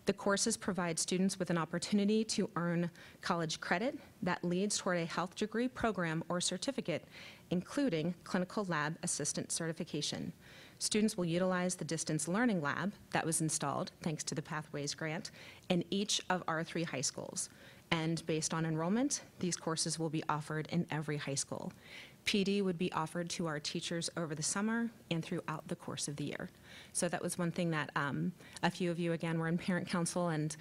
The courses provide students with an opportunity to earn college credit that leads toward a health degree program or certificate, including clinical lab assistant certification. Students will utilize the distance learning lab that was installed, thanks to the Pathways Grant, in each of our 3 high schools. And based on enrollment, these courses will be offered in every high school. PD would be offered to our teachers over the summer and throughout the course of the year. So that was one thing that a few of you, again, were in parent council, and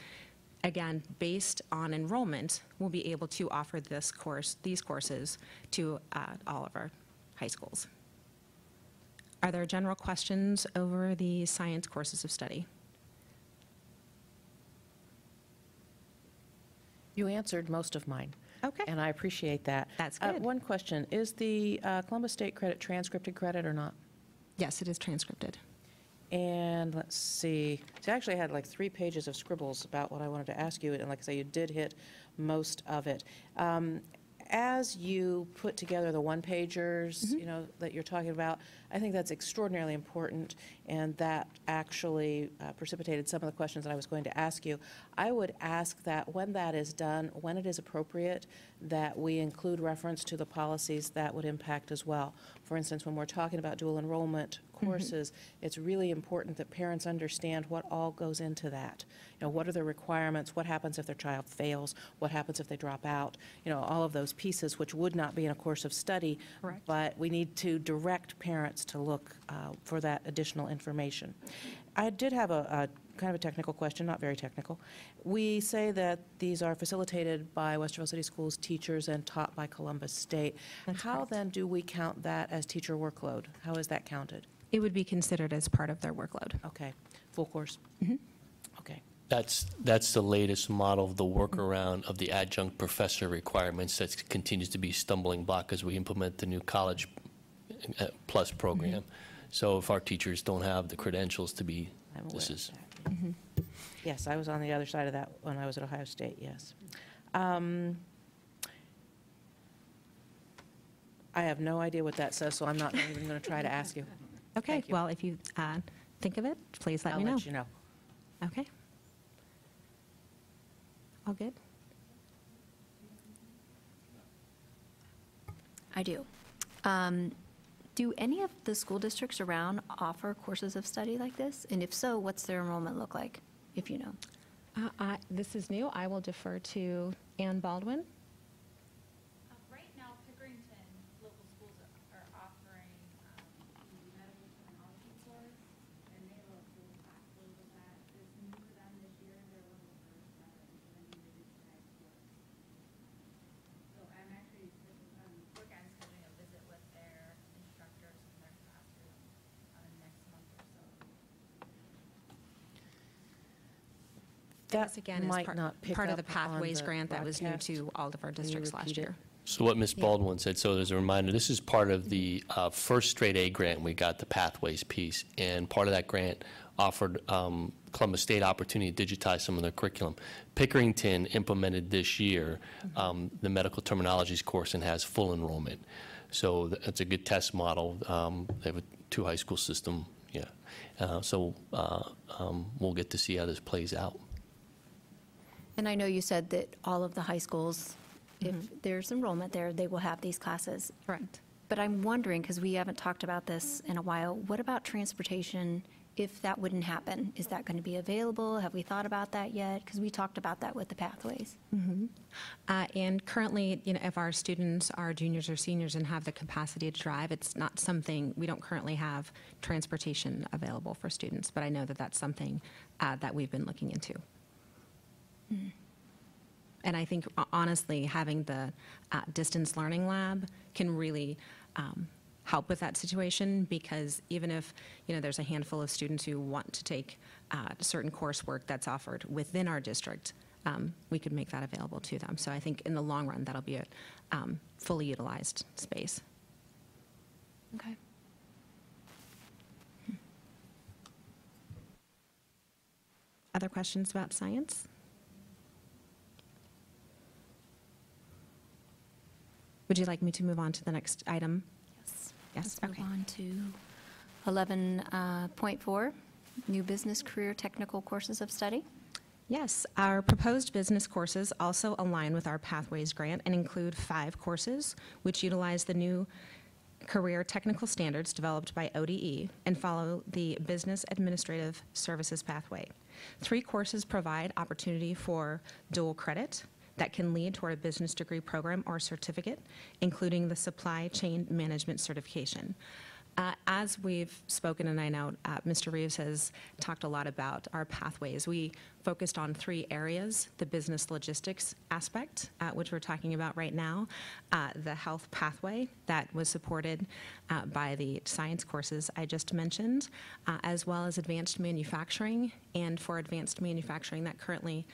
again, based on enrollment, we'll be able to offer these courses to all of our high schools. Are there general questions over the science courses of study?
You answered most of mine.
Okay.
And I appreciate that.
That's good.
One question, is the Columbus State credit transcripted credit or not?
Yes, it is transcripted.
And let's see, so I actually had like 3 pages of scribbles about what I wanted to ask you, and like I say, you did hit most of it. As you put together the one-pagers, you know, that you're talking about, I think that's extraordinarily important, and that actually precipitated some of the questions that I was going to ask you. I would ask that when that is done, when it is appropriate, that we include reference to the policies that would impact as well. For instance, when we're talking about dual enrollment courses, it's really important that parents understand what all goes into that. You know, what are the requirements? What happens if their child fails? What happens if they drop out? You know, all of those pieces which would not be in a course of study.
Correct.
But we need to direct parents to look for that additional information. I did have a kind of a technical question, not very technical. We say that these are facilitated by Westerville City Schools teachers and taught by Columbus State.
That's
How
correct.
then do we count that as teacher workload? How is that counted?
It would be considered as part of their workload.
Okay, full course? Okay.
That's the latest model of the workaround of the adjunct professor requirements that continues to be a stumbling block as we implement the new College Plus program. So if our teachers don't have the credentials to be,
I'm aware
this
of
is,
that. Yes, I was on the other side of that when I was at Ohio State, yes. I have no idea what that says, so I'm not even going to try to ask you.
Okay,
Thank you.
well, if you think of it, please let
I'll
me know.
let you know.
Okay. All good?
I do. Do any of the school districts around offer courses of study like this? And if so, what's their enrollment look like, if you know?
This is new. I will defer to Ann Baldwin.
Right now, Pickerington local schools are offering the medical terminology course, and they have a full classload of that. It's new for them this year. They're one of the first that are implementing the digitized course. So I'm actually working on scheduling a visit with their instructors in their classroom next month or so.
That
This, again, is
might not pick
part of the
up on
Pathways
the
grant that was new
broadcast.
to all of our districts last
repeat it?
year.
so what Ms. Baldwin said, so as a reminder, this is part of the first straight A grant. We got the Pathways piece, and part of that grant offered Columbus State opportunity to digitize some of their curriculum. Pickerington implemented this year the medical terminologies course and has full enrollment. So that's a good test model. They have a 2 high school system, yeah. So we'll get to see how this plays out.
And I know you said that all of the high schools, if there's enrollment there, they will have these classes.
Correct.
But I'm wondering, because we haven't talked about this in a while, what about transportation if that wouldn't happen? Is that going to be available? Have we thought about that yet? Because we talked about that with the Pathways.
And currently, you know, if our students are juniors or seniors and have the capacity to drive, it's not something, we don't currently have transportation available for students, but I know that that's something that we've been looking into. And I think, honestly, having the distance learning lab can really help with that situation, because even if, you know, there's a handful of students who want to take certain coursework that's offered within our district, we could make that available to them. So I think in the long run, that'll be a fully utilized space.
Okay.
Other questions about science? Would you like me to move on to the next item?
Yes.
Yes,
Let's
okay.
move on to 11.4, new business career technical courses of study.
Yes, our proposed business courses also align with our Pathways grant and include 5 courses which utilize the new career technical standards developed by ODE and follow the Business Administrative Services pathway. 3 courses provide opportunity for dual credit. that can lead toward a business degree program or certificate, including the supply chain management certification. As we've spoken, and I know Mr. Reeves has talked a lot about our pathways, we focused on 3 areas: the business logistics aspect, which we're talking about right now, the health pathway that was supported by the science courses I just mentioned, as well as advanced manufacturing, and for advanced manufacturing that currently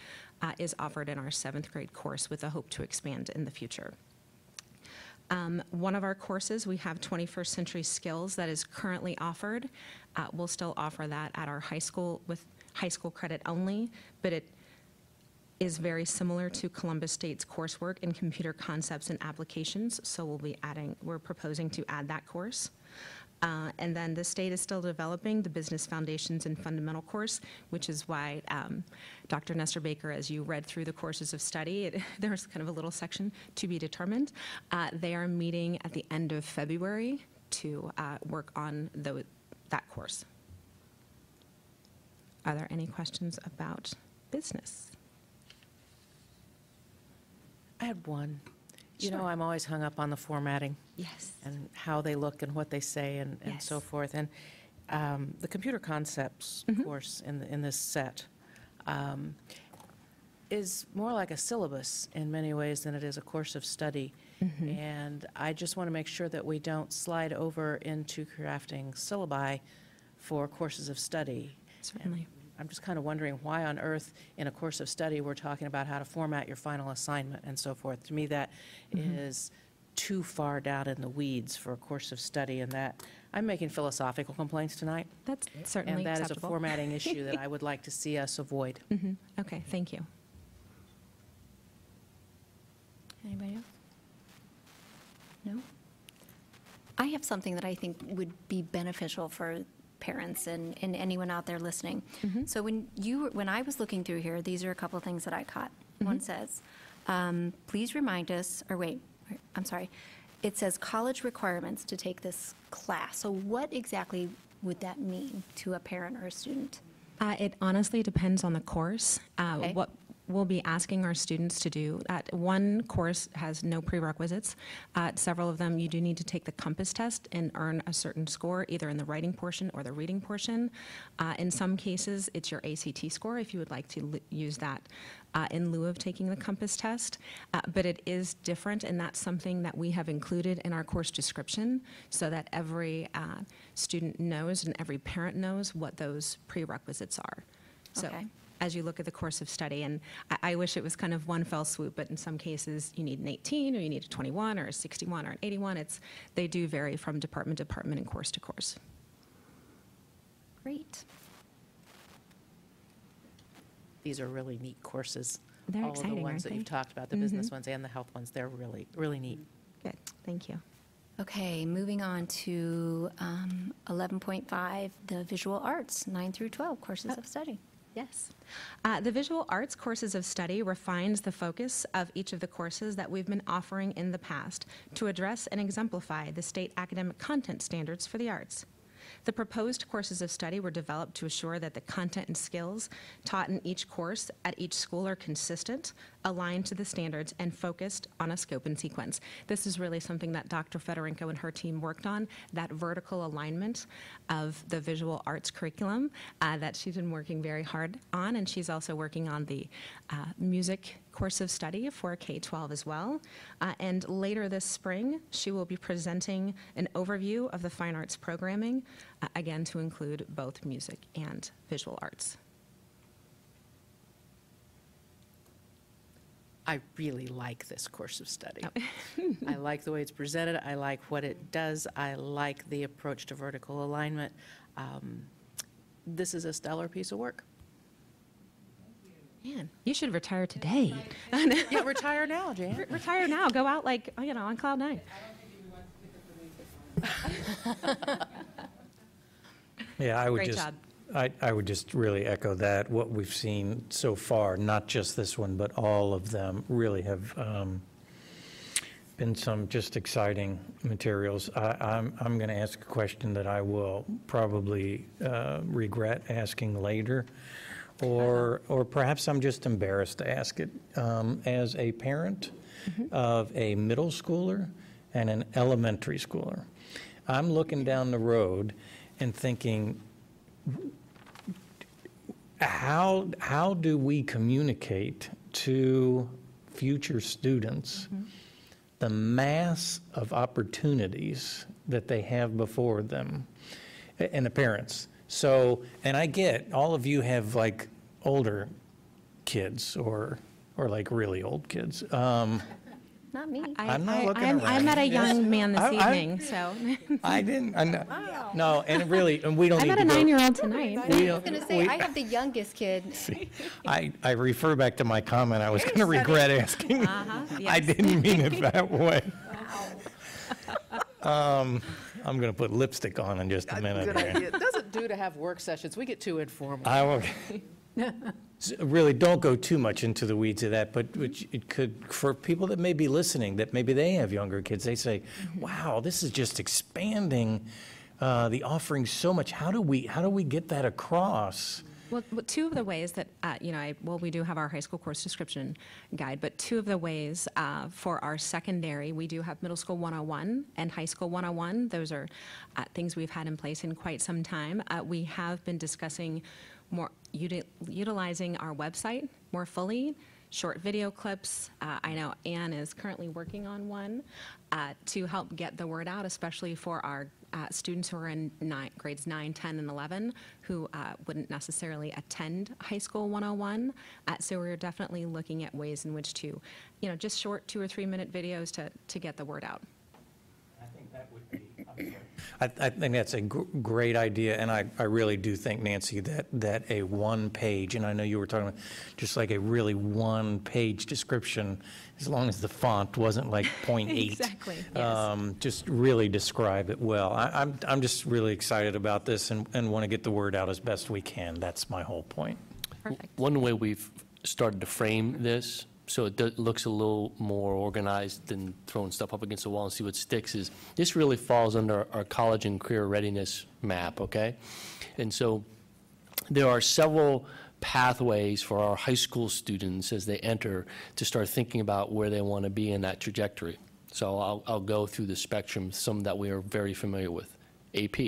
is offered in our 7th grade course with a hope to expand in the future. One of our courses, we have 21st Century Skills that is currently offered. We'll still offer that at our high school with high school credit only, but it is very similar to Columbus State's coursework in computer concepts and applications, so we're proposing to add that course. And then the state is still developing the Business Foundations and Fundamental course, which is why Dr. Nestor Baker, as you read through the courses of study, there's kind of a little section to be determined. They are meeting at the end of February to work on that course. Are there any questions about business?
I had one. You
Sure.
know, I'm always hung up on the formatting.
Yes.
And how they look and what they say and so
Yes.
forth. And the computer concepts course in this set is more like a syllabus in many ways than it is a course of study. And I just want to make sure that we don't slide over into crafting syllabi for courses of study.
Certainly.
I'm just kind of wondering why on earth, in a course of study, we're talking about how to format your final assignment and so forth. To me, that is too far down in the weeds for a course of study, and that I'm making philosophical complaints tonight.
That's certainly
And that is a
acceptable.
formatting issue that I would like to see us avoid.
Okay, thank you. Anybody else? No?
I have something that I think would be beneficial for parents and anyone out there listening. So when I was looking through here, these are a couple of things that I caught. One says, please remind us, I'm sorry, it says college requirements to take this class. So what exactly would that mean to a parent or a student?
It honestly depends on the course.
Okay.
What we'll be asking our students to do, one course has no prerequisites. Several of them, you do need to take the Compass test and earn a certain score, either in the writing portion or the reading portion. In some cases, it's your ACT score, if you would like to use that in lieu of taking the Compass test. But it is different, and that's something that we have included in our course description so that every student knows and every parent knows what those prerequisites are. So,
Okay.
as you look at the course of study, and I wish it was kind of one fell swoop, but in some cases you need an 18 or you need a 21 or a 61 or an 81. They do vary from department to department and course to course.
Great.
These are really neat courses.
They're
All of
exciting,
the ones
aren't
that
they?
you've talked about, the business ones and the health ones, they're really, really neat.
Good, thank you.
Okay, moving on to 11.5, the visual arts, 9 through 12, courses of study.
Yes. The visual arts courses of study refines the focus of each of the courses that we've been offering in the past to address and exemplify the state academic content standards for the arts. The proposed courses of study were developed to assure that the content and skills taught in each course at each school are consistent, aligned to the standards, and focused on a scope and sequence. This is really something that Dr. Fedorenko and her team worked on, that vertical alignment of the visual arts curriculum that she's been working very hard on, and she's also working on the music course of study for K-12 as well. And later this spring, she will be presenting an overview of the fine arts programming, again, to include both music and visual arts.
I really like this course of study. I like the way it's presented. I like what it does. I like the approach to vertical alignment. This is a stellar piece of work.
Man, you should retire today.
Yeah, retire now, Jan.
Retire now. Go out on cloud nine.
Yeah, I would
Great
just,
job.
I would just really echo that. What we've seen so far, not just this one, but all of them really have been some just exciting materials. I'm going to ask a question that I will probably regret asking later, or perhaps I'm just embarrassed to ask it, as a parent of a middle schooler and an elementary schooler, I'm looking down the road and thinking, how do we communicate to future students the mass of opportunities that they have before them, and the parents? So, and I get, all of you have like older kids or like really old kids.
Not me.
I'm not looking
I
around.
met a young man this
I-
evening, so.
I didn't, no, and really, and we don't
I
need
met
to
a
go.
9-year-old tonight.
I was going to say, I have the youngest kid.
I refer back to my comment, I was going to regret asking. I
yes.
didn't mean it that way. I'm going to put lipstick on in just a minute
Good
here.
idea. It doesn't do to have work sessions. We get too informal.
I will, really, don't go too much into the weeds of that, but which it could, for people that may be listening, that maybe they have younger kids, they say, wow, this is just expanding the offering so much. How do we get that across?
Well, two of the ways that, we do have our high school course description guide, but two of the ways for our secondary, we do have Middle School 101 and High School 101. Those are things we've had in place in quite some time. We have been discussing more utilizing our website more fully, short video clips. I know Anne is currently working on one to help get the word out, especially for our students who are in grades 9, 10, and 11 who wouldn't necessarily attend High School 101. So we're definitely looking at ways in which to, just short 2 or 3 minute videos to get the word out.
I think that would be, I think that's a great idea, and I really do think, Nancy, that a one-page, and I know you were talking about just like a really one-page description, as long as the font wasn't like 0.8.
Exactly, yes.
Just really describe it well. I'm just really excited about this and want to get the word out as best we can. That's my whole point.
Perfect.
One way we've started to frame this, so it looks a little more organized than throwing stuff up against the wall and see what sticks, is this really falls under our college and career readiness map, okay? And so there are several pathways for our high school students as they enter to start thinking about where they want to be in that trajectory. So I'll go through the spectrum, some that we are very familiar with. AP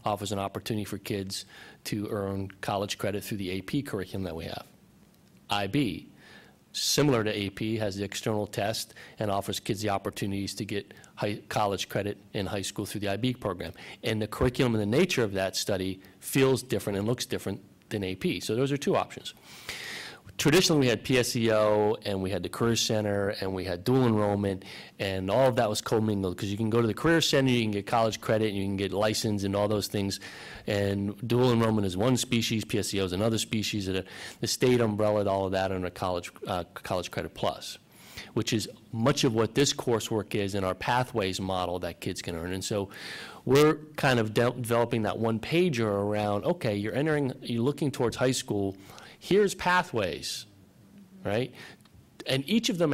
offers an opportunity for kids to earn college credit through the AP curriculum that we have. IB, similar to AP, has the external test and offers kids the opportunities to get college credit in high school through the IB program. And the curriculum and the nature of that study feels different and looks different than AP. So those are two options. Traditionally, we had PSEO, and we had the Career Center, and we had dual enrollment, and all of that was commingled, because you can go to the Career Center, you can get college credit, and you can get license and all those things, and dual enrollment is one species, PSEO is another species, the state umbrellaed all of that under College Credit Plus, which is much of what this coursework is in our pathways model that kids can earn. And so we're kind of developing that one-pager around, okay, you're looking towards high school, here's pathways, right? And each of them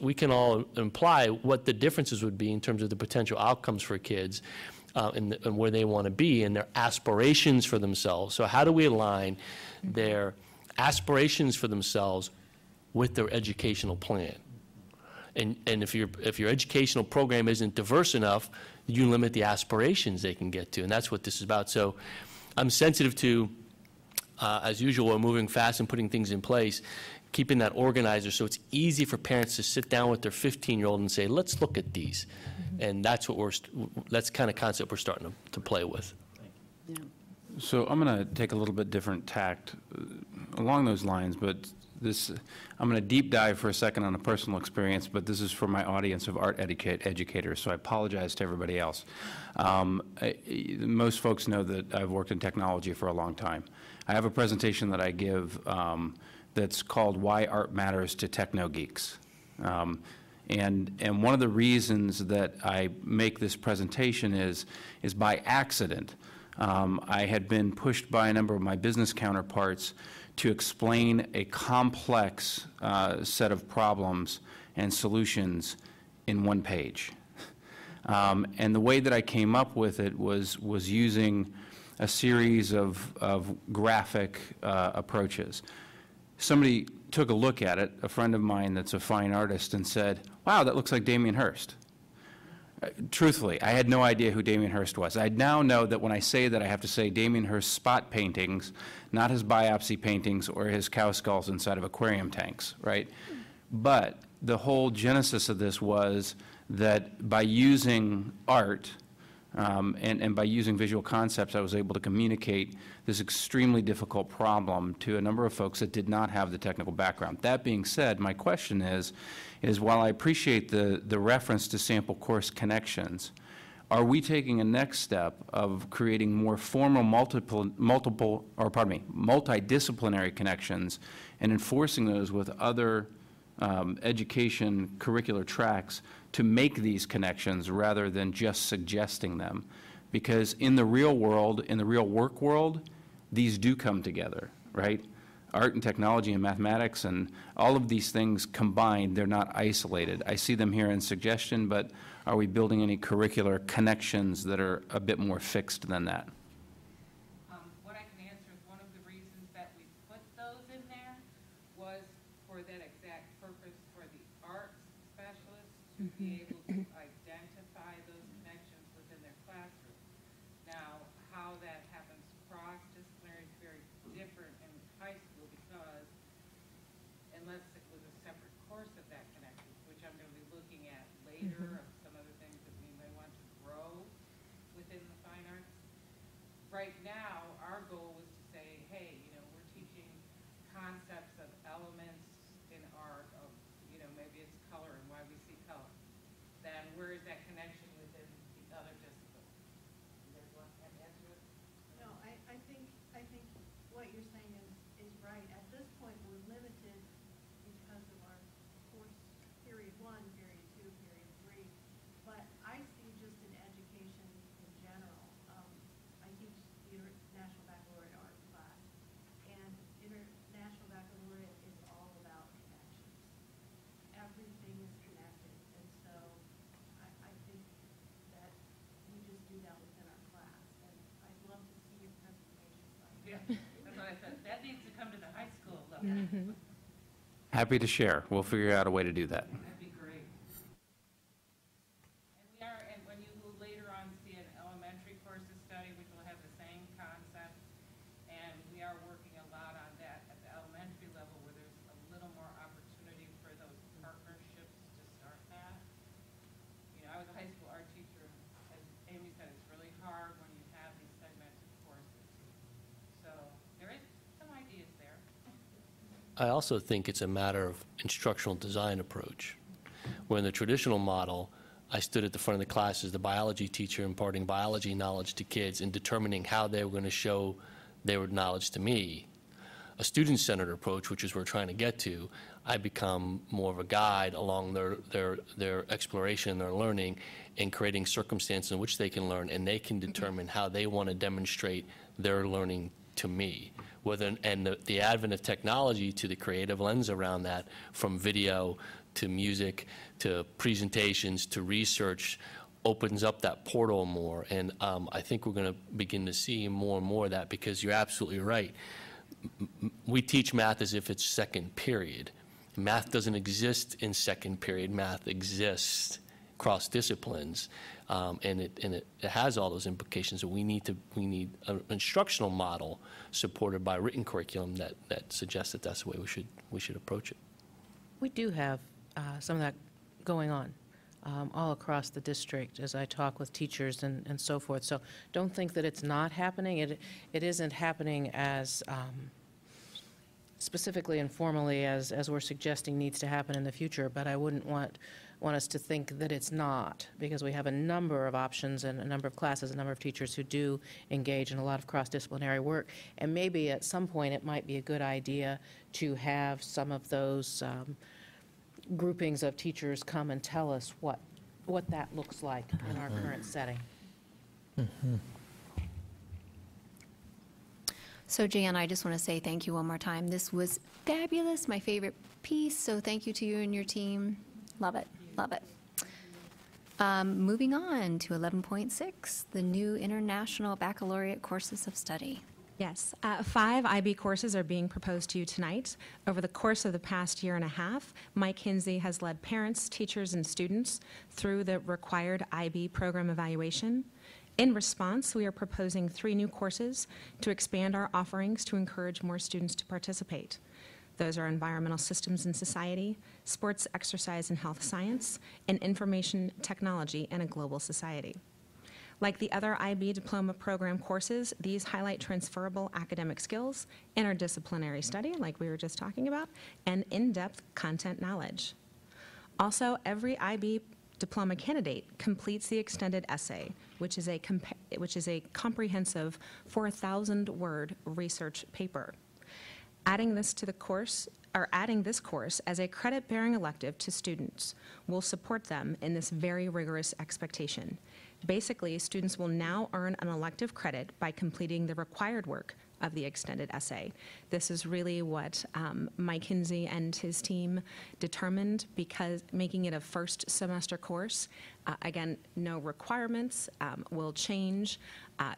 we can all imply what the differences would be in terms of the potential outcomes for kids and where they want to be and their aspirations for themselves. So how do we align their aspirations for themselves with their educational plan? And if your educational program isn't diverse enough, you limit the aspirations they can get to, and that's what this is about. So I'm sensitive to, as usual, we're moving fast and putting things in place, keeping that organizer so it's easy for parents to sit down with their 15-year-old and say, let's look at these. And that's that's kind of concept we're starting to play with.
So I'm going to take a little bit different tact along those lines, but I'm going to deep dive for a second on a personal experience, but this is for my audience of art educators, so I apologize to everybody else. Most folks know that I've worked in technology for a long time. I have a presentation that I give that's called Why Art Matters to Techno Geeks. And one of the reasons that I make this presentation is by accident. I had been pushed by a number of my business counterparts to explain a complex set of problems and solutions in one page. And the way that I came up with it was using a series of graphic approaches. Somebody took a look at it, a friend of mine that's a fine artist, and said, wow, that looks like Damien Hirst. Truthfully, I had no idea who Damien Hirst was. I now know that when I say that, I have to say Damien Hirst spot paintings, not his biopsy paintings or his cow skulls inside of aquarium tanks, right? But the whole genesis of this was that by using art and by using visual concepts, I was able to communicate this extremely difficult problem to a number of folks that did not have the technical background. That being said, my question is while I appreciate the reference to sample course connections, are we taking a next step of creating more formal multidisciplinary connections and enforcing those with other education curricular tracks to make these connections rather than just suggesting them? Because in the real world, in the real work world, these do come together, right? Art and technology and mathematics and all of these things combined, they're not isolated. I see them here in suggestion, but are we building any curricular connections that are a bit more fixed than that?
What I can answer is one of the reasons that we put those in there was for that exact purpose, for the arts specialists to be able to identify those connections within their classroom. Now, how that happens cross-disciplinary is very different in high school because unless it was a separate course of that connection, which I'm going to be looking at later, of some other things that we may want to grow within the fine arts. Right now, our goal was to say, hey, we're teaching concepts of elements in art, of, maybe it's color and why we see color. Then where is that connection within the other disciplines? You guys want to answer it?
No, I think what you're saying is right. At this point, we're limited because of our course period 1, period 2, period 3. But I see just in education in general, I teach the International Baccalaureate Art class, and International Baccalaureate is all about connections. Everything is connected, and so I think that we just do that within our class, and I'd love to see your presentations like that.
Yeah, that's what I said. That needs to come to the high school level.
Happy to share. We'll figure out a way to do that.
That'd be great. And when you will later on see an elementary courses study, which will have the same concept, and we are working a lot on that at the elementary level where there's a little more opportunity for those partnerships to start that. I was a high school art teacher, and as Amy said, it's really hard when you have these segmented courses. So there is some ideas there.
I also think it's a matter of instructional design approach. Where in the traditional model, I stood at the front of the class as the biology teacher imparting biology knowledge to kids and determining how they were going to show their knowledge to me. A student-centered approach, which is what we're trying to get to, I become more of a guide along their exploration, their learning, and creating circumstances in which they can learn, and they can determine how they want to demonstrate their learning to me. And the advent of technology to the creative lens around that, from video to music to presentations to research, opens up that portal more. And I think we're going to begin to see more and more of that, because you're absolutely right. We teach math as if it's second period. Math doesn't exist in second period. Math exists cross disciplines, and it has all those implications. And we need an instructional model supported by written curriculum that suggests that that's the way we should approach it.
We do have some of that going on all across the district as I talk with teachers and so forth. So don't think that it's not happening. It isn't happening as specifically and formally as we're suggesting needs to happen in the future, but I wouldn't want us to think that it's not, because we have a number of options and a number of classes, a number of teachers who do engage in a lot of cross-disciplinary work, and maybe at some point it might be a good idea to have some of those groupings of teachers come and tell us what that looks like in our current setting.
So Jan, I just want to say thank you one more time. This was fabulous, my favorite piece, so thank you to you and your team. Love it, love it. Moving on to 11.6, the new International Baccalaureate Courses of Study.
Yes, 5 IB courses are being proposed to you tonight. Over the course of the past year and a half, Mike Hinsey has led parents, teachers, and students through the required IB program evaluation. In response, we are proposing 3 new courses to expand our offerings to encourage more students to participate. Those are Environmental Systems and Society, Sports, Exercise, and Health Science, and Information Technology in a Global Society. Like the other IB diploma program courses, these highlight transferable academic skills, interdisciplinary study, like we were just talking about, and in-depth content knowledge. Also, every IB diploma candidate completes the extended essay, which is a comprehensive 4,000-word research paper. Adding this course as a credit-bearing elective to students will support them in this very rigorous expectation. Basically, students will now earn an elective credit by completing the required work of the extended essay. This is really what Mike Hinsey and his team determined, because making it a first semester course, again, no requirements will change,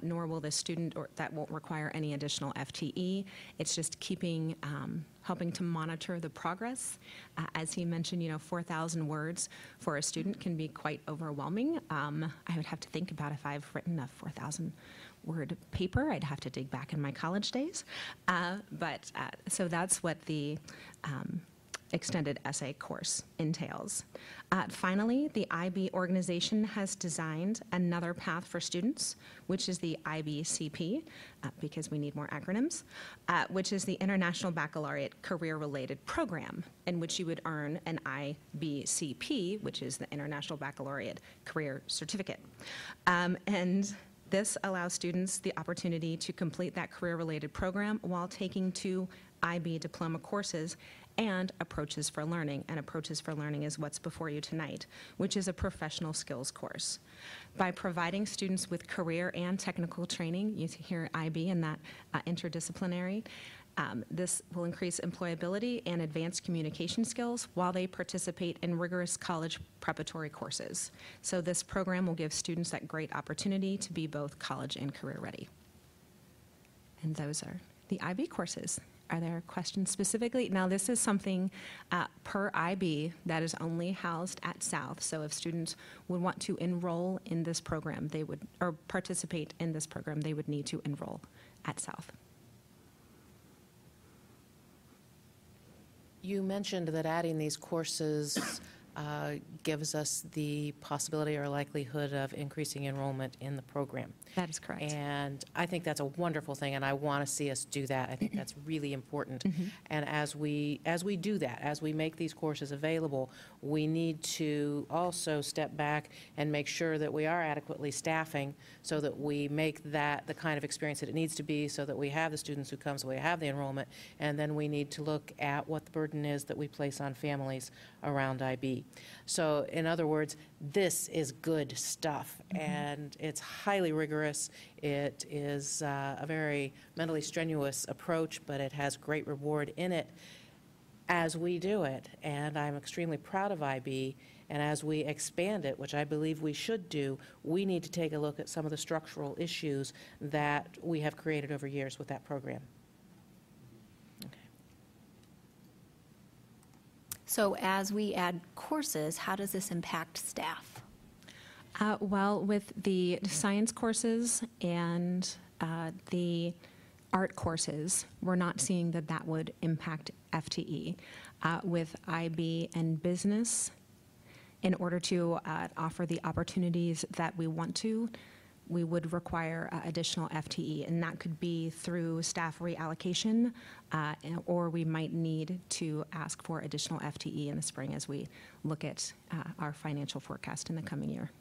nor will the student, or that won't require any additional FTE. It's just keeping, helping to monitor the progress. As he mentioned, 4,000 words for a student can be quite overwhelming. I would have to think about if I've written a 4,000 word paper. I'd have to dig back in my college days. So that's what the extended essay course entails. Finally, the IB organization has designed another path for students, which is the IBCP, because we need more acronyms, which is the International Baccalaureate Career-Related Program, in which you would earn an IBCP, which is the International Baccalaureate Career Certificate. And this allows students the opportunity to complete that career-related program while taking 2 IB diploma courses and Approaches for Learning. And Approaches for Learning is what's before you tonight, which is a professional skills course. By providing students with career and technical training, you hear IB and that interdisciplinary, this will increase employability and advanced communication skills while they participate in rigorous college preparatory courses. So this program will give students that great opportunity to be both college and career ready. And those are the IB courses. Are there questions specifically? Now, this is something per IB that is only housed at South. So if students would want to enroll in this program, they would, or participate in this program, they would need to enroll at South.
You mentioned that adding these courses gives us the possibility or likelihood of increasing enrollment in the program.
That is correct.
And I think that's a wonderful thing, and I want to see us do that. I think that's really important. And as we do that, as we make these courses available, we need to also step back and make sure that we are adequately staffing so that we make that the kind of experience that it needs to be, so that we have the students who come, so we have the enrollment, and then we need to look at what the burden is that we place on families around IB. So in other words, this is good stuff, and it's highly rigorous. It is a very mentally strenuous approach, but it has great reward in it as we do it. And I'm extremely proud of IB. And as we expand it, which I believe we should do, we need to take a look at some of the structural issues that we have created over years with that program. Okay.
So as we add courses, how does this impact staff?
Well, with the science courses and the art courses, we're not seeing that that would impact FTE. With IB and business, in order to offer the opportunities that we want to, we would require additional FTE, and that could be through staff reallocation, or we might need to ask for additional FTE in the spring as we look at our financial forecast in the coming year.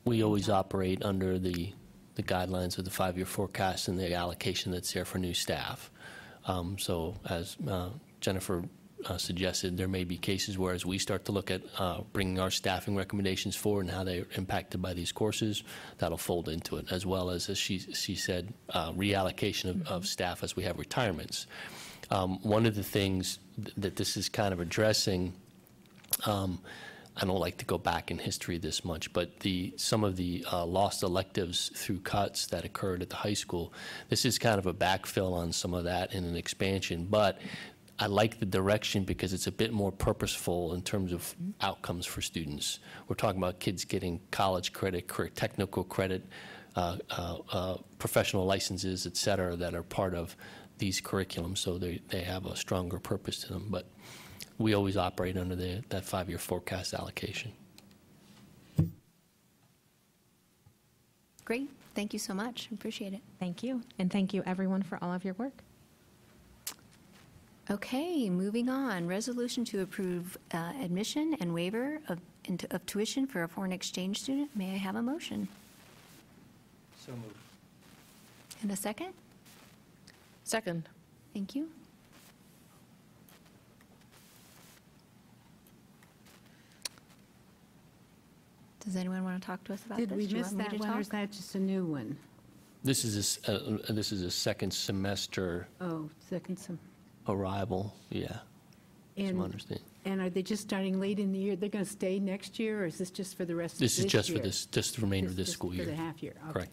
We always operate under the guidelines of the 5-year forecast and the allocation that's there for new staff. So as Jennifer suggested, there may be cases where as we start to look at bringing our staffing recommendations forward and how they're impacted by these courses, that'll fold into it, as well as she said, reallocation of staff as we have retirements. One of the things that this is kind of addressing, I don't like to go back in history this much, but some of the lost electives through cuts that occurred at the high school, this is kind of a backfill on some of that and an expansion. But I like the direction because it's a bit more purposeful in terms of outcomes for students. We're talking about kids getting college credit, technical credit, professional licenses, et cetera, that are part of these curriculums, so they have a stronger purpose to them. But we always operate under that 5-year forecast allocation.
Great. Thank you so much. Appreciate it.
Thank you, and thank you everyone for all of your work.
Okay, moving on. Resolution to approve admission and waiver of tuition for a foreign exchange student. May I have a motion?
So moved.
And a second?
Second.
Thank you. Does anyone want to talk to us about this?
Did we
Do you
miss
want me
that
to
one, or is
talk?
that just a new one?
This is a second semester
Oh, second some.
arrival, yeah,
And,
some understanding.
and are they just starting late in the year? They're going to stay next year, or is this just for the rest of this
This
year?
is just for just the remainder of this
Just
school year.
For the half year, okay.
Correct.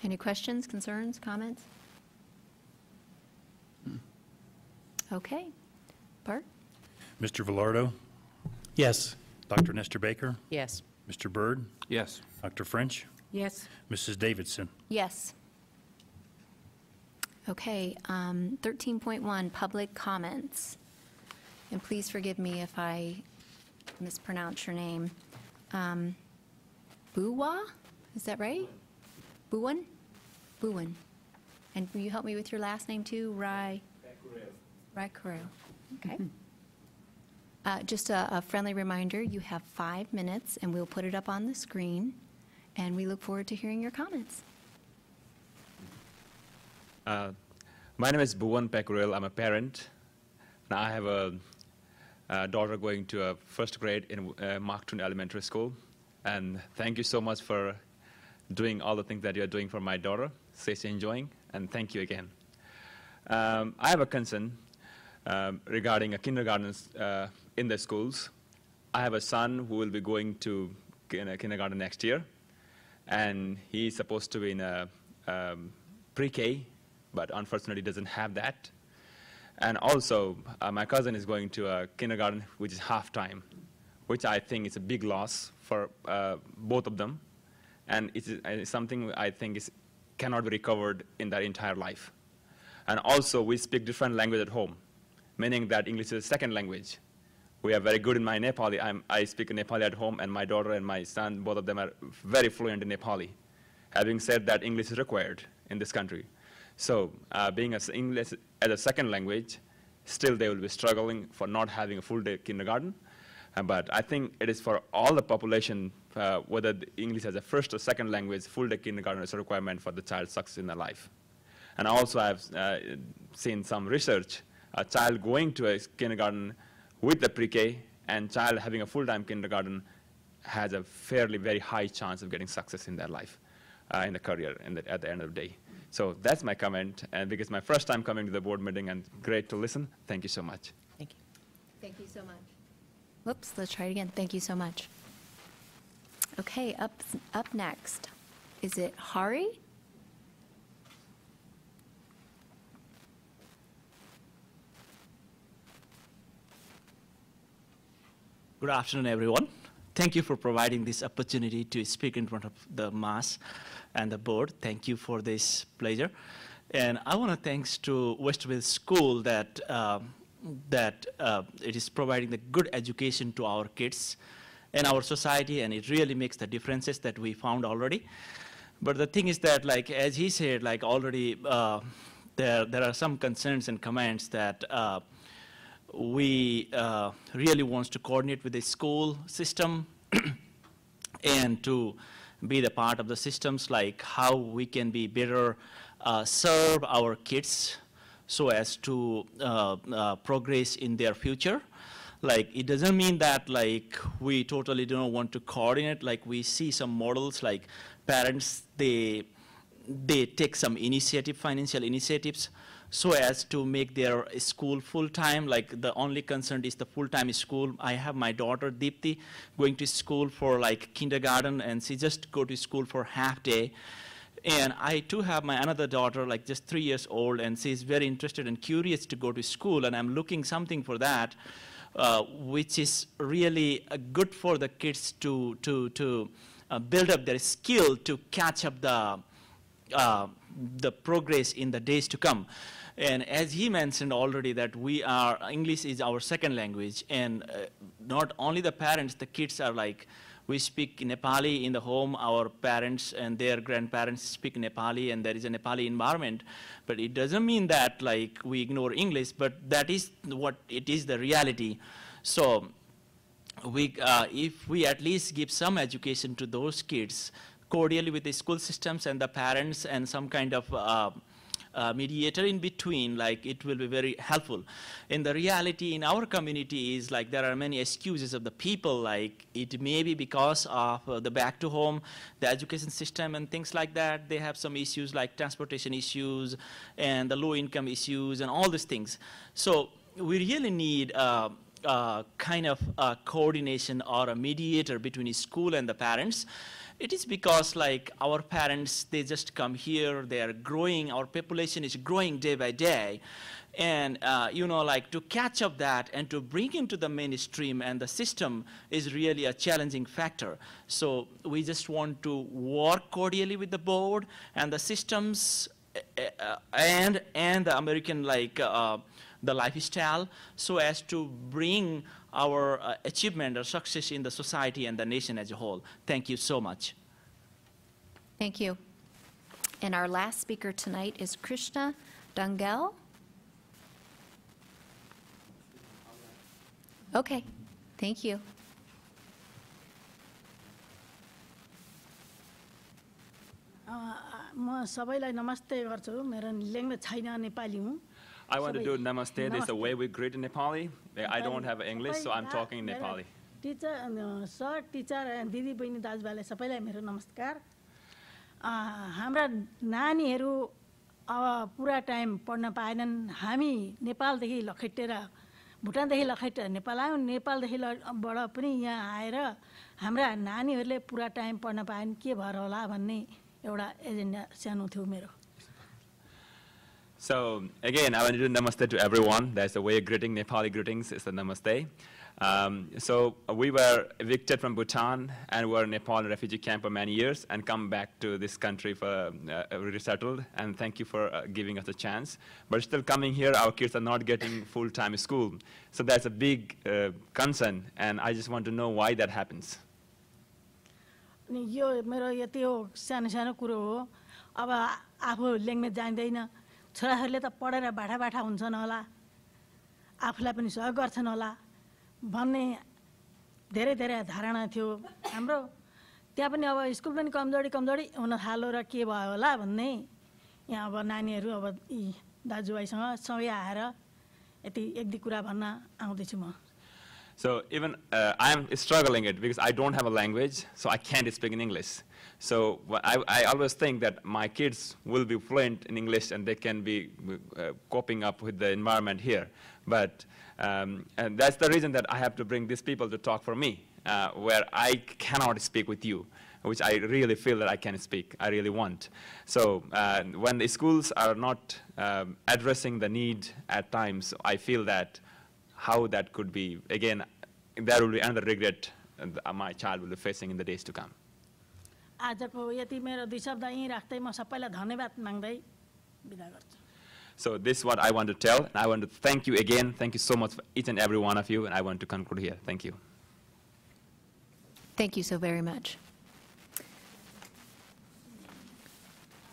Any questions, concerns, comments? Okay. Bart?
Mr. Velardo,
Yes.
Dr. Nestor Baker,
Yes.
Mr. Byrd,
Yes.
Dr. French,
Yes,
Mrs. Davidson.
Yes. Okay, 13.1, public comments. And please forgive me if I mispronounce your name. Buwa? Is that right? Buwan? Buwan. And will you help me with your last name too? Rai Correo. Okay. Just a friendly reminder, you have 5 minutes, and we'll put it up on the screen, and we look forward to hearing your comments.
My name is Bhuvan Pekuril. I'm a parent. Now I have a daughter going to a first grade in Marktown Elementary School. And thank you so much for doing all the things that you're doing for my daughter. She's enjoying, and thank you again. I have a concern regarding kindergartens in the schools. I have a son who will be going to kindergarten next year, and he's supposed to be in a pre-K, but unfortunately doesn't have that. And also, my cousin is going to a kindergarten which is half-time, which I think is a big loss for both of them. And it's something I think cannot be recovered in their entire life. And also, we speak different language at home, meaning that English is a second language. We are very good in my Nepali. I speak Nepali at home, and my daughter and my son, both of them are very fluent in Nepali. Having said that, English is required in this country. So being English as a second language, still they will be struggling for not having a full-day kindergarten. But I think it is for all the population, whether the English as a first or second language, full-day kindergarten is a requirement for the child's success in their life. And also I've seen some research, a child going to a kindergarten with the pre-K and child having a full-time kindergarten has a fairly very high chance of getting success in their life, in the career, at the end of the day. So that's my comment, and because it's my first time coming to the board meeting and great to listen, thank you so much.
Thank you.
Thank you so much. Whoops, let's try it again. Thank you so much. Okay, up next, is it Hari?
Good afternoon, everyone. Thank you for providing this opportunity to speak in front of the mass and the board. Thank you for this pleasure. And I want to thanks to Westerville School that it is providing the good education to our kids and our society, and it really makes the differences that we found already. But the thing is that, like as he said, like already there are some concerns and comments that we really wants to coordinate with the school system and to be the part of the systems, like how we can be better serve our kids so as to progress in their future. Like, it doesn't mean that like we totally don't want to coordinate. Like, we see some models like parents, they take some initiative, financial initiatives so as to make their school full-time. Like the only concern is the full-time school. I have my daughter Deepthi going to school for like kindergarten, and she just go to school for half day. And I too have my another daughter, like just 3 years old, and she's very interested and curious to go to school, and I'm looking something for that, which is really good for the kids to build up their skill to catch up the progress in the days to come. And as he mentioned already, that English is our second language, and not only the parents, the kids are like, we speak Nepali in the home, our parents and their grandparents speak Nepali, and there is a Nepali environment. But it doesn't mean that like we ignore English, but that is what it is, the reality. So if we at least give some education to those kids, cordially with the school systems and the parents and some kind of mediator in between, like it will be very helpful. And the reality in our community is like there are many excuses of the people, like it may be because of the back to home, the education system and things like that. They have some issues like transportation issues and the low income issues and all these things. So we really need kind of a coordination or a mediator between school and the parents. It is because like our parents, they just come here, they are growing, our population is growing day by day. And like to catch up that and to bring into the mainstream and the system is really a challenging factor. So we just want to work cordially with the board and the systems and the American the lifestyle, so as to bring our achievement or success in the society and the nation as a whole. Thank you so much.
Thank you. And our last speaker tonight is Krishna Dangel. Okay, thank you.
म सबैलाई नमस्ते गर्छु मेरो language छैन नेपाली हुँ
I want to do namaste. There's a way we greet in Nepali. I don't have English, so I'm talking Nepali.
Stitcher sir Stitcher दिदी बहिनी दाजुभाइलाई सबैलाई मेरो नमस्कार हाम्रा नानीहरू अब पुरा टाइम पढ्न पाएनन् हामी नेपालदेखि लखेटेर भुटानदेखि लखेटेर नेपाल आयौँ नेपालदेखि बाट पनि यहाँ आएर हाम्रा नानीहरूले पुरा टाइम पढ्न पाएन के भएर होला भन्ने एउटा एजेन्डा सानो थियो मेरो
So again, I want to do namaste to everyone. That's the way of greeting. Nepali greetings is the namaste. So we were evicted from Bhutan and were in Nepal refugee camp for many years and come back to this country for resettled. And thank you for giving us a chance. But still coming here, our kids are not getting full-time school. So that's a big concern. And I just want to know why that happens.
यो मेरो यति हो सानो सानो कुरो हो अब आफू language जान्दैन छोराहरूले त पढेर बाठा बाठा हुन्छन् होला आफूलाई पनि सहयोग गर्छन् होला भन्ने धेरै धेरै धारणा थियो हाम्रो त्यहाँ पनि अब स्कुल पनि कमजोरी हुन थाल्यो र के भयो होला भन्ने यहाँ अब नानीहरू अब यी दाजुभाइसँग सँगै आएर यति एक दुई कुरा भन्न आउँदैछु म
So even I'm struggling it because I don't have a language, so I can't speak in English. So I always think that my kids will be fluent in English and they can be coping up with the environment here. But and that's the reason that I have to bring these people to talk for me, where I cannot speak with you, which I really feel that I can speak. I really want. So when the schools are not addressing the need at times, I feel that how that could be, again, there will be another regret my child will be facing in the days to come.
आजको यति मेरो दुई शब्द यहीँ राख्दै म सबैलाई धन्यवाद माग्दै बिदा गर्छु
So this is what I want to tell, and I want to thank you again. Thank you so much for each and every one of you, and I want to conclude here. Thank you.
Thank you so very much.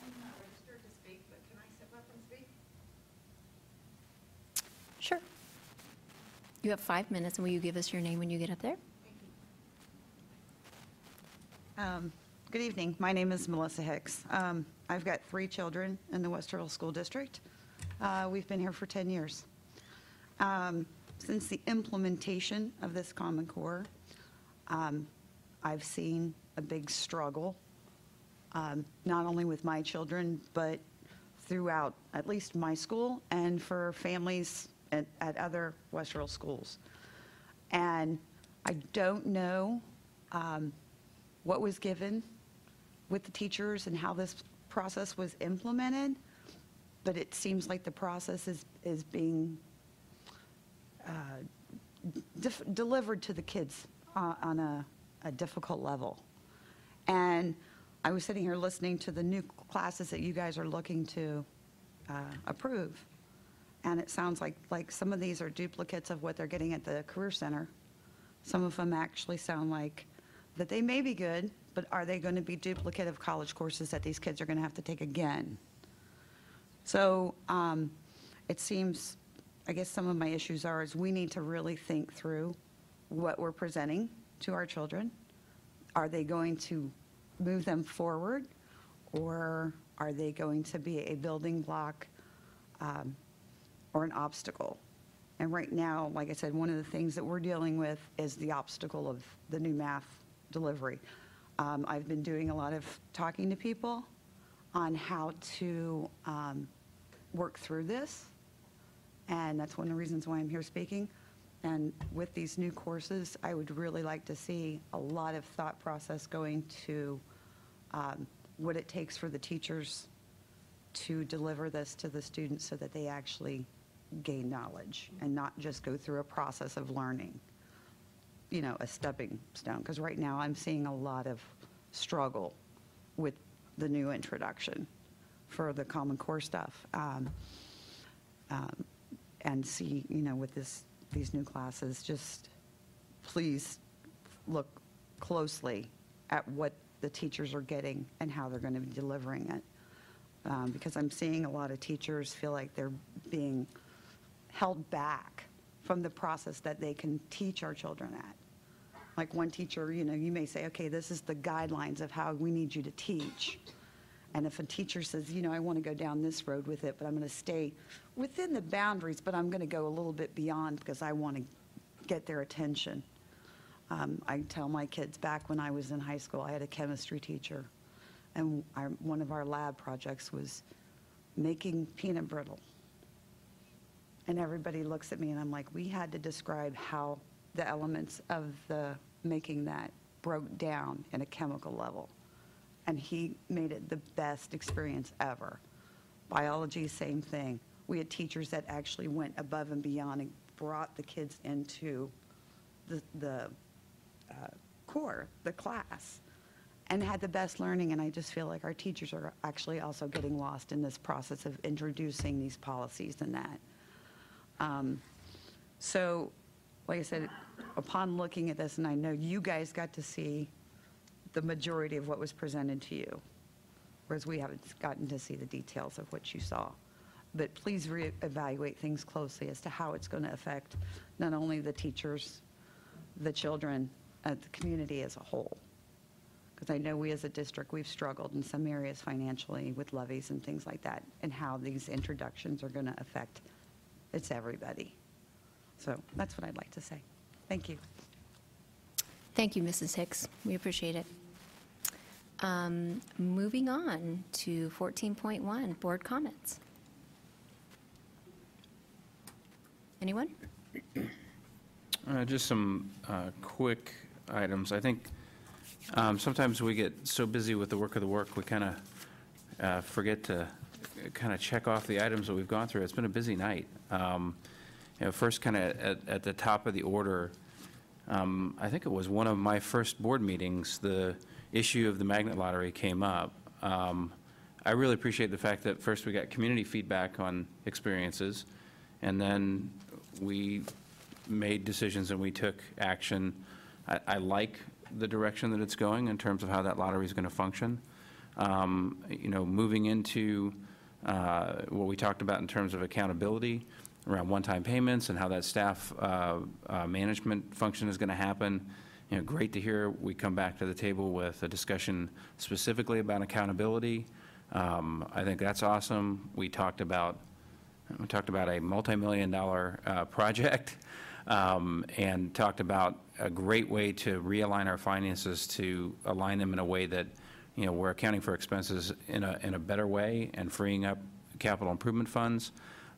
I'm not registered to speak, but can I step up and speak?
Sure. You have 5 minutes, and will you give us your name when you get up there?
Good evening. My name is Melissa Hicks. I've got 3 children in the Westerville School District. We've been here for 10 years. Since the implementation of this Common Core, I've seen a big struggle, not only with my children, but throughout at least my school and for families at other Westerville schools. And I don't know what was given with the teachers and how this process was implemented, but it seems like the process is being delivered to the kids on a difficult level. And I was sitting here listening to the new classes that you guys are looking to approve, and it sounds like some of these are duplicates of what they're getting at the Career Center. Some of them actually sound like that they may be good, but are they going to be duplicate of college courses that these kids are going to have to take again? So it seems, I guess some of my issues is we need to really think through what we're presenting to our children. Are they going to move them forward, or are they going to be a building block or an obstacle? And right now, like I said, one of the things that we're dealing with is the obstacle of the new math delivery. I've been doing a lot of talking to people on how to work through this, and that's one of the reasons why I'm here speaking. And with these new courses, I would really like to see a lot of thought process going to what it takes for the teachers to deliver this to the students so that they actually gain knowledge and not just go through a process of learning, you know, a stepping stone. Because right now I'm seeing a lot of struggle with the new introduction for the Common Core stuff. And see, you know, with these new classes, just please look closely at what the teachers are getting and how they're going to be delivering it. Because I'm seeing a lot of teachers feel like they're being held back from the process that they can teach our children at. Like one teacher, you know, you may say, okay, this is the guidelines of how we need you to teach. And if a teacher says, you know, I want to go down this road with it, but I'm going to stay within the boundaries, but I'm going to go a little bit beyond because I want to get their attention. I tell my kids, back when I was in high school, I had a chemistry teacher, and one of our lab projects was making peanut brittle. And everybody looks at me, and I'm like, we had to describe how the elements of the making that broke down in a chemical level. And he made it the best experience ever. Biology, same thing. We had teachers that actually went above and beyond and brought the kids into the core, the class, and had the best learning. And I just feel like our teachers are actually also getting lost in this process of introducing these policies and that. So, like I said, upon looking at this, and I know you guys got to see the majority of what was presented to you, whereas we haven't gotten to see the details of what you saw. But please reevaluate things closely as to how it's going to affect not only the teachers, the children, the community as a whole. Because I know we as a district, we've struggled in some areas financially with levies and things like that, and how these introductions are going to affect everybody. So that's what I'd like to say. Thank you.
Thank you, Mrs. Hicks. We appreciate it. Moving on to 14.1, board comments. Anyone?
Just some quick items. I think sometimes we get so busy with the work of the work, we kind of forget to kind of check off the items that we've gone through. It's been a busy night. You know, first kind of at the top of the order, I think it was one of my first board meetings, the issue of the magnet lottery came up. I really appreciate the fact that first we got community feedback on experiences, and then we made decisions and we took action. I like the direction that it's going in terms of how that lottery is going to function. You know, moving into what we talked about in terms of accountability around one-time payments and how that staff management function is going to happen. You know, great to hear we come back to the table with a discussion specifically about accountability. I think that's awesome. We talked about a multi-million-dollar project and talked about a great way to realign our finances to align them in a way that, you know, we're accounting for expenses in a better way and freeing up capital improvement funds.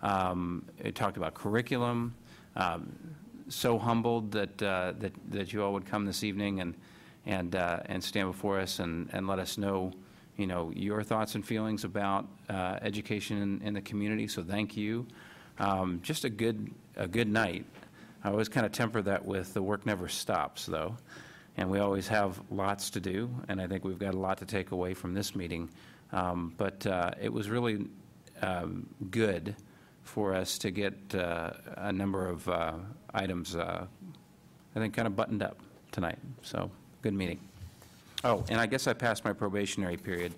It talked about curriculum. So humbled that you all would come this evening and stand before us and let us know, your thoughts and feelings about education in the community. So thank you. Just a good night. I always kind of temper that with the work never stops, though, and we always have lots to do. And I think we've got a lot to take away from this meeting. But it was really good for us to get a number of items, I think, kind of buttoned up tonight. So, good meeting. Oh, and I guess I passed my probationary period.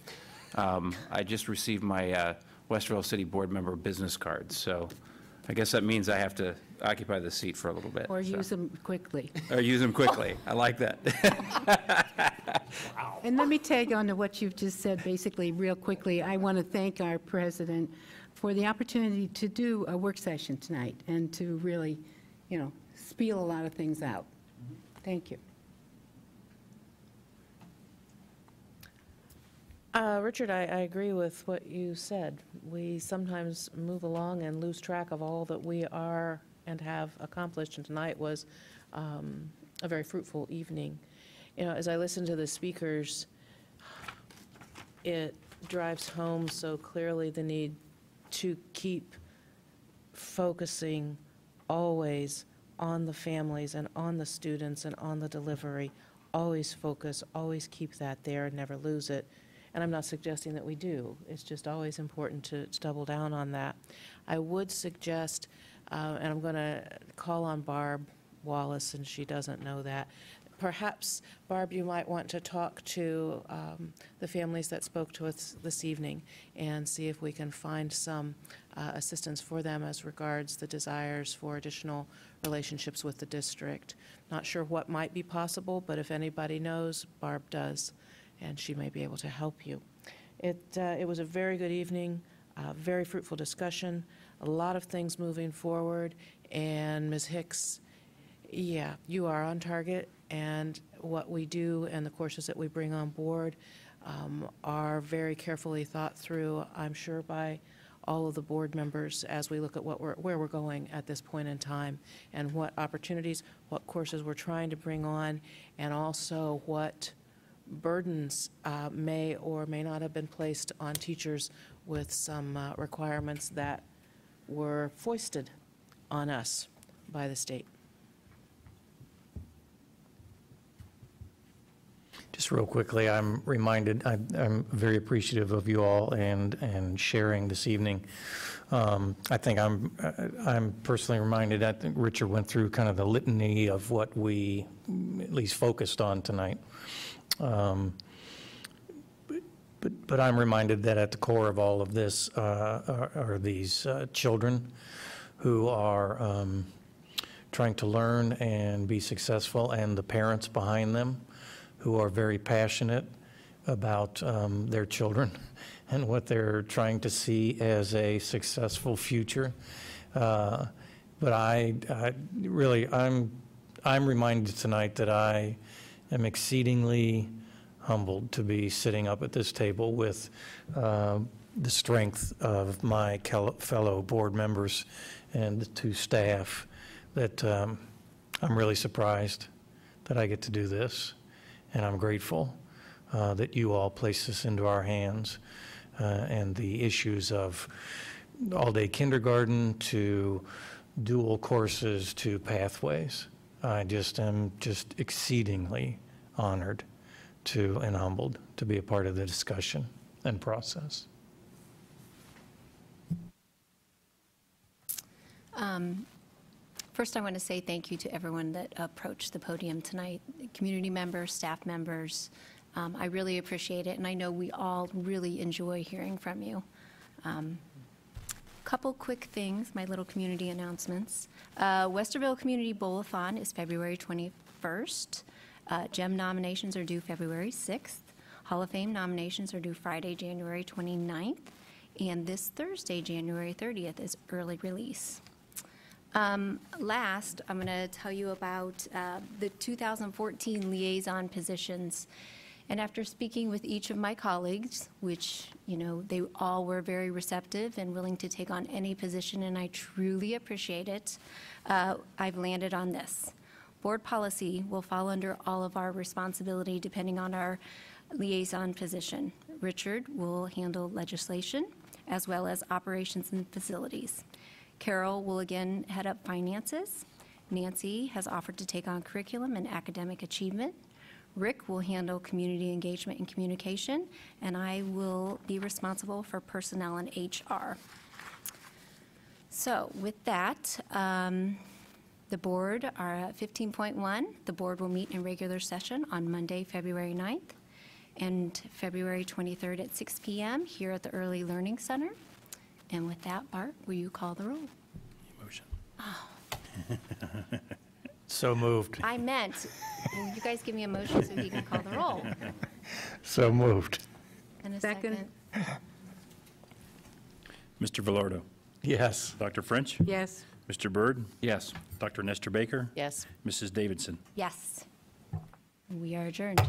I just received my Westerville City Board member business card. So, I guess that means I have to occupy the seat for a little bit.
Or use them quickly.
Or use them quickly. I like that.
And let me tag on to what you've just said, basically, real quickly. I want to thank our president for the opportunity to do a work session tonight and to really, spiel a lot of things out. Thank you.
Richard, I agree with what you said. We sometimes move along and lose track of all that we are and have accomplished, and tonight was a very fruitful evening. As I listen to the speakers, it drives home so clearly the need to keep focusing always on the families and on the students and on the delivery. Always focus, always keep that there and never lose it. And I'm not suggesting that we do. It's just always important to double down on that. I would suggest, and I'm going to call on Barb Wallace, and she doesn't know that. Perhaps, Barb, you might want to talk to the families that spoke to us this evening and see if we can find some assistance for them as regards the desires for additional relationships with the district. Not sure what might be possible, but if anybody knows, Barb does, and she may be able to help you. It was a very good evening, very fruitful discussion, a lot of things moving forward, and Ms. Hicks, yeah, you are on target, and what we do and the courses that we bring on board are very carefully thought through, I'm sure, by all of the board members as we look at where we're going at this point in time and what opportunities, what courses we're trying to bring on, and also what burdens may or may not have been placed on teachers with some requirements that were foisted on us by the state.
Just real quickly, I'm reminded, I'm very appreciative of you all and sharing this evening. I think I'm personally reminded, I think Richard went through kind of the litany of what we at least focused on tonight. But I'm reminded that at the core of all of this are these children who are trying to learn and be successful, and the parents behind them who are very passionate about their children and what they're trying to see as a successful future. But I'm reminded tonight that I am exceedingly humbled to be sitting up at this table with the strength of my fellow board members and the two staff, that I'm really surprised that I get to do this. And I'm grateful that you all place this into our hands, and the issues of all-day kindergarten to dual courses to pathways. I just am just exceedingly honored and humbled to be a part of the discussion and process.
First, I want to say thank you to everyone that approached the podium tonight, community members, staff members. I really appreciate it, and I know we all really enjoy hearing from you. Couple quick things, my little community announcements. Westerville Community Bowl-a-thon is February 21st. GEM nominations are due February 6th. Hall of Fame nominations are due Friday, January 29th. And this Thursday, January 30th, is early release. Last, I'm going to tell you about the 2014 liaison positions. And after speaking with each of my colleagues, which, they all were very receptive and willing to take on any position, and I truly appreciate it, I've landed on this. Board policy will fall under all of our responsibility depending on our liaison position. Richard will handle legislation as well as operations and facilities. Carol will again head up finances. Nancy has offered to take on curriculum and academic achievement. Rick will handle community engagement and communication, and I will be responsible for personnel and HR. So with that, the board are at 15.1. The board will meet in regular session on Monday, February 9th, and February 23rd at 6 p.m. here at the Early Learning Center. And with that, Bart, will you call the roll?
Motion.
Oh.
So moved.
I meant, will you guys give me a motion so he can call the roll?
So moved.
And a second.
Mr. Velardo.
Yes.
Dr. French.
Yes.
Mr. Byrd.
Yes.
Dr. Nestor Baker.
Yes.
Mrs. Davidson.
Yes. We are adjourned.